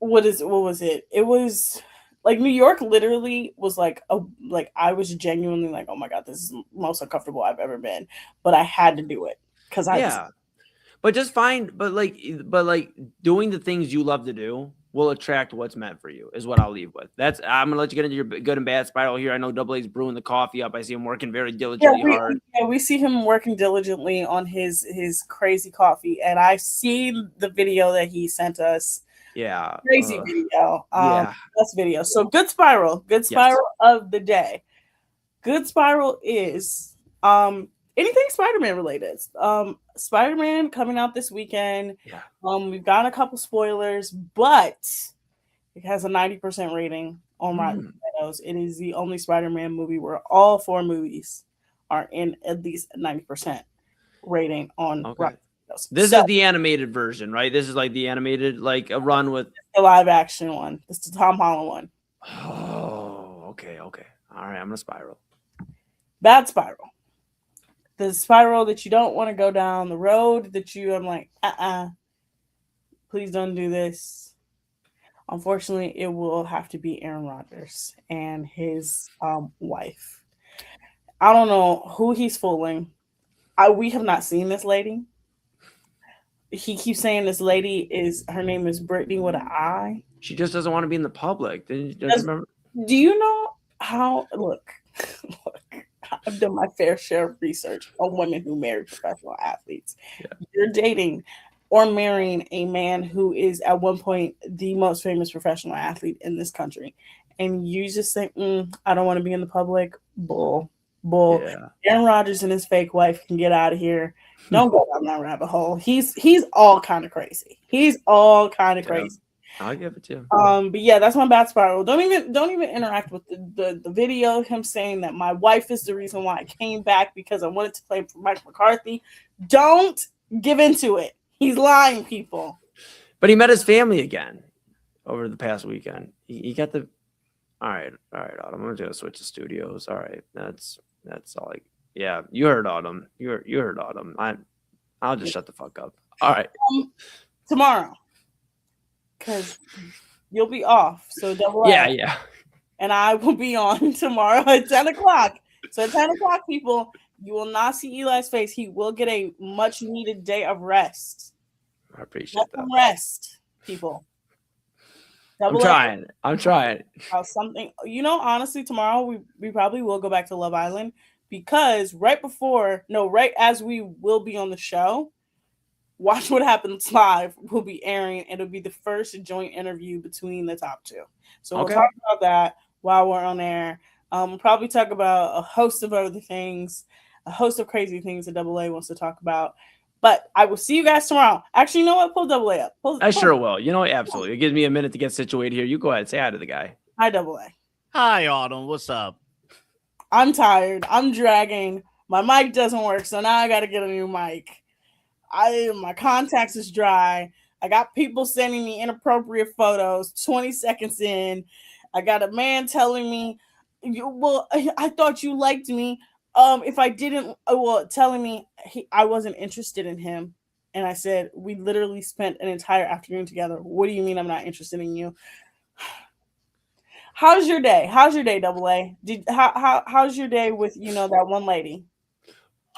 what was it? It was like New York literally was like I was genuinely like, oh my God, this is the most uncomfortable I've ever been. But I had to do it because but doing the things you love to do will attract what's meant for you, is what I'll leave with. I'm gonna let you get into your good and bad spiral here. I know Double A's brewing the coffee up. I see him working very diligently hard. Yeah, we see him working diligently on his crazy coffee, and I see the video that he sent us. Yeah, crazy video. Best video. So good spiral of the day. good spiral is anything Spider-Man related. Spider-Man coming out this weekend. Yeah. We've gotten a couple spoilers, but it has a 90% rating on Rotten Tomatoes. It is the only Spider-Man movie where all 4 movies are in at least a 90% rating on Rotten Tomatoes. This is the animated version, right? This is like the animated, like a run with the live action one. This is the Tom Holland one. Oh, okay. All right, I'm gonna spiral. Bad spiral. The spiral that you don't want to go down, the road that I'm like, please don't do this. Unfortunately, it will have to be Aaron Rodgers and his wife. I don't know who he's fooling. We have not seen this lady. He keeps saying this lady her name is Brittany with an I. She just doesn't want to be in the public. Do you know how? Look, I've done my fair share of research on women who marry professional athletes. Yeah. You're dating or marrying a man who is at one point the most famous professional athlete in this country, and you just say, I don't want to be in the public. Bull. Yeah. Aaron Rodgers and his fake wife can get out of here. Don't go down that rabbit hole. He's all kind of crazy. He's all kind of crazy. I'll give it to you. But yeah, that's my bad spiral. Don't even interact with the video of him saying that my wife is the reason why I came back because I wanted to play for Mike McCarthy. Don't give into it. He's lying, people. But he met his family again over the past weekend. He got the. All right, Autumn. I'm gonna switch to studios. All right, that's all. Yeah, you heard Autumn. You heard Autumn. I'll just shut the fuck up. All right. Tomorrow, because you'll be off. So double. Yeah. And I will be on tomorrow at 10:00. So at 10:00, people, you will not see Eli's face. He will get a much needed day of rest. I appreciate that. Rest, people. I'm trying. Something, honestly, tomorrow we probably will go back to Love Island because right as we will be on the show, Watch What Happens Live will be airing. It'll be the first joint interview between the top 2. So we'll talk about that while we're on air. We'll probably talk about a host of other things, a host of crazy things that AA wants to talk about. But I will see you guys tomorrow. Actually, you know what? Pull AA up. I sure will. Absolutely. It gives me a minute to get situated here. You go ahead. Say hi to the guy. Hi, AA. Hi, Autumn. What's up? I'm tired. I'm dragging. My mic doesn't work, so now I got to get a new mic. My contacts is dry. I got people sending me inappropriate photos 20 seconds in. I got a man telling me, I thought you liked me. If I didn't, telling me I wasn't interested in him. And I said, we literally spent an entire afternoon together. What do you mean I'm not interested in you? How's your day? AA? How's your day with, that one lady?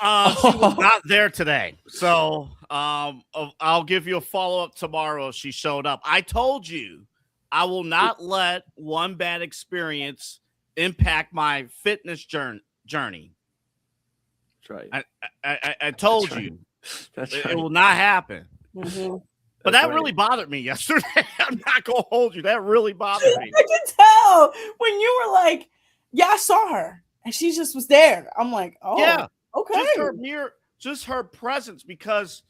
She was not there today. So I'll give you a follow-up tomorrow if she showed up. I told you I will not let one bad experience impact my fitness journey. That's right. I told you. That's it right. will not happen. Mm-hmm. But that really bothered me yesterday. I'm not going to hold you. That really bothered me. I can tell when you were like, yeah, I saw her. And she just was there. I'm like, oh, yeah. Okay. Just her presence, because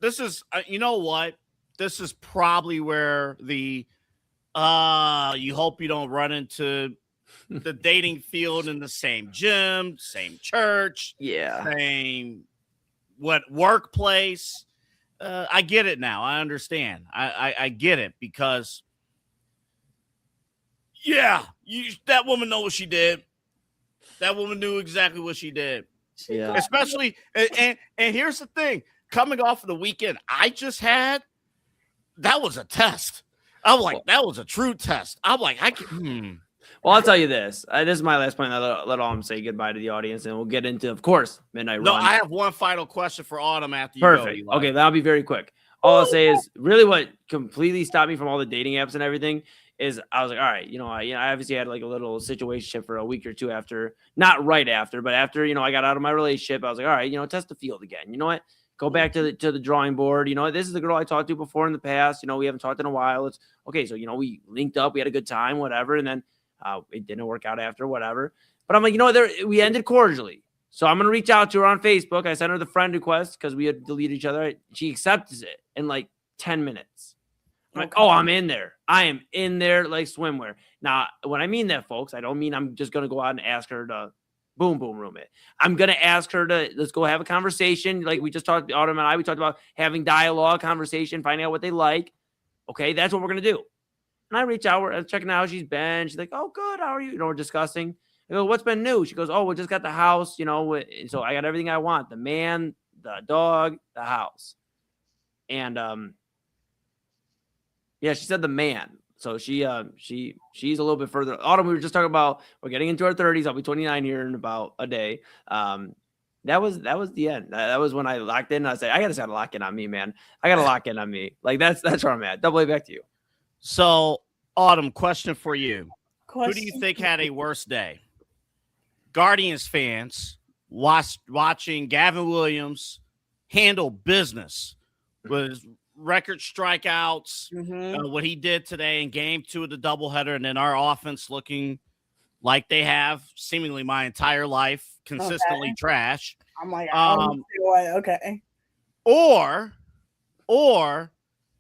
this is, you know what? This is probably where the, you hope you don't run into the dating field in the same gym, same church, same workplace. I get it now. I understand. I get it because, that woman knows what she did. That woman knew exactly what she did. Yeah. Especially, and here's the thing: coming off of the weekend I just had, that was a test. I'm like, that was a true test. I'm like, Well, I'll tell you this. This is my last point. I'll let Autumn say goodbye to the audience, and we'll get into, of course, Midnight Run. No, I have one final question for Autumn after you Perfect. go. Okay, that'll be very quick. All I'll say is really what completely stopped me from all the dating apps and everything is I was like, all right, I obviously had like a little situationship for a week or two after, not right after, but after, I got out of my relationship, I was like, all right, test the field again. You know what? Go back to the drawing board. This is the girl I talked to before in the past. We haven't talked in a while. It's okay. So, we linked up, we had a good time, whatever. And then it didn't work out after, whatever. But I'm like, you know what? We ended cordially. So I'm going to reach out to her on Facebook. I sent her the friend request because we had deleted each other. She accepts it in like 10 minutes. I'm like, oh, I'm in there. I am in there like swimwear. Now, when I mean that, folks, I don't mean I'm just going to go out and ask her to boom room it. I'm going to ask her to, let's go have a conversation. Like we just talked, Autumn and I, we talked about having dialogue, conversation, finding out what they like. Okay, that's what we're going to do. And I reach out, we're checking out how she's been. She's like, oh, good. How are you? You know, we're discussing. I go, what's been new? She goes, oh, we just got the house, you know, so I got everything I want. The man, the dog, the house. And, yeah, she said the man. So she's a little bit further. Autumn, we were just talking about, we're getting into our 30s. I'll be 29 here in about a day. That was the end. That was when I locked in. I said, I gotta lock in on me, man. I gotta lock in on me. Like that's where I'm at. Double A, back to you. So, Autumn, question for you. Who do you think had a worse day? Guardians fans watching Gavin Williams handle business with record strikeouts, what he did today in game 2 of the doubleheader, and then our offense looking like they have seemingly my entire life, consistently trash. I'm like, okay. Or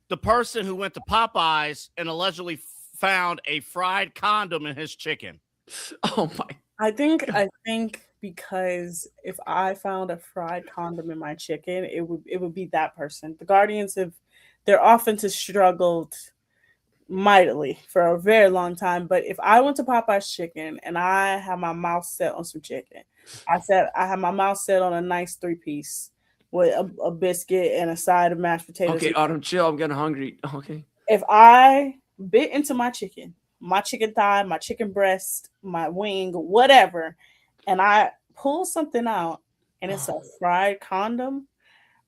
the person who went to Popeyes and allegedly found a fried condom in his chicken. Oh my! I think because if I found a fried condom in my chicken, it would be that person. The Guardians their offense has struggled mightily for a very long time. But if I went to Popeye's chicken and I had my mouth set on some chicken, I had my mouth set on a nice 3-piece with a biscuit and a side of mashed potatoes. Okay, Autumn, chill. I'm getting hungry. Okay. If I bit into my chicken thigh, my chicken breast, my wing, whatever, and I pull something out and it's a fried condom,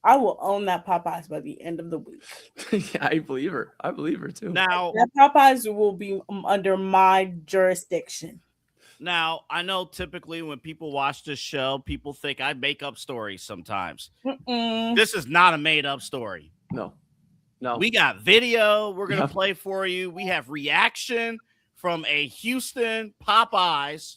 I will own that Popeyes by the end of the week. Yeah, I believe her. I believe her too. Now, that Popeyes will be under my jurisdiction. Now, I know typically when people watch this show, people think I make up stories sometimes. This is not a made-up story. No. We got video we're going to play for you. We have reaction from a Houston Popeyes.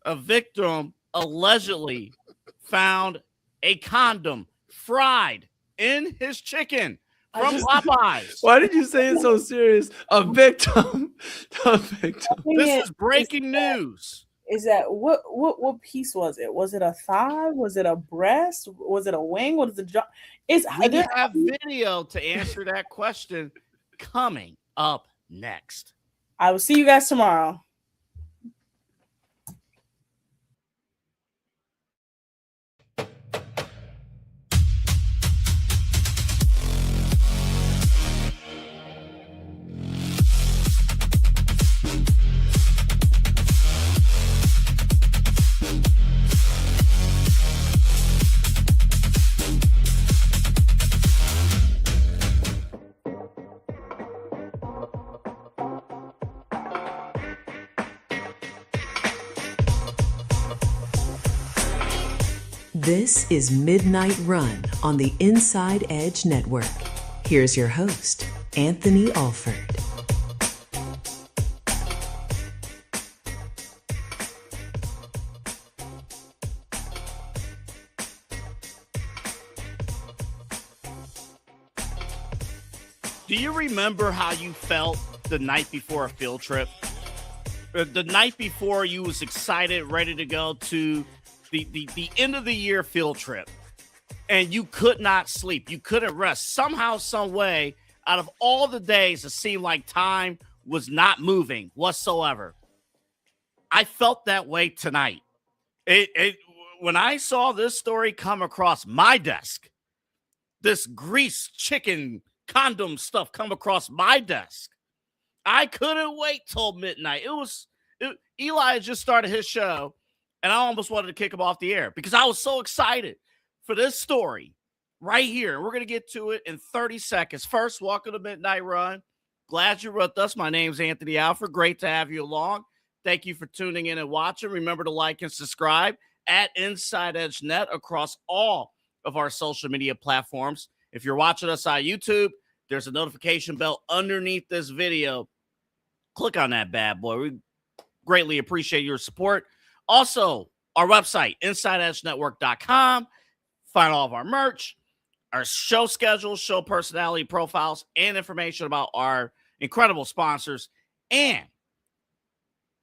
A victim allegedly found a condom fried in his chicken from Popeyes. Why did you say it so serious? A victim. A victim. This is breaking news. Is that what piece was it? Was it a thigh? Was it a breast? Was it a wing? What is the jaw? We have video to answer that question coming up next. I will see you guys tomorrow. This is Midnight Run on the Inside Edge Network. Here's your host, Anthony Alford. Do you remember how you felt the night before a field trip? The night before you was excited, ready to go to the end of the year field trip, and you could not sleep. You couldn't rest. Somehow, some way, out of all the days, it seemed like time was not moving whatsoever. I felt that way tonight. When I saw this story come across my desk, this greased chicken condom stuff come across my desk, I couldn't wait till midnight. Eli had just started his show, and I almost wanted to kick him off the air because I was so excited for this story right here. We're going to get to it in 30 seconds. First, welcome to Midnight Run. Glad you're with us. My name's Anthony Alford. Great to have you along. Thank you for tuning in and watching. Remember to like and subscribe at Inside Edge Net across all of our social media platforms. If you're watching us on YouTube, there's a notification bell underneath this video. Click on that bad boy. We greatly appreciate your support. Also, our website, InsideEdgeNetwork.com. Find all of our merch, our show schedule, show personality profiles, and information about our incredible sponsors, and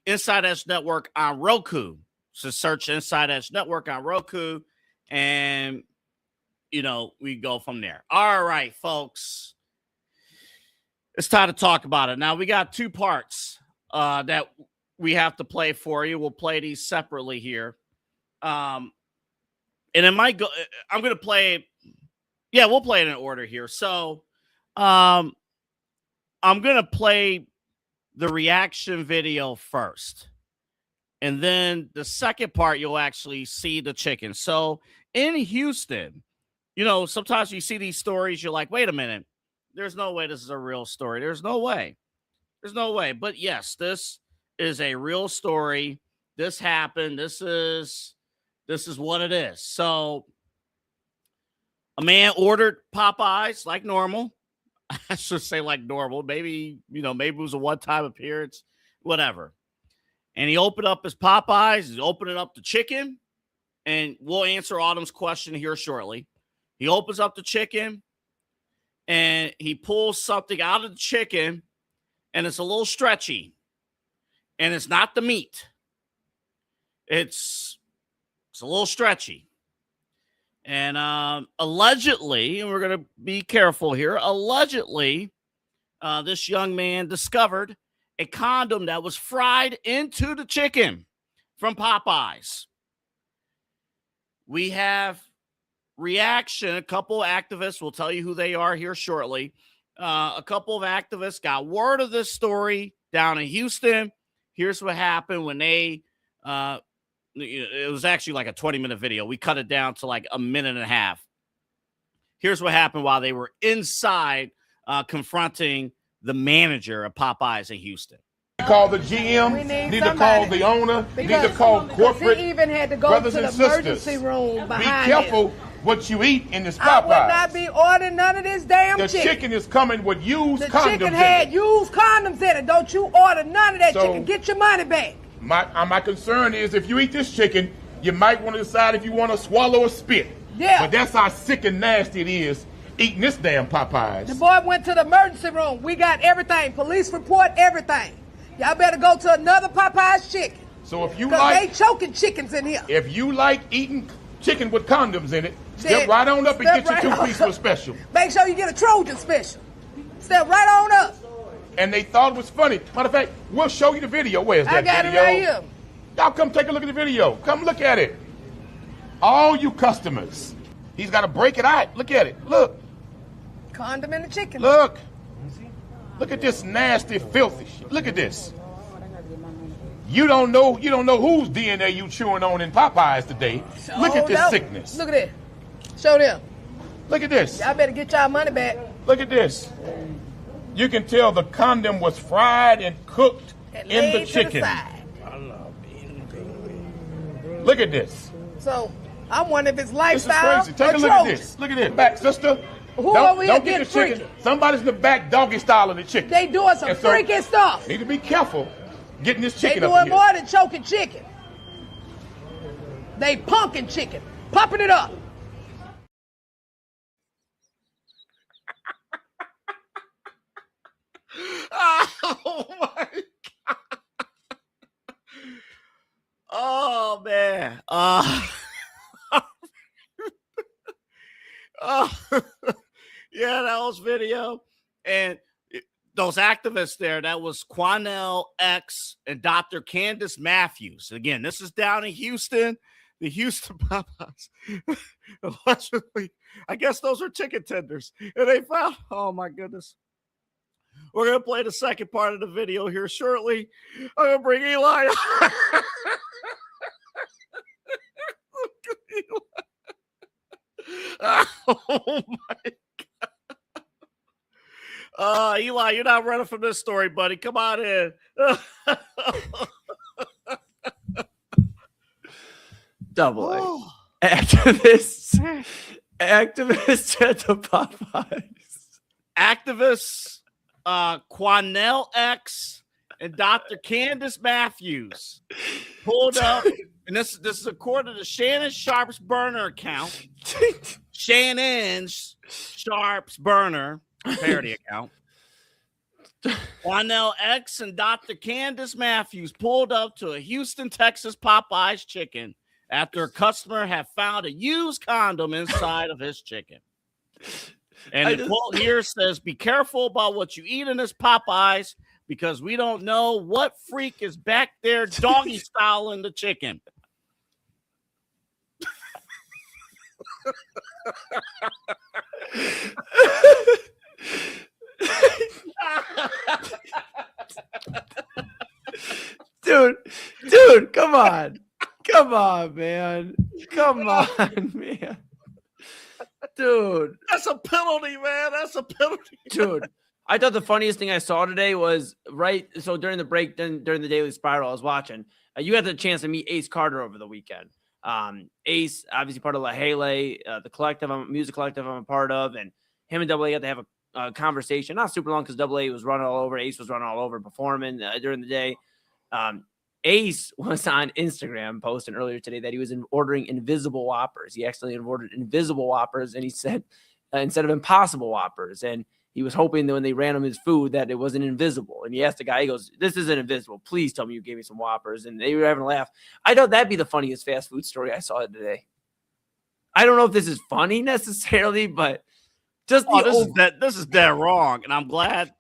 Inside Edge Network on Roku. So search Inside Edge Network on Roku, and, we go from there. All right, folks. It's time to talk about it. Now, we got two parts that we have to play for you. We'll play these separately here. And it might go, I'm going to play, we'll play it in order here. So I'm going to play the reaction video first. And then the second part, you'll actually see the chicken. So in Houston, sometimes you see these stories, you're like, wait a minute, there's no way this is a real story. There's no way. But yes, this is a real story. This happened. This is what it is. So a man ordered Popeyes like normal. I should say like normal. Maybe it was a one-time appearance, whatever. And he opened up his Popeyes. He's opening up the chicken. And we'll answer Autumn's question here shortly. He opens up the chicken and he pulls something out of the chicken, and it's a little stretchy. And it's not the meat. It's a little stretchy. And allegedly, and we're going to be careful here, allegedly, this young man discovered a condom that was fried into the chicken from Popeyes. We have reaction. A couple of activists, we'll tell you who they are here shortly. A couple of activists got word of this story down in Houston. Here's what happened when they, it was actually like a 20-minute video. We cut it down to like a minute and a half. Here's what happened while they were inside confronting the manager of Popeyes in Houston. Call the GM, need to call the owner, need to call corporate. He even had to go brothers to the and sisters. emergency room behind Be careful what you eat in this Popeyes. I would not be ordering none of this damn chicken. The chicken is coming with used condoms in it. The chicken had used condoms in it. Don't you order none of that chicken. Get your money back. My concern is if you eat this chicken, you might want to decide if you want to swallow or spit. Yeah. But that's how sick and nasty it is eating this damn Popeyes. The boy went to the emergency room. We got everything. Police report, everything. Y'all better go to another Popeyes chicken. So if you like, they choking chickens in here. If you like eating chicken with condoms in it, step right on up and get your two-piece for a special. Make sure you get a Trojan special. Step right on up. And they thought it was funny. Matter of fact, we'll show you the video. Where's that video? I got it right here. Y'all come take a look at the video. Come look at it. All you customers. He's got to break it out. Look at it. Look. Condom in the chicken. Look. Look at this nasty, filthy shit. Look at this. You don't know whose DNA you chewing on in Popeyes today. Look at this sickness. Look at it. Show them. Look at this. Y'all better get y'all money back. Look at this. You can tell the condom was fried and cooked in the chicken. Look at this. So I wonder if it's lifestyle. This is crazy. Take a look at this. Look at this. Back, sister. Who over here getting freaky? Chicken. Somebody's in the back doggy style of the chicken. They doing some freaky stuff. Need to be careful getting this chicken up here. They doing more than choking chicken. They punking chicken. Pumping it up. Oh my God. Oh man. Yeah, that was video. And those activists there, that was Quanell X and Dr. Candace Matthews. Again, this is down in Houston, the Houston Popeyes. Allegedly, I guess those are chicken tenders. And they found, oh my goodness. We're going to play the second part of the video here shortly. I'm going to bring Eli. Oh my God. Eli, you're not running from this story, buddy. Come on in. Double A. Activists at the Popeyes. Activists, Quanell X and Dr. Candace Matthews pulled up, and this is according to Shannon Sharp's burner account. Shannon Sharp's burner parody account. Quanell X and Dr. Candace Matthews pulled up to a Houston, Texas Popeyes chicken after a customer had found a used condom inside of his chicken. And the quote here says, "Be careful about what you eat in this Popeyes because we don't know what freak is back there doggy style in the chicken." Dude, come on, man, man, dude, that's a penalty, man. That's a penalty, dude. I thought the funniest thing I saw today was so during the break, during the Daily Spiral, I was watching. You had the chance to meet Ace Carter over the weekend. Ace, obviously part of La Hele, the music collective I'm a part of, and him and Double A got to have a conversation, not super long because Double A was running all over, Ace was running all over, performing during the day. Ace was on Instagram posting earlier today that he was ordering Invisible Whoppers. He accidentally ordered Invisible Whoppers, and he said instead of Impossible Whoppers, and he was hoping that when they ran him his food that it wasn't invisible. And he asked the guy, he goes, "This isn't invisible. Please tell me you gave me some Whoppers." And they were having a laugh. I thought that'd be the funniest fast food story I saw today. I don't know if this is funny necessarily, but just this is dead wrong. And I'm glad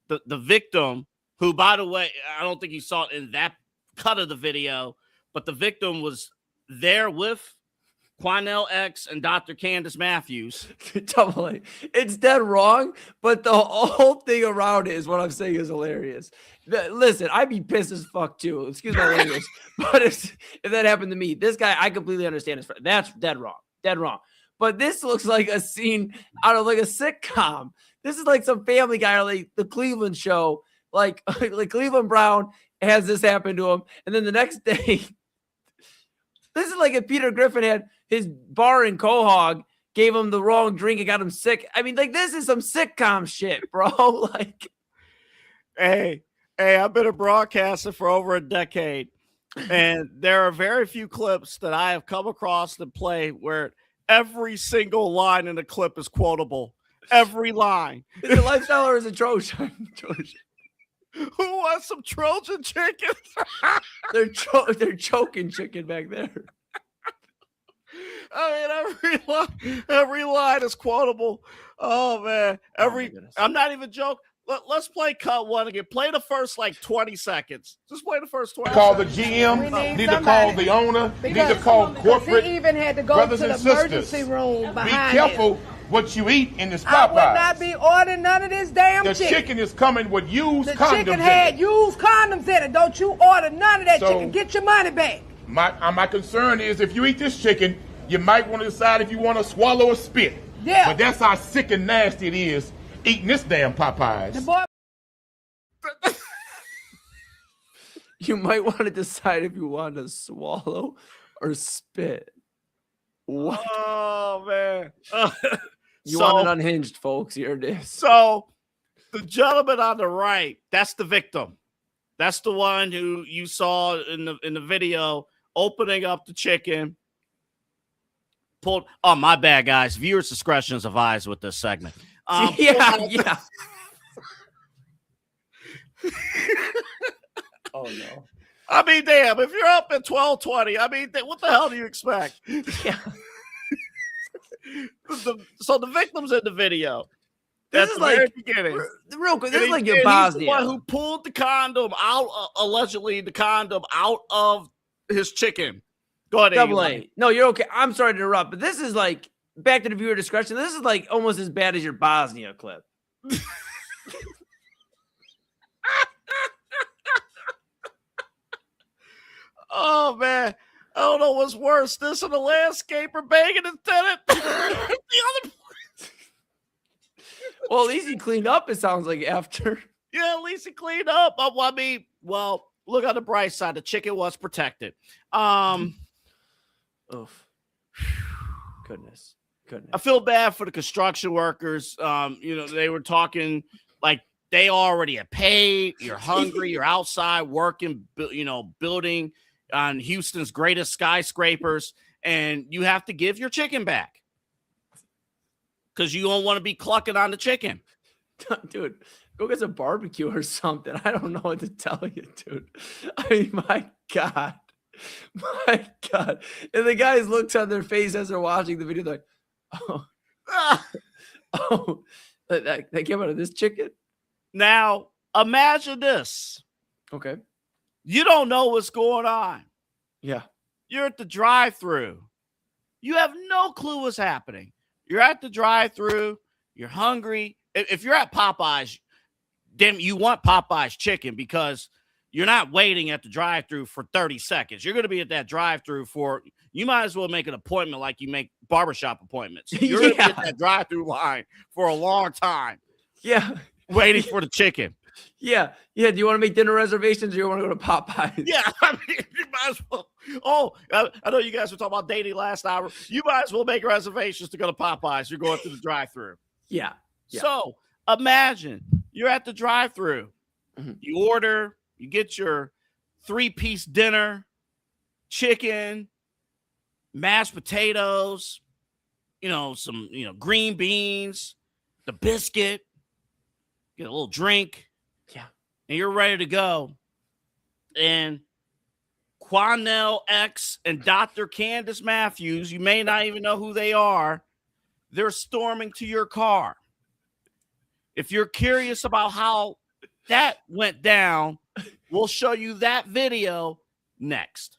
the victim, who, by the way, I don't think you saw it in that cut of the video, but the victim was there with Quanell X and Dr. Candace Matthews. Double A. It's dead wrong, but the whole thing around it is what I'm saying is hilarious. Listen, I'd be pissed as fuck too. Excuse my language. But if that happened to me, this guy, I completely understand. That's dead wrong. Dead wrong. But this looks like a scene out of like a sitcom. This is like some Family Guy or like the Cleveland show. Like Cleveland Brown has this happen to him. And then the next day, this is like if Peter Griffin had his bar in Quahog, gave him the wrong drink and got him sick. I mean, like, this is some sitcom shit, bro. Like, hey, I've been a broadcaster for over a decade, and there are very few clips that I have come across that play where every single line in the clip is quotable. Every line. Is it lifestyle or is it Trojan? Who wants some Trojan chicken? They're choking chicken back there. I mean, every line is quotable. Oh man, I'm not even joking. Let's play cut one again. Play the first like 20 seconds. Just play the first 20 call seconds. the GM, need to call the owner, need to call corporate. He even had to go brothers to the and sisters. emergency room behind Be careful what you eat in this I Popeyes. would not be ordering none of this damn The chicken is coming with used The condoms chicken in had it. used condoms in it. Don't you order none of that So- chicken. Get your money back. My concern is if you eat this chicken, you might want to decide if you want to swallow or spit. Yeah. But that's how sick and nasty it is eating this damn Popeyes. The boy You might want to decide if you want to swallow or spit. What? Oh man. You want it unhinged, folks. Here it is. So the gentleman on the right, that's the victim. That's the one who you saw in the video opening up the chicken. Pulled. Oh, my bad, guys. Viewers' discretion is advised with this segment. Yeah. Oh no. I mean, damn, if you're up at 12:20, I mean, what the hell do you expect? Yeah. So the victim's in the video. This At is the like very beginning. real quick. This And is like he- your and he's the Bosnia. one who pulled the condom out, allegedly the condom out of his chicken. Go ahead, Double Eli. A. No, you're okay. I'm sorry to interrupt, but this is like back to the viewer discretion. This is like almost as bad as your Bosnia clip. Oh man, I don't know what's worse. This or the landscaper banging his tenant. The other. Well, at least he cleaned up. It sounds like after. Yeah, at least he cleaned up. I mean, well, look on the bright side. The chicken was protected. Oof. Goodness. I feel bad for the construction workers. They were talking like they already have paid. You're hungry. You're outside working, building on Houston's greatest skyscrapers, and you have to give your chicken back because you don't want to be clucking on the chicken. Dude, go get some barbecue or something. I don't know what to tell you, dude. I mean, my God. My God. And the guys looked on their face as they're watching the video. They're like, oh, that came out of this chicken? Now, imagine this. Okay. You don't know what's going on. Yeah. You're at the drive-thru. You have no clue what's happening. You're at the drive-thru. You're hungry. If you're at Popeyes, then you want Popeyes chicken because you're not waiting at the drive-thru for 30 seconds. You're going to be at that drive-thru you might as well make an appointment like you make barbershop appointments. You're going to be at that drive-thru line for a long time. Yeah. Waiting for the chicken. Yeah. Do you want to make dinner reservations or you want to go to Popeyes? Yeah. I mean, you might as well. Oh, I know you guys were talking about dating last hour. You might as well make reservations to go to Popeyes. You're going through the drive-thru. Yeah. So imagine you're at the drive-thru. Mm-hmm. You order, you get your 3-piece dinner, chicken, mashed potatoes, some, green beans, the biscuit, get a little drink. Yeah. And you're ready to go. And Quanell X and Dr. Candace Matthews, you may not even know who they are. They're storming to your car. If you're curious about how that went down, we'll show you that video next.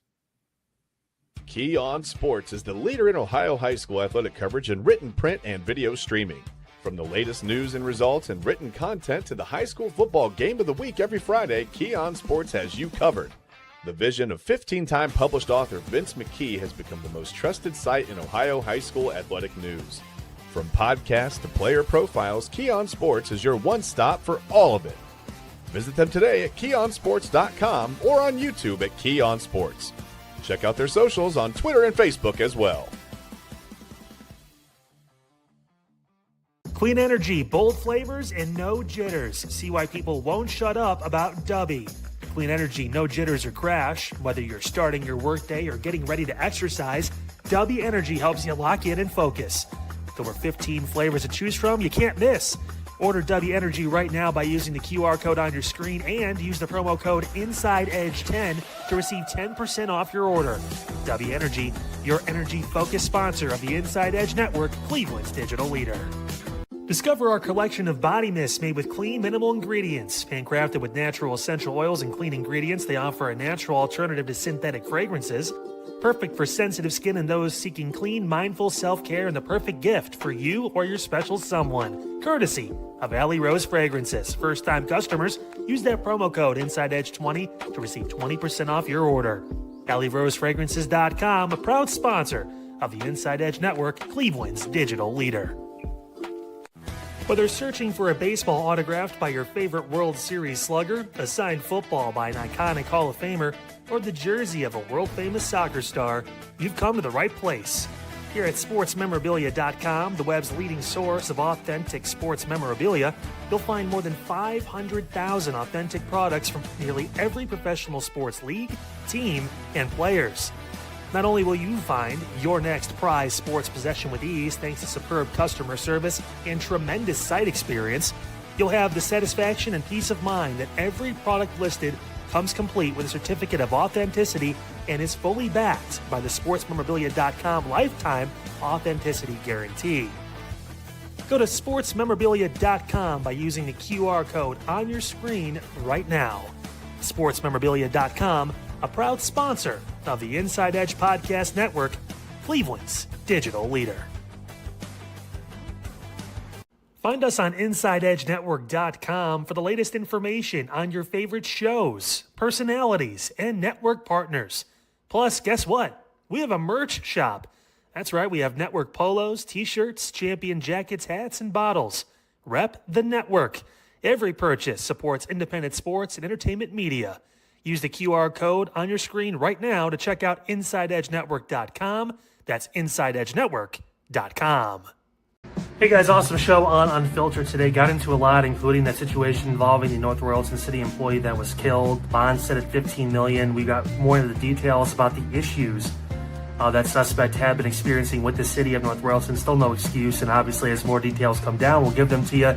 Key On Sports is the leader in Ohio high school athletic coverage in written, print, and video streaming. From the latest news and results and written content to the high school football game of the week every Friday, Key On Sports has you covered. The vision of 15-time published author Vince McKee has become the most trusted site in Ohio high school athletic news. From podcasts to player profiles, Key On Sports is your one-stop for all of it. Visit them today at keyonsports.com or on YouTube at Key On Sports. Check out their socials on Twitter and Facebook as well. Clean energy, bold flavors, and no jitters. See why people won't shut up about Dubby. Clean energy, no jitters or crash. Whether you're starting your workday or getting ready to exercise, Dubby Energy helps you lock in and focus. With over 15 flavors to choose from, you can't miss. Order Dubby Energy right now by using the QR code on your screen and use the promo code InsideEdge10 to receive 10% off your order. Dubby Energy, your energy-focused sponsor of the Inside Edge Network, Cleveland's digital leader. Discover our collection of body mists made with clean, minimal ingredients. Handcrafted with natural essential oils and clean ingredients, they offer a natural alternative to synthetic fragrances. Perfect for sensitive skin and those seeking clean, mindful self-care, and the perfect gift for you or your special someone. Courtesy of Alley Rose Fragrances. First-time customers, use that promo code InsideEdge20 to receive 20% off your order. AlleyRoseFragrances.com, a proud sponsor of the Inside Edge Network, Cleveland's digital leader. Whether searching for a baseball autographed by your favorite World Series slugger, a signed football by an iconic Hall of Famer, or the jersey of a world-famous soccer star, you've come to the right place. Here at SportsMemorabilia.com, the web's leading source of authentic sports memorabilia, you'll find more than 500,000 authentic products from nearly every professional sports league, team, and players. Not only will you find your next prized sports possession with ease thanks to superb customer service and tremendous site experience, you'll have the satisfaction and peace of mind that every product listed comes complete with a certificate of authenticity and is fully backed by the SportsMemorabilia.com lifetime authenticity guarantee. Go to SportsMemorabilia.com by using the QR code on your screen right now. SportsMemorabilia.com, a proud sponsor of the Inside Edge Podcast Network, Cleveland's digital leader. Find us on InsideEdgeNetwork.com for the latest information on your favorite shows, personalities, and network partners. Plus, guess what? We have a merch shop. That's right, we have network polos, t-shirts, champion jackets, hats, and bottles. Rep the network. Every purchase supports independent sports and entertainment media. Use the QR code on your screen right now to check out InsideEdgeNetwork.com. That's InsideEdgeNetwork.com. Hey guys, awesome show on Unfiltered today. Got into a lot, including that situation involving the North Royalton City employee that was killed. Bond set at $15 million. We got more into the details about the issues that suspect had been experiencing with the city of North Royalton. Still no excuse, and obviously as more details come down, we'll give them to you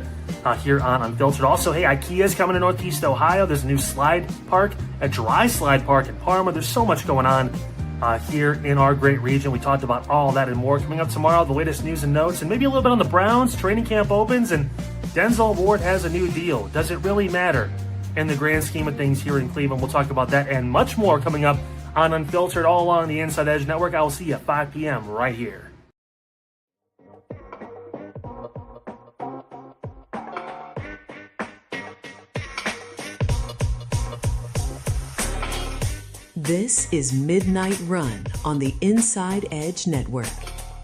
here on Unfiltered. Also, hey, IKEA's coming to Northeast Ohio. There's a new slide park, a dry slide park in Parma. There's so much going on here in our great region. We talked about all that and more. Coming up tomorrow, the latest news and notes, and maybe a little bit on the Browns. Training camp opens, and Denzel Ward has a new deal. Does it really matter in the grand scheme of things here in Cleveland? We'll talk about that and much more coming up on Unfiltered, all along the Inside Edge Network. I will see you at 5 p.m. right here. This is Midnight Run on the Inside Edge Network.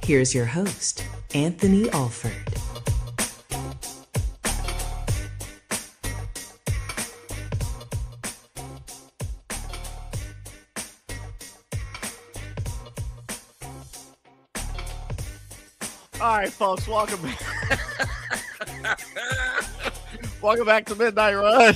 Here's your host, Anthony Alford. All right, folks, welcome back. Welcome back to Midnight Run.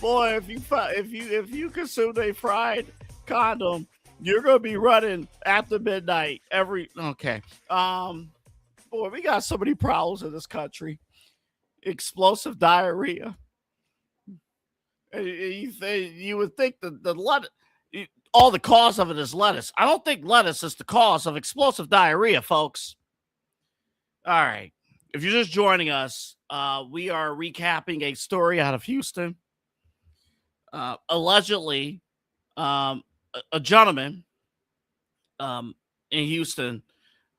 Boy, if you consumed a fried condom, you're gonna be running after midnight okay. Boy, we got so many problems in this country. Explosive diarrhea. You would think that the lettuce, all the cause of it is lettuce. I don't think lettuce is the cause of explosive diarrhea, folks. All right. If you're just joining us, we are recapping a story out of Houston. Allegedly, a gentleman in Houston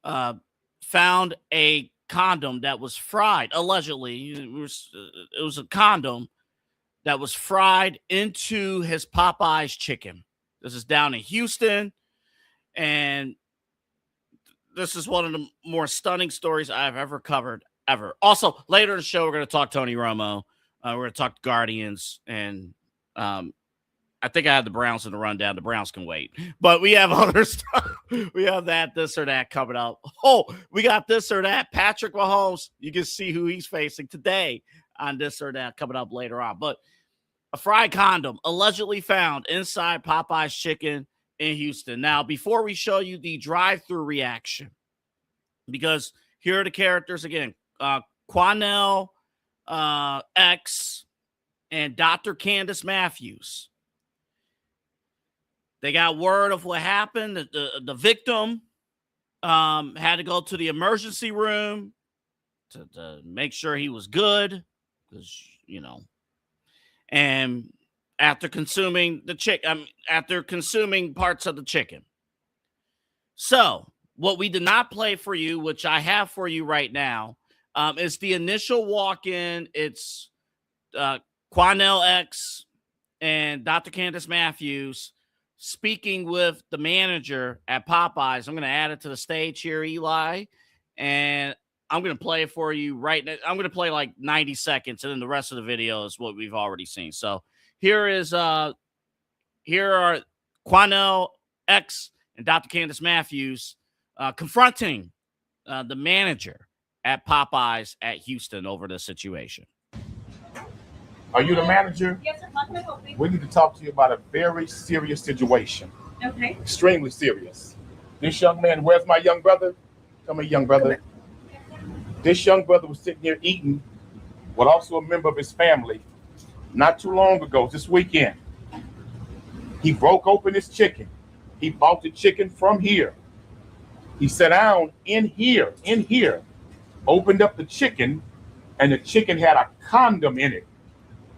found a condom that was fried. Allegedly, it was a condom that was fried into his Popeye's chicken. This is down in Houston, and this is one of the more stunning stories I've ever covered, ever. Also, later in the show, we're going to talk Tony Romo. We're going to talk Guardians, and I think I had the Browns in the rundown. The Browns can wait. But we have other stuff. We have this or that coming up. Oh, we got this or that. Patrick Mahomes, you can see who he's facing today on this or that coming up later on. But a fried condom allegedly found inside Popeye's chicken in Houston. Now, before we show you the drive-through reaction, because here are the characters again, Quanell X and Dr. Candace Matthews. They got word of what happened. The victim had to go to the emergency room to make sure he was good, because, and after consuming after consuming parts of the chicken. So what we did not play for you, which I have for you right now, is the initial walk-in. It's Quanell X and Dr. Candace Matthews speaking with the manager at Popeyes. I'm going to add it to the stage here, Eli, and I'm going to play it for you right now. I'm going to play like 90 seconds, and then the rest of the video is what we've already seen. So here are Quanell X and Dr. Candace Matthews confronting the manager at Popeyes at Houston over the situation. Are you the manager? Yes, sir. How can I help you? We need to talk to you about a very serious situation. Okay. Extremely serious. This young man, where's my young brother? Come here, young brother. This young brother was sitting here eating with also a member of his family not too long ago, this weekend. He broke open his chicken. He bought the chicken from here. He sat down in here, opened up the chicken, and the chicken had a condom in it.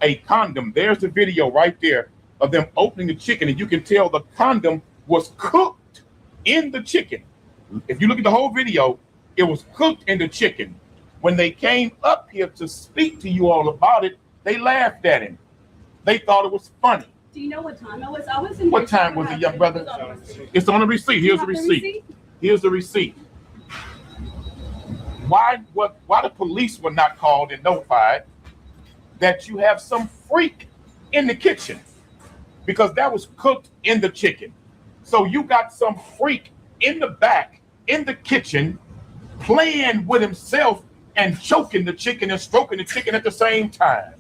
A condom. There's the video right there of them opening the chicken, and you can tell the condom was cooked in the chicken. If you look at the whole video, it was cooked in the chicken. When they came up here to speak to you all about it, they laughed at him. They thought it was funny. Do you know what time it was? I was in. What time was it, young brother? It's on the receipt. Here's the receipt. Here's the receipt. Why the police were not called and notified that you have some freak in the kitchen? Because that was cooked in the chicken. So you got some freak in the back, in the kitchen, playing with himself and choking the chicken and stroking the chicken at the same time.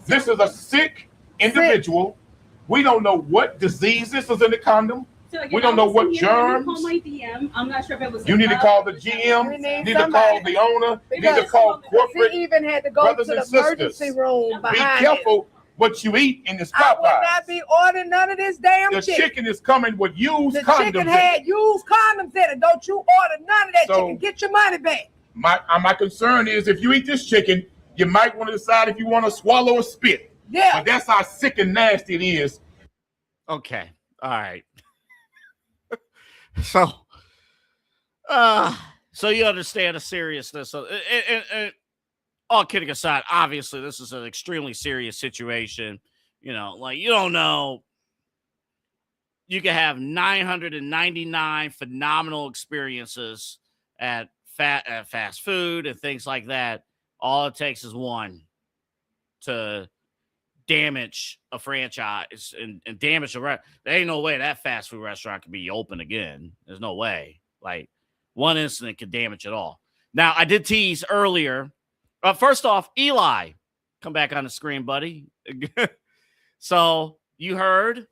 This is a sick individual. We don't know what diseases is in the condom. So again, We don't know what germs. Call my DM. I'm not sure if it was. You need to call the GM. You need to call the owner. You need to call corporate. He even had to go to the emergency room Be behind careful what you eat in this I will Popeyes. not be ordering none of this damn The chicken. chicken is coming with used The condoms. chicken had used condoms in it. Don't you order none of that So- chicken. Get your money back. My concern is if you eat this chicken, you might want to decide if you want to swallow or spit. Yeah. But that's how sick and nasty it is. Okay. All right. So you understand the seriousness of and all kidding aside, obviously this is an extremely serious situation. You know, like you don't know. You can have 999 phenomenal experiences at fast food and things like that. All it takes is one to damage a franchise and damage a restaurant. There ain't no way that fast food restaurant can be open again. There's no way. Like one incident could damage it all. Now, I did tease earlier. First off, Eli, come back on the screen, buddy. So you heard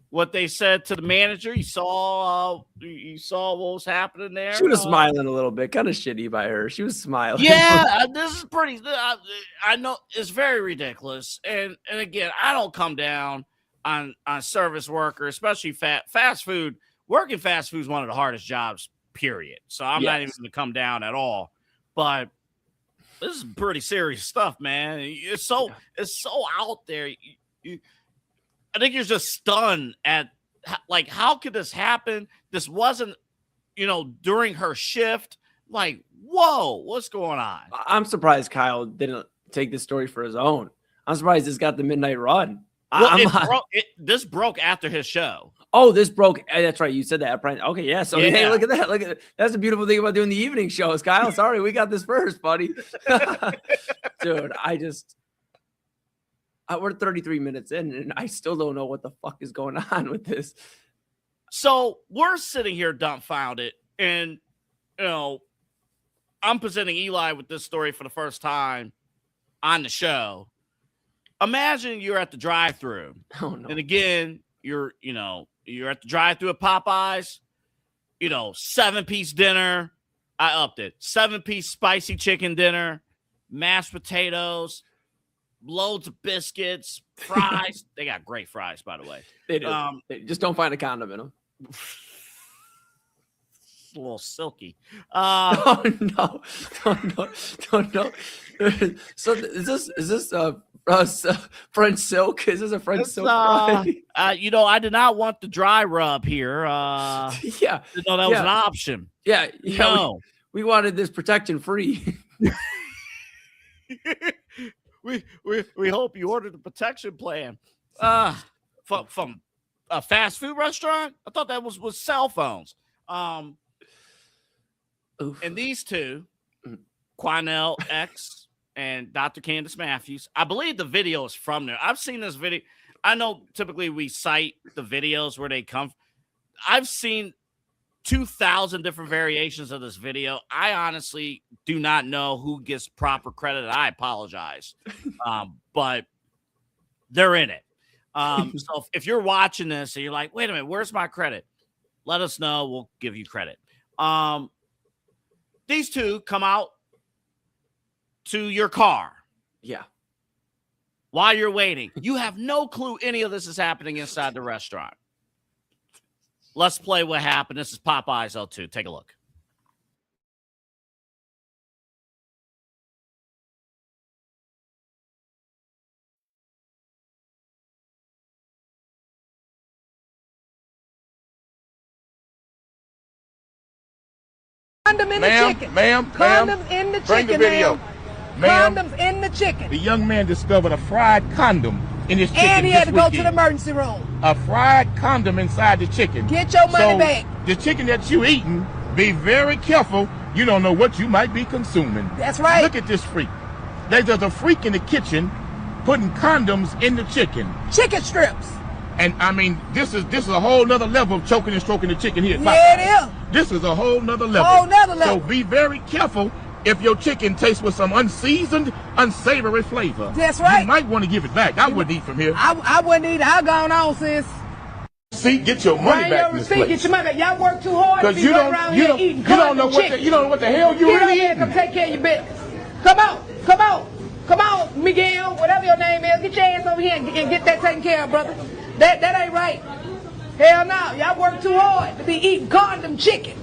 what they said to the manager. You saw what was happening there. She was smiling a little bit, kind of shitty by her. She was smiling. Yeah, this is pretty. I know it's very ridiculous, and again, I don't come down on service workers, especially fast food. Working fast food is one of the hardest jobs, period. So I'm not even going to come down at all. But this is pretty serious stuff, man. It's so out there. I think you're just stunned at like how could this happen? This wasn't, during her shift. Like, whoa, what's going on? I'm surprised Kyle didn't take this story for his own. I'm surprised this got the midnight run. Well, this broke after his show. Oh, this broke. That's right. You said that. Okay, yeah. So hey, Yeah. look at that. That's the beautiful thing about doing the evening shows, Kyle. Sorry, we got this first, buddy. Dude, we're 33 minutes in, and I still don't know what the fuck is going on with this. So we're sitting here dumbfounded, and I'm presenting Eli with this story for the first time on the show. Imagine you're at the drive-thru. Oh no. And again, you're at the drive-thru at Popeyes, 7-piece dinner. I upped it. 7-piece spicy chicken dinner, mashed potatoes, loads of biscuits, fries. They got great fries, by the way. They do. They just don't find a condom in them. It's a little silky. Oh no. So is this French silk? Is this a French silk fry? I did not want the dry rub here. Yeah. Didn't know that was an option. Yeah. No. We wanted this protection free. We hope you ordered the protection plan. From a fast food restaurant? I thought that was cell phones. And these two, Quinell X and Dr. Candace Matthews, I believe the video is from there. I've seen this video. I know typically we cite the videos where they come. I've seen 2,000 different variations of this video. I honestly do not know who gets proper credit. I apologize. But they're in it. So if you're watching this and you're like, wait a minute, where's my credit? Let us know. We'll give you credit. These two come out to your car. Yeah. While you're waiting. You have no clue any of this is happening inside the restaurant. Let's play what happened. This is Popeyes L2. Take a look. Condom in the chicken. Ma'am, Condoms in the bring the chicken, video. ma'am. Ma'am, Condoms in the chicken. the young man discovered a fried condom in his chicken And he had to this go to the weekend. emergency room. A fried condom inside the chicken. Get your money back. The chicken that you eating, be very careful. You don't know what you might be consuming. That's right. Look at this freak. There's a freak in the kitchen putting condoms in the chicken. Chicken strips. And I mean, this is a whole nother level of choking and stroking the chicken here. Yeah, it is. This is a whole nother level. Whole nother level. So be very careful if your chicken tastes with some unseasoned, unsavory flavor. That's right. You might want to give it back. I wouldn't eat from here. I wouldn't eat. I gone on, sis. See, get your money Bring back your in this receipt. Get place. your money back. Y'all work too hard to Because be you running around don't, here eating you don't know chicken. you don't know what the hell you Get really on here, eating. come take care of your business. Come on, Miguel, whatever your name is. Get your ass over here and get that taken care of, brother. That ain't right. Hell no, y'all work too hard to be eating condom chicken.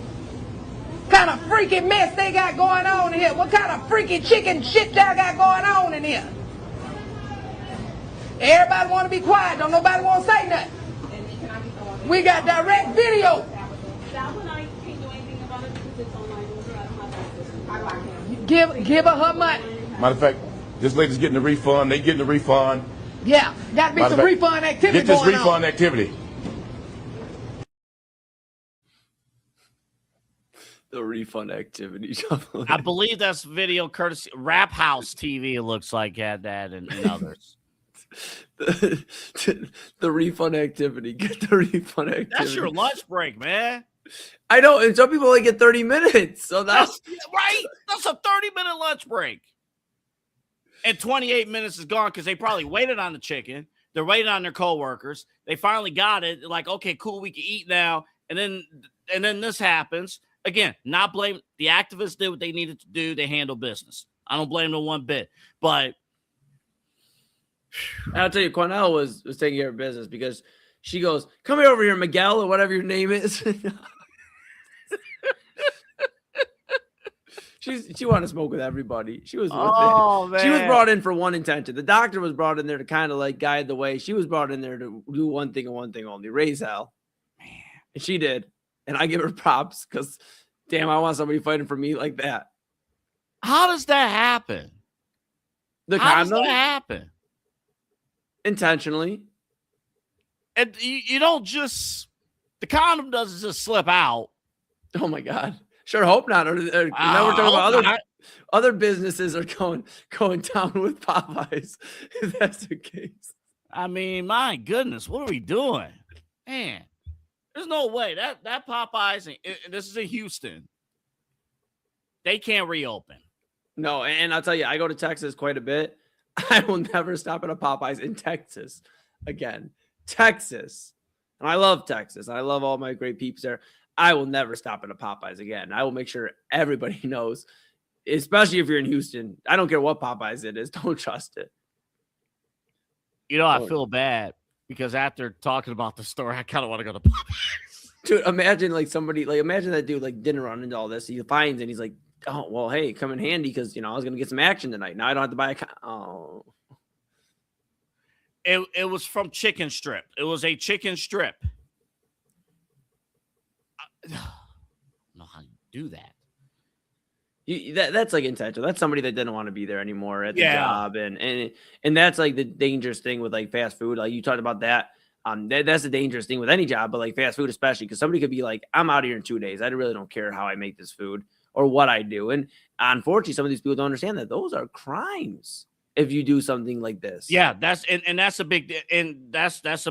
Kind of freaky mess they got going on in here. What kind of freaky chicken shit y'all got going on in here? Everybody want to be quiet. Don't nobody want to say nothing. We got direct video. That one I can't do anything about it because it's online order. I don't have access. Give her money. Matter of fact, this lady's getting a refund. They getting a refund. Yeah, got to be Matter some of fact, refund activity Get this going refund on. activity. The refund activity. I believe that's video courtesy Rap House TV. It looks like had that and others. the refund activity. Get the refund activity. That's your lunch break, man. I know, and some people only get 30 minutes. So that's Right. That's a 30-minute lunch break. And 28 minutes is gone because they probably waited on the chicken. They're waiting on their coworkers. They finally got it. Like, okay, cool, we can eat now. And then this happens. Again, not blame the activists did what they needed to do. They handled business. I don't blame them one bit. But I'll tell you, Cornell was taking care of business because she goes, "Come over here, Miguel," or whatever your name is. She wanted to smoke with everybody. She was man. She was brought in for one intention. The doctor was brought in there to kind of like guide the way. She was brought in there to do one thing and one thing only: raise hell. Man, and she did. And I give her props because, damn, I want somebody fighting for me like that. How does that happen? How does that happen? Intentionally. And you don't just the condom doesn't just slip out. Oh my God. Sure hope not. Or now we're talking about other businesses are going down with Popeyes. If that's the case. I mean, my goodness, what are we doing? Man, there's no way that Popeyes, and this is in Houston, they can't reopen. No, and I'll tell you, I go to Texas quite a bit. I will never stop at a Popeyes in Texas again. Texas. And I love Texas. I love all my great peeps there. I will never stop at a Popeyes again. I will make sure everybody knows, especially if you're in Houston. I don't care what Popeyes it is. Don't trust it. You know, I feel bad because after talking about the store, I kind of want to go to Popeyes. Dude, imagine imagine that dude like didn't run into all this. He finds and he's like, "Oh, well, hey, come in handy because I was gonna get some action tonight. Now I don't have to buy a It was from Chicken Strip. It was a chicken strip. I don't know how you do that. That's like intentional. That's somebody that didn't want to be there anymore at the job, and that's like the dangerous thing with like fast food. Like you talked about that. That's the dangerous thing with any job, but like fast food especially, because somebody could be like, "I'm out of here in 2 days. I really don't care how I make this food or what I do." And unfortunately, some of these people don't understand that those are crimes if you do something like this. Yeah, that's a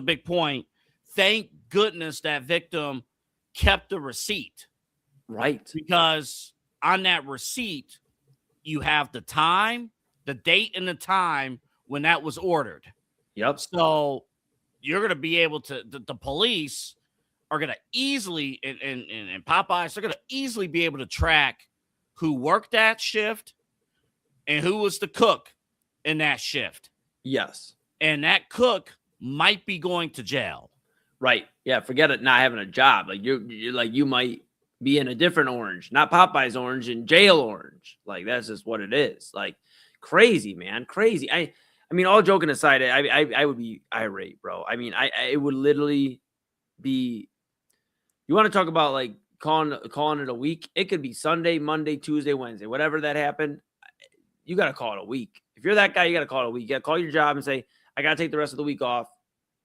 big point. Thank goodness that victim kept the receipt. Right. Because on that receipt, you have the time, the date and the time when that was ordered. Yep. So you're going to be able to, the police are going to easily, and Popeyes, they're going to easily be able to track who worked that shift and who was the cook in that shift. Yes. And that cook might be going to jail. Right. Yeah. Forget it. Not having a job. Like you're like, you might be in a different orange, not Popeye's orange, in jail orange. Like that's just what it is. Like crazy, man. Crazy. I mean, all joking aside, I would be irate, bro. I mean, it would literally be, you want to talk about like calling it a week. It could be Sunday, Monday, Tuesday, Wednesday, whatever that happened. You got to call it a week. If you're that guy, you got to call it a week. You got to call your job and say, I got to take the rest of the week off.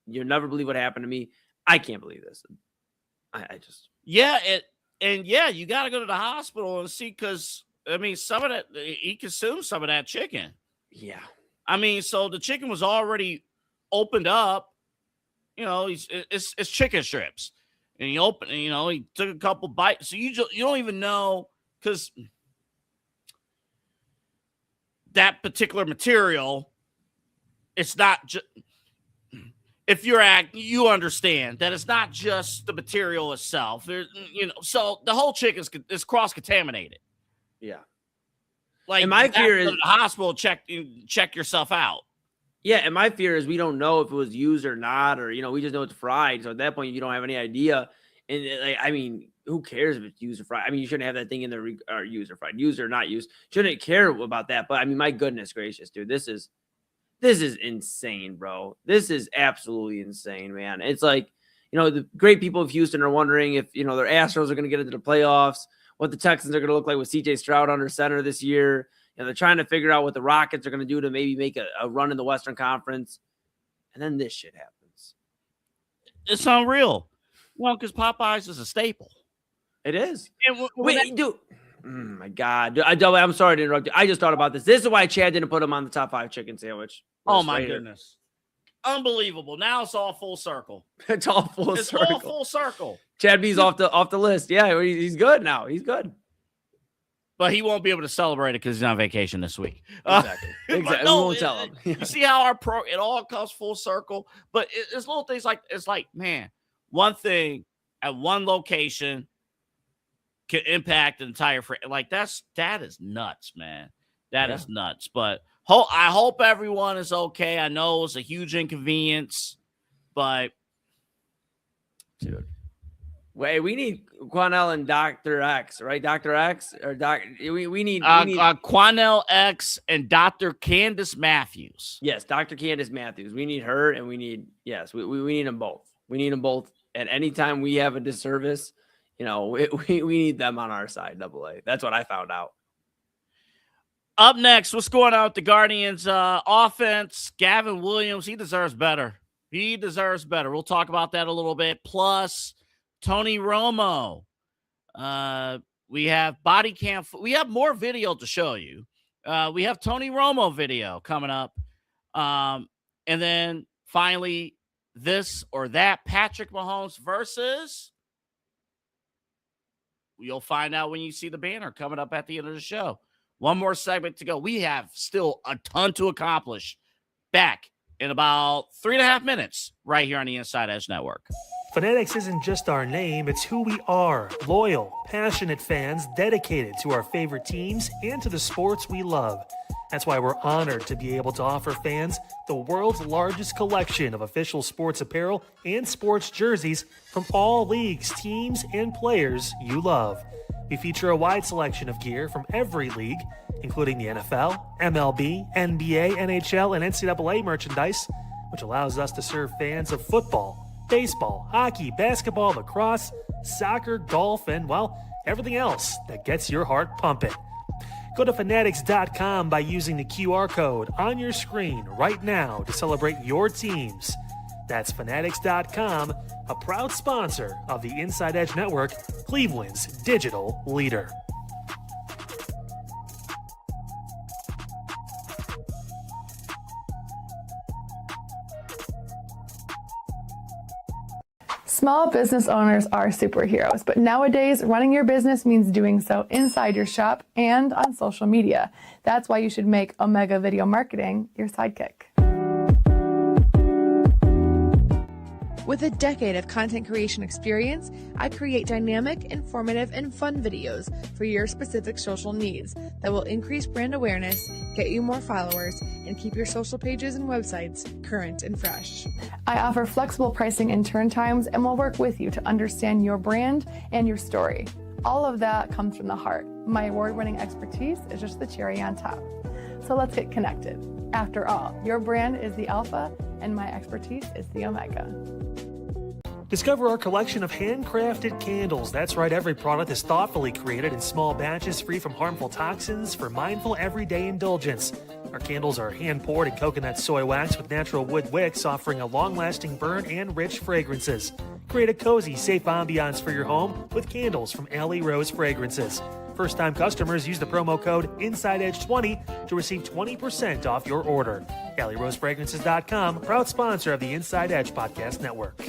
You'll never believe what happened to me. I can't believe this. I just. Yeah. You got to go to the hospital and see, because, I mean, some of that, he consumed some of that chicken. Yeah. I mean, so the chicken was already opened up. You know, it's chicken strips. and he opened, he took a couple bites. So you don't even know, because that particular material, it's not just, if you understand that it's not just the material itself. There's, so the whole chicken is cross-contaminated. Yeah. Like, and my fear is the hospital check yourself out. Yeah, and my fear is we don't know if it was used or not, or we just know it's fried. So at that point, you don't have any idea. And who cares if it's used or fried? You shouldn't have that thing in there, or used or fried, used or not used. Shouldn't care about that. But my goodness gracious, dude, this is insane, bro. This is absolutely insane, man. It's like, the great people of Houston are wondering if their Astros are going to get into the playoffs, what the Texans are going to look like with CJ Stroud under center this year. They're trying to figure out what the Rockets are going to do to maybe make a run in the Western Conference. And then this shit happens. It's unreal. Well, because Popeyes is a staple. It is. Wait, dude. Oh, my God. I'm sorry to interrupt you. I just thought about this. This is why Chad didn't put him on the top 5 chicken sandwich. Oh, my goodness. Unbelievable. Now it's all full circle. It's all full circle. All full circle. Chad B's off the list. Yeah, he's good now. He's good. But he won't be able to celebrate it because he's on vacation this week. Exactly. Exactly. No, we won't tell him. You see how it all comes full circle. But it's little things it's like, man, one thing at one location can impact the entire that is nuts, man. That is nuts. But I hope everyone is okay. I know it's a huge inconvenience, but dude. Wait, we need Quanell and Dr. X, right? Dr. X or we need Quanell X and Dr. Candace Matthews. Yes, Dr. Candace Matthews. We need her, and we need we need them both. We need them both. And anytime we have a disservice, we need them on our side. AA. That's what I found out. Up next, what's going on with the Guardians offense? Gavin Williams, he deserves better. He deserves better. We'll talk about that a little bit. Plus, Tony Romo. We have body cam. We have more video to show you. We have Tony Romo video coming up. And then finally, this or that, Patrick Mahomes versus. You'll find out when you see the banner coming up at the end of the show. One more segment to go. We have still a ton to accomplish. Back in about 3.5 minutes right here on the Inside Edge Network. Fanatics isn't just our name, it's who we are. Loyal, passionate fans dedicated to our favorite teams and to the sports we love. That's why we're honored to be able to offer fans the world's largest collection of official sports apparel and sports jerseys from all leagues, teams, and players you love. We feature a wide selection of gear from every league, including the NFL, MLB, NBA, NHL, and NCAA merchandise, which allows us to serve fans of football, baseball, hockey, basketball, lacrosse, soccer, golf, and, everything else that gets your heart pumping. Go to fanatics.com by using the QR code on your screen right now to celebrate your teams. That's fanatics.com, a proud sponsor of the Inside Edge Network, Cleveland's digital leader. Small business owners are superheroes, but nowadays running your business means doing so inside your shop and on social media. That's why you should make Omega Video Marketing your sidekick. With a decade of content creation experience, I create dynamic, informative, and fun videos for your specific social needs that will increase brand awareness, get you more followers, and keep your social pages and websites current and fresh. I offer flexible pricing and turn times and will work with you to understand your brand and your story. All of that comes from the heart. My award-winning expertise is just the cherry on top. So let's get connected. After all, your brand is the alpha and my expertise is the omega. Discover our collection of handcrafted candles. That's right, every product is thoughtfully created in small batches free from harmful toxins for mindful everyday indulgence. Our candles are hand-poured in coconut soy wax with natural wood wicks, offering a long-lasting burn and rich fragrances. Create a cozy, safe ambiance for your home with candles from Alley Rose Fragrances. First-time customers use the promo code InsideEdge20 to receive 20% off your order. AlleyRoseFragrances.com, proud sponsor of the Inside Edge Podcast Network.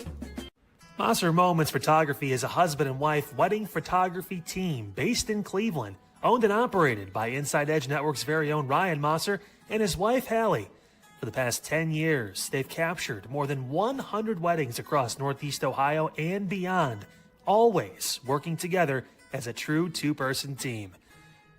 Maser Moments Photography is a husband and wife wedding photography team based in Cleveland, owned and operated by InsideEdge Network's very own Ryan Maser and his wife, Hallie. For the past 10 years, they've captured more than 100 weddings across Northeast Ohio and beyond, always working together as a true two-person team.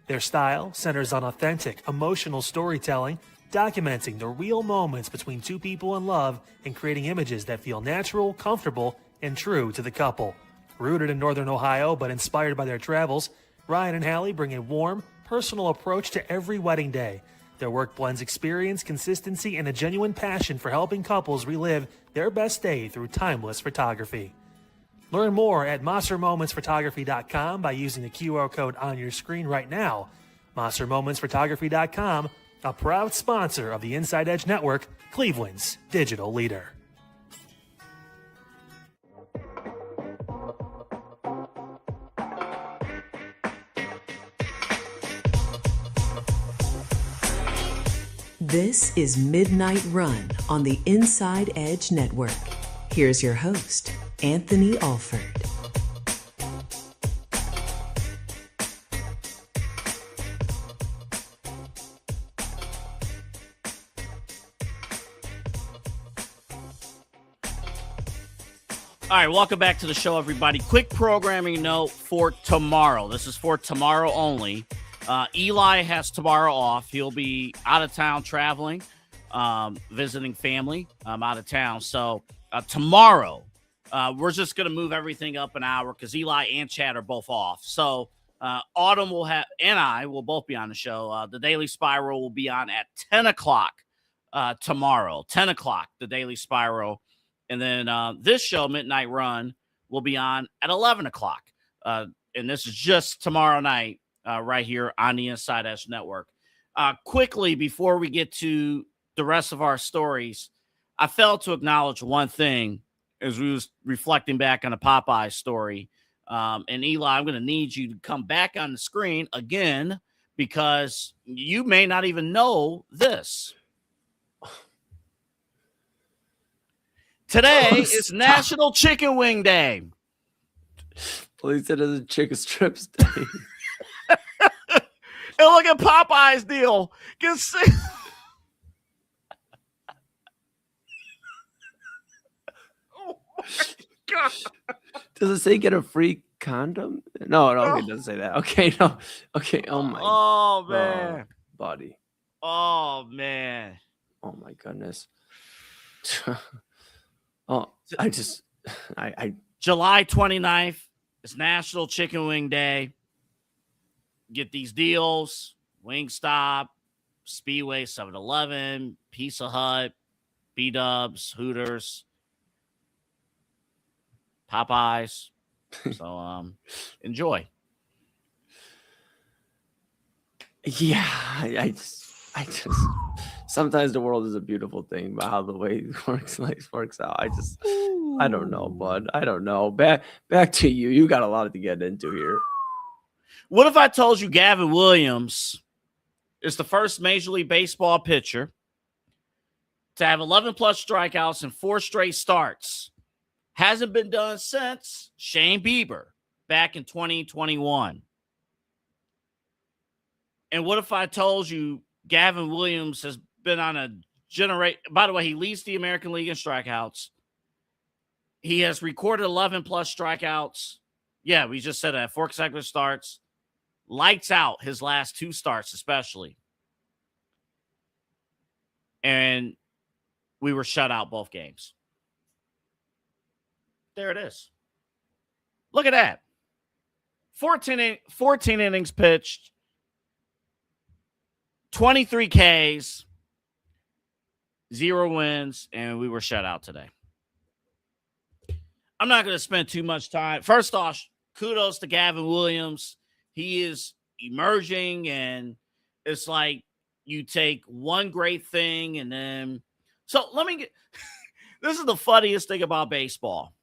Their style centers on authentic, emotional storytelling, documenting the real moments between two people in love and creating images that feel natural, comfortable, and true to the couple. Rooted in Northern Ohio but inspired by their travels, Ryan and Hallie bring a warm, personal approach to every wedding day. Their work blends experience, consistency, and a genuine passion for helping couples relive their best day through timeless photography. Learn more at MaserMomentsPhotography.com by using the QR code on your screen right now. MaserMomentsPhotography.com, a proud sponsor of the Inside Edge Network, Cleveland's digital leader. This is Midnight Run on the Inside Edge Network. Here's your host, Anthony Alford. All right, welcome back to the show, everybody. Quick programming note for tomorrow. This is for tomorrow only. Eli has tomorrow off. He'll be out of town traveling, visiting family. Out of town. So tomorrow, we're just going to move everything up an hour because Eli and Chad are both off. So Autumn will have, and I will both be on the show. The Daily Spiral will be on at 10 o'clock tomorrow. 10 o'clock, the Daily Spiral. And then this show, Midnight Run, will be on at 11 o'clock. And this is just tomorrow night right here on the Inside Edge Network. Quickly, before we get to the rest of our stories, I failed to acknowledge one thing as we was reflecting back on the Popeye story. And Eli, I'm going to need you to come back on the screen again because you may not even know this. Today is National Chicken Wing Day. Police said it's a chicken strips day. And look at Popeye's deal. Oh my God. Does it say get a free condom? No, okay, it doesn't say that. Okay, no. Okay, oh my. Oh, man. Buddy. Oh, man. Oh, my goodness. Oh, I July 29th is National Chicken Wing Day. Get these deals. Wingstop, Speedway, 7-Eleven, Pizza Hut, B-Dubs, Hooters, Popeyes. So enjoy. Yeah, I just sometimes the world is a beautiful thing, but how the way it works out, I don't know, bud. I don't know. Back to you. You got a lot to get into here. What if I told you Gavin Williams is the first Major League Baseball pitcher to have 11 plus strikeouts and 4 straight starts? Hasn't been done since Shane Bieber back in 2021. And what if I told you Gavin Williams has been on a by the way, he leads the American League in strikeouts. He has recorded 11 plus strikeouts. Yeah, we just said that. 4 consecutive starts. Lights out his last 2 starts, especially. And we were shut out both games. There it is. Look at that. 14 innings pitched. 23 Ks. 0 wins, and we were shut out today. I'm not going to spend too much time. First off, kudos to Gavin Williams. He is emerging, and it's like you take one great thing and then. So let me get. This is the funniest thing about baseball.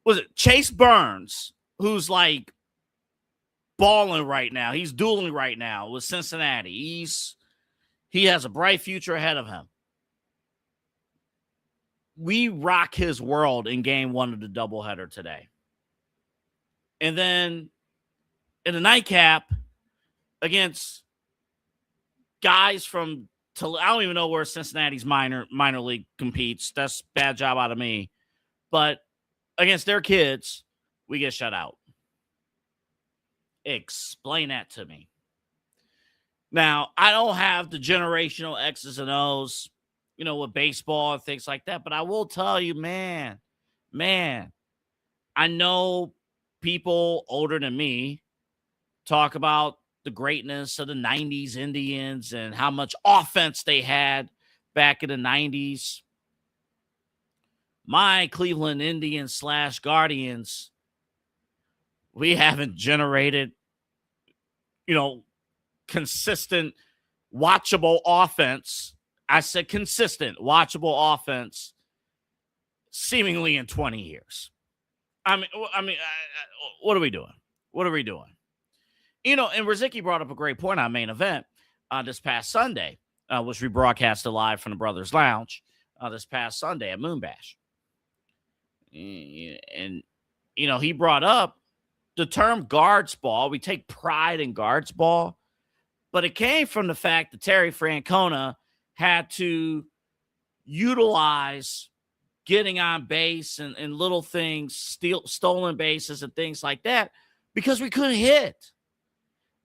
Was it Chase Burns, who's like balling right now? He's dueling right now with Cincinnati. He has a bright future ahead of him. we rock his world in game 1 of the doubleheader today. And then in the nightcap against guys from, I don't even know where Cincinnati's minor league competes. That's a bad job out of me. But against their kids, we get shut out. Explain that to me. Now, I don't have the generational X's and O's, with baseball and things like that. But I will tell you, man, I know people older than me talk about the greatness of the 90s Indians and how much offense they had back in the 90s. My Cleveland Indians / Guardians, we haven't generated, consistent, watchable offense. I said consistent, watchable offense seemingly in 20 years. I mean, what are we doing? And Riziki brought up a great point on Main Event this past Sunday, which we broadcasted live from the Brothers Lounge this past Sunday at Moonbash. And, he brought up the term guards ball. We take pride in guards ball, but it came from the fact that Terry Francona had to utilize getting on base and little things, stolen bases and things like that, because we couldn't hit.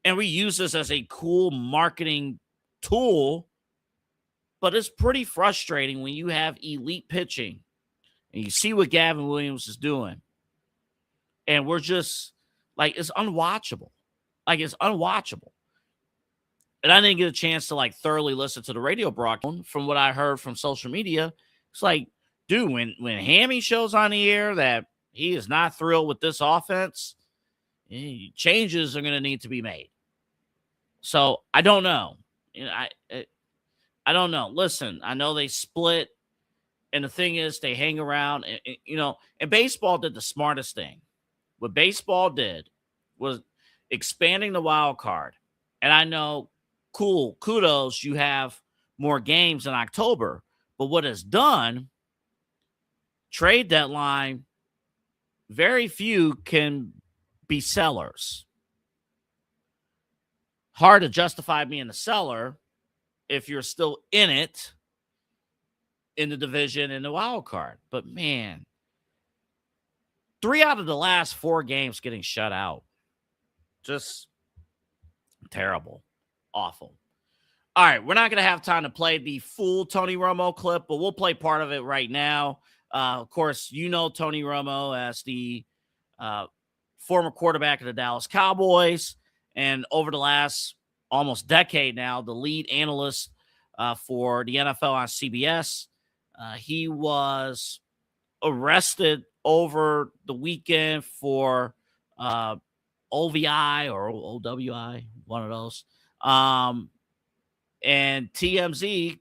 And we use this as a cool marketing tool, but it's pretty frustrating when you have elite pitching and you see what Gavin Williams is doing. And we're just it's unwatchable. And I didn't get a chance to thoroughly listen to the radio broadcast. From what I heard from social media, it's dude, when Hammy shows on the air that he is not thrilled with this offense, changes are going to need to be made. So I don't know. I don't know. Listen, I know they split, and the thing is, they hang around. And baseball did the smartest thing. What baseball did was expanding the wild card. And I know, cool, kudos, you have more games in October. But what it's done, trade deadline, very few can be sellers. Hard to justify being a seller if you're still in it, in the division, in the wild card. But man, 3 out of the last 4 games getting shut out. Just terrible. Awful. All right, we're not going to have time to play the full Tony Romo clip, but we'll play part of it right now. Of course, Tony Romo as the former quarterback of the Dallas Cowboys, and over the last almost decade now, the lead analyst for the NFL on CBS. He was arrested over the weekend for OVI or OWI, one of those. And TMZ,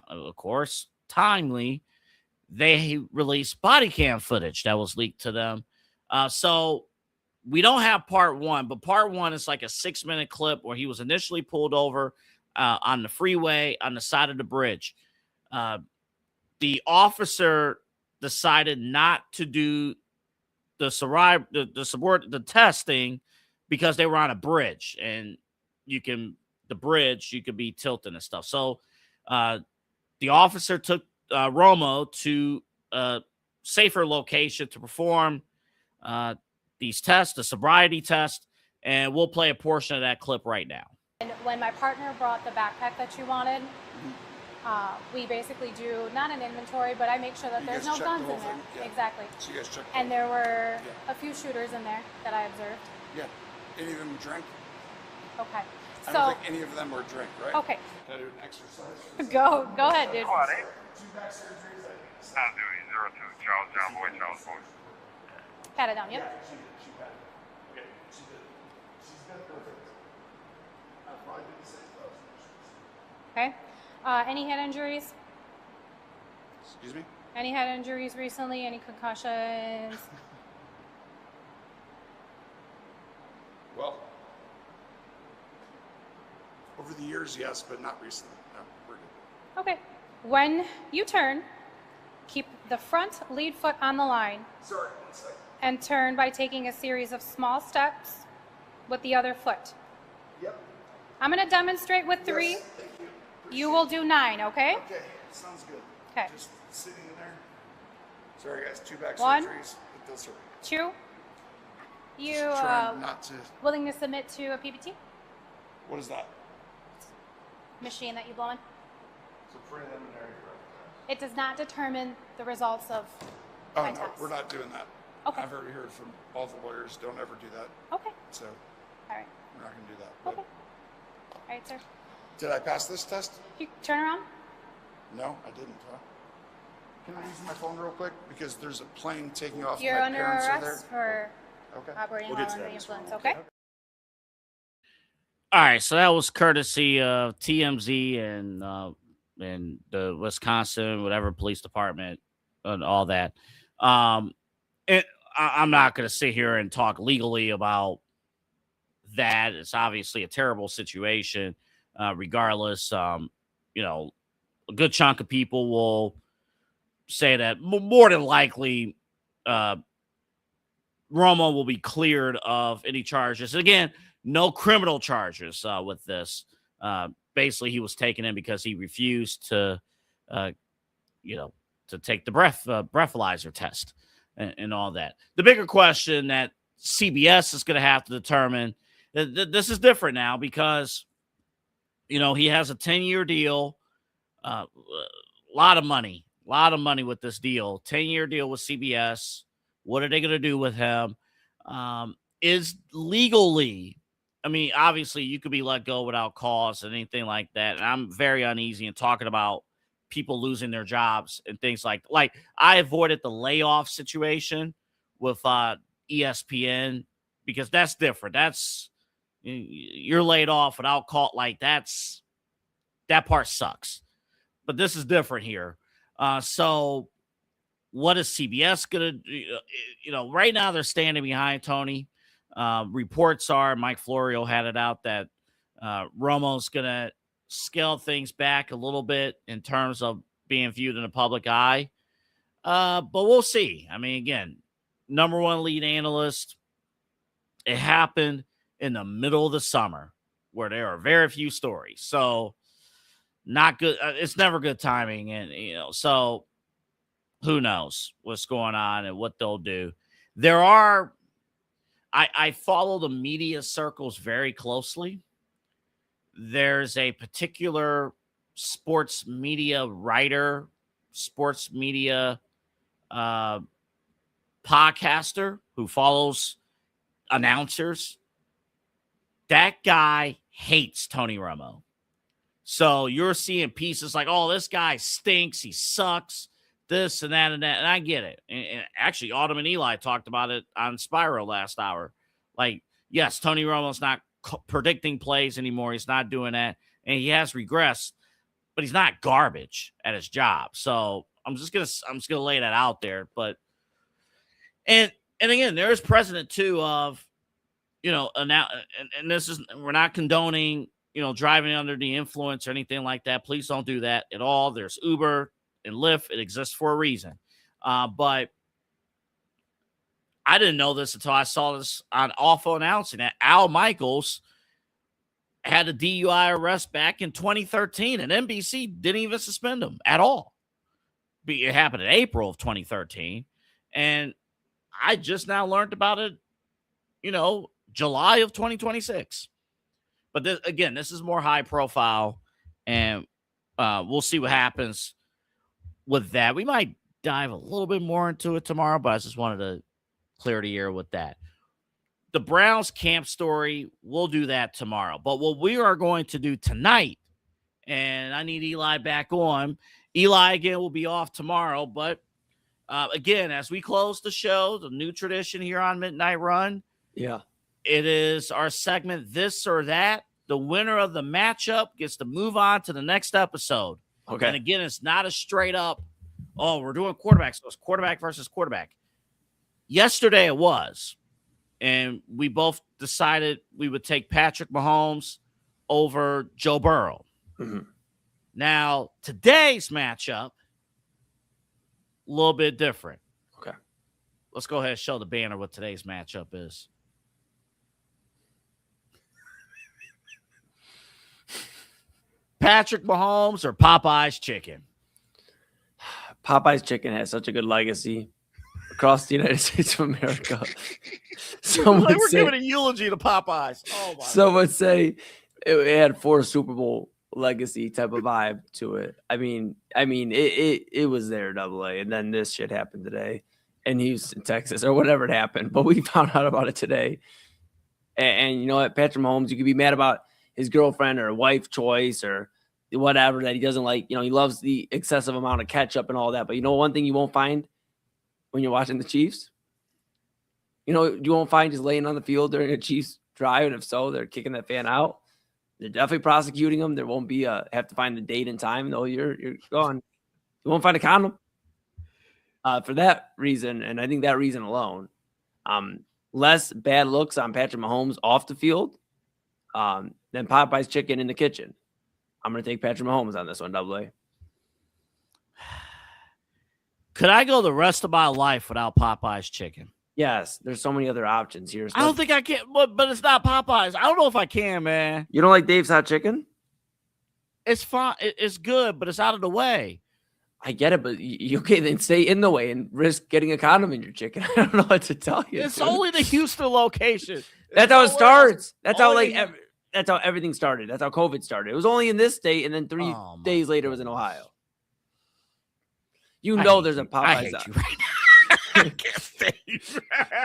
of course, timely, they released body cam footage that was leaked to them. So we don't have part 1, but part 1 is a 6-minute clip where he was initially pulled over on the freeway on the side of the bridge. The officer decided not to do the testing because they were on a bridge, and you could be tilting and stuff. So the officer took Romo to a safer location to perform these tests, the sobriety test, and we'll play a portion of that clip right now. And when my partner brought the backpack that you wanted, we basically do not an inventory, but I make sure that there's no guns in there. Yeah. Exactly. So you guys checked. And there were a few shooters in there that I observed. Yeah. Any of them drink? Okay. I don't think any of them were drink, right? Okay. Can I do an exercise? Go ahead, dude. Squad 8. 902, Charles Boy. Pat it down, yep. Okay. Any head injuries? Excuse me? Any head injuries recently? Any concussions? Well, over the years, yes, but not recently. No, we're good. Okay. When you turn, Keep the front lead foot on the line. Sorry, 1 second. And turn by taking a series of small steps with the other foot. Yep. I'm going to demonstrate with 3. Yes, thank you. You will do 9, okay? Okay, sounds good. Okay. Just sitting in there. Sorry, guys, 2 back 1, surgeries. It does hurt. 2. You Just trying not to. willing to submit to a PPT What is that? machine that you blow in? It's a preliminary drug test. It does not determine the results of Oh, my no, test. we're not doing that. Okay. I've already heard from all the lawyers, don't ever do that. Okay. So All right. we're not going to do that. Okay. All right, sir. Did I pass this test? You turn around. No, I didn't, huh? Can I use my phone real quick? Because there's a plane taking off. You're my under parents are arrest there. for Okay. operating We'll while get to under that the as well. influence, okay? All right, so that was courtesy of TMZ and the Wisconsin whatever police department and all that. I'm not going to sit here and talk legally about that. It's obviously a terrible situation. Regardless, you know, a good chunk of people will say that more than likely Romo will be cleared of any charges. Again, no criminal charges with this. Basically, he was taken in because he refused to, to take the breathalyzer test and all that. The bigger question that CBS is going to have to determine, this is different now because, he has a 10-year deal, a lot of money with this deal, 10-year deal with CBS. What are they going to do with him? Is legally, obviously you could be let go without cause and anything like that. And I'm very uneasy in talking about people losing their jobs and things like I avoided the layoff situation with ESPN because that's different. That's you're laid off without call. That part sucks, but this is different here. So what is CBS going to do? Right now they're standing behind Tony. Reports are Mike Florio had it out that Romo's going to scale things back a little bit in terms of being viewed in the public eye. But we'll see. Again, number one lead analyst. It happened in the middle of the summer where there are very few stories. So not good. It's never good timing. And, so who knows what's going on and what they'll do. I follow the media circles very closely. There's a particular sports media writer, sports media podcaster who follows announcers. That guy hates Tony Romo. So you're seeing pieces like, oh, this guy stinks. He sucks. This and that and that. And I get it. And actually, Autumn and Eli talked about it on Spyro last hour. Yes, Tony Romo's not predicting plays anymore. He's not doing that. And he has regressed, but he's not garbage at his job. So I'm just gonna lay that out there. But and again, there is precedent too of, and this is, we're not condoning, driving under the influence or anything like that. Please don't do that at all. There's Uber and Lyft. It exists for a reason. But I didn't know this until I saw this on awful announcing that Al Michaels had a DUI arrest back in 2013, and NBC didn't even suspend him at all. It happened in April of 2013, and I just now learned about it, July of 2026. But this is more high profile, and we'll see what happens with that. We might dive a little bit more into it tomorrow, but I just wanted to clear the air with that. The Browns camp story, we'll do that tomorrow. But what we are going to do tonight, and I need Eli back on. Eli, again, will be off tomorrow. But, again, as we close the show, the new tradition here on Midnight Run. Yeah. It is our segment, This or That. The winner of the matchup gets to move on to the next episode. Okay. And, again, it's not a straight up, oh, we're doing quarterbacks. So it's quarterback versus quarterback. Yesterday it was. And we both decided we would take Patrick Mahomes over Joe Burrow. Mm-hmm. Now, today's matchup a little bit different. Okay. Let's go ahead and show the banner what today's matchup is. Patrick Mahomes or Popeye's chicken? Popeye's chicken has such a good legacy across the United States of America. We're giving a eulogy to Popeyes. Oh my! Some would say it had 4 Super Bowl legacy type of vibe to it. I mean, it was there, AA, and then this shit happened today in Houston, Texas, or whatever it happened. But we found out about it today. And you know what, Patrick Mahomes, you could be mad about his girlfriend or wife choice or whatever that he doesn't like. You know, he loves the excessive amount of ketchup and all that. But you know, one thing you won't find when you're watching the Chiefs, you know, you won't find just laying on the field during a Chiefs drive. And if so, they're kicking that fan out. They're definitely prosecuting him. There won't be have to find the date and time. No, you're gone. You won't find a condom. For that reason, and I think that reason alone, less bad looks on Patrick Mahomes off the field than Popeye's chicken in the kitchen. I'm going to take Patrick Mahomes on this one, AA. Could I go the rest of my life without Popeye's chicken? Yes, there's so many other options here. I don't think I can, but it's not Popeyes. I don't know if I can, man. You don't like Dave's Hot Chicken? It's fine. It's good, but it's out of the way. I get it, but you can't then stay in the way and risk getting a condom in your chicken. I don't know what to tell you. It's only the Houston location. That's how it starts. That's how that's how everything started. That's how COVID started. It was only in this state, and then 3 days later it was in Ohio. You know there's a Popeyes. I hate you right now. I can't say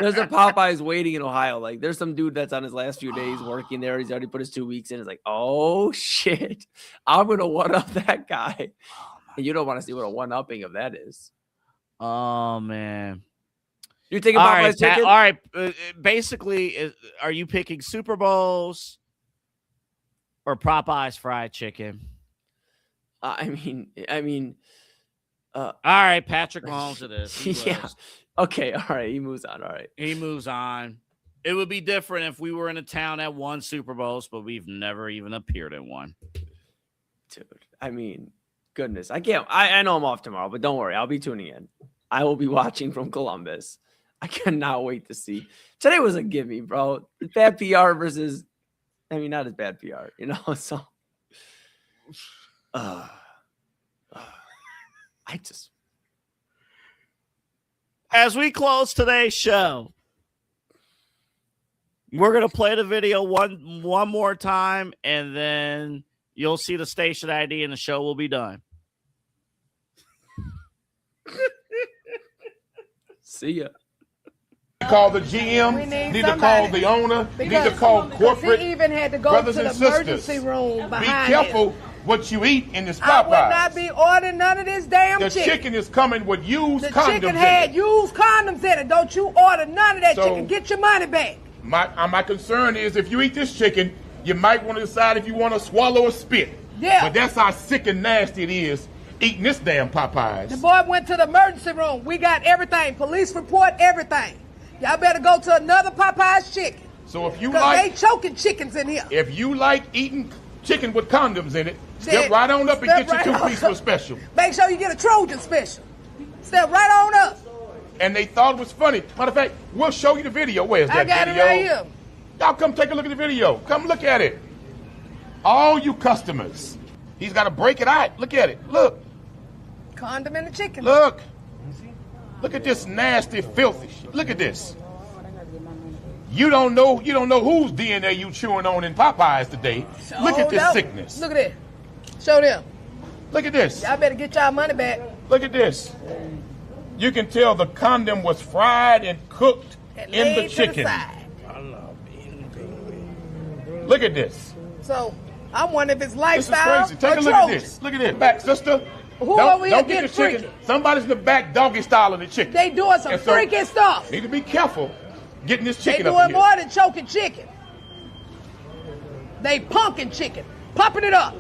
there's a Popeyes waiting in Ohio. Like, there's some dude that's on his last few days working there. He's already put his 2 weeks in. It's like, oh shit, I'm gonna one up that guy. And you don't want to see what a one upping of that is. Oh man, you're taking Popeyes chicken. All right, basically, are you picking Super Bowls or Popeyes fried chicken? I mean. All right, Patrick Mahomes it is. Yeah. Okay. All right. He moves on. All right. He moves on. It would be different if we were in a town that won Super Bowls, but we've never even appeared in one. Dude, I mean, goodness. I can't. I know I'm off tomorrow, but don't worry. I'll be tuning in. I will be watching from Columbus. I cannot wait to see. Today was a gimme, bro. Bad PR versus, I mean, not as bad PR, you know? So, as we close today's show, we're going to play the video one more time, and then you'll see the station ID and the show will be done. See ya. Call the GM, need to call the owner, need to call corporate. He even had to go brothers to the and sisters. emergency room behind Be careful what you eat in this Popeyes. I would not be ordering none of this damn chicken. The chicken is coming with used condoms in it. The chicken had used condoms in it. Don't you order none of that chicken. Get your money back. My concern is if you eat this chicken, you might want to decide if you want to swallow or spit. Yeah. But that's how sick and nasty it is eating this damn Popeyes. The boy went to the emergency room. We got everything. Police report, everything. Y'all better go to another Popeyes chicken. So if you they choking chickens in here. If you like eating chicken with condoms in it, step right on up and get your 2-piece for special. Make sure you get a Trojan special. Step right on up. And they thought it was funny. Matter of fact, we'll show you the video. Where's that video? I got it right here. Y'all come take a look at the video. Come look at it. All you customers. He's got to break it out. Look at it. Look. Condom in the chicken. Look. Look at this nasty, filthy shit. Look at this. You don't know whose DNA you chewing on in Popeyes today. Look at this sickness. Look at it. Show them. Look at this. Y'all better get y'all money back. Look at this. You can tell the condom was fried and cooked in the chicken. Look at this. So I wonder if it's lifestyle. This is crazy. Take a look at this. Look at this. Back, sister. Who over here don't getting get the chicken. freaky? Somebody's in the back doggy style of the chicken. They doing some freaky stuff. Need to be careful getting this chicken up here. They doing more than choking chicken. They punking chicken, popping it up.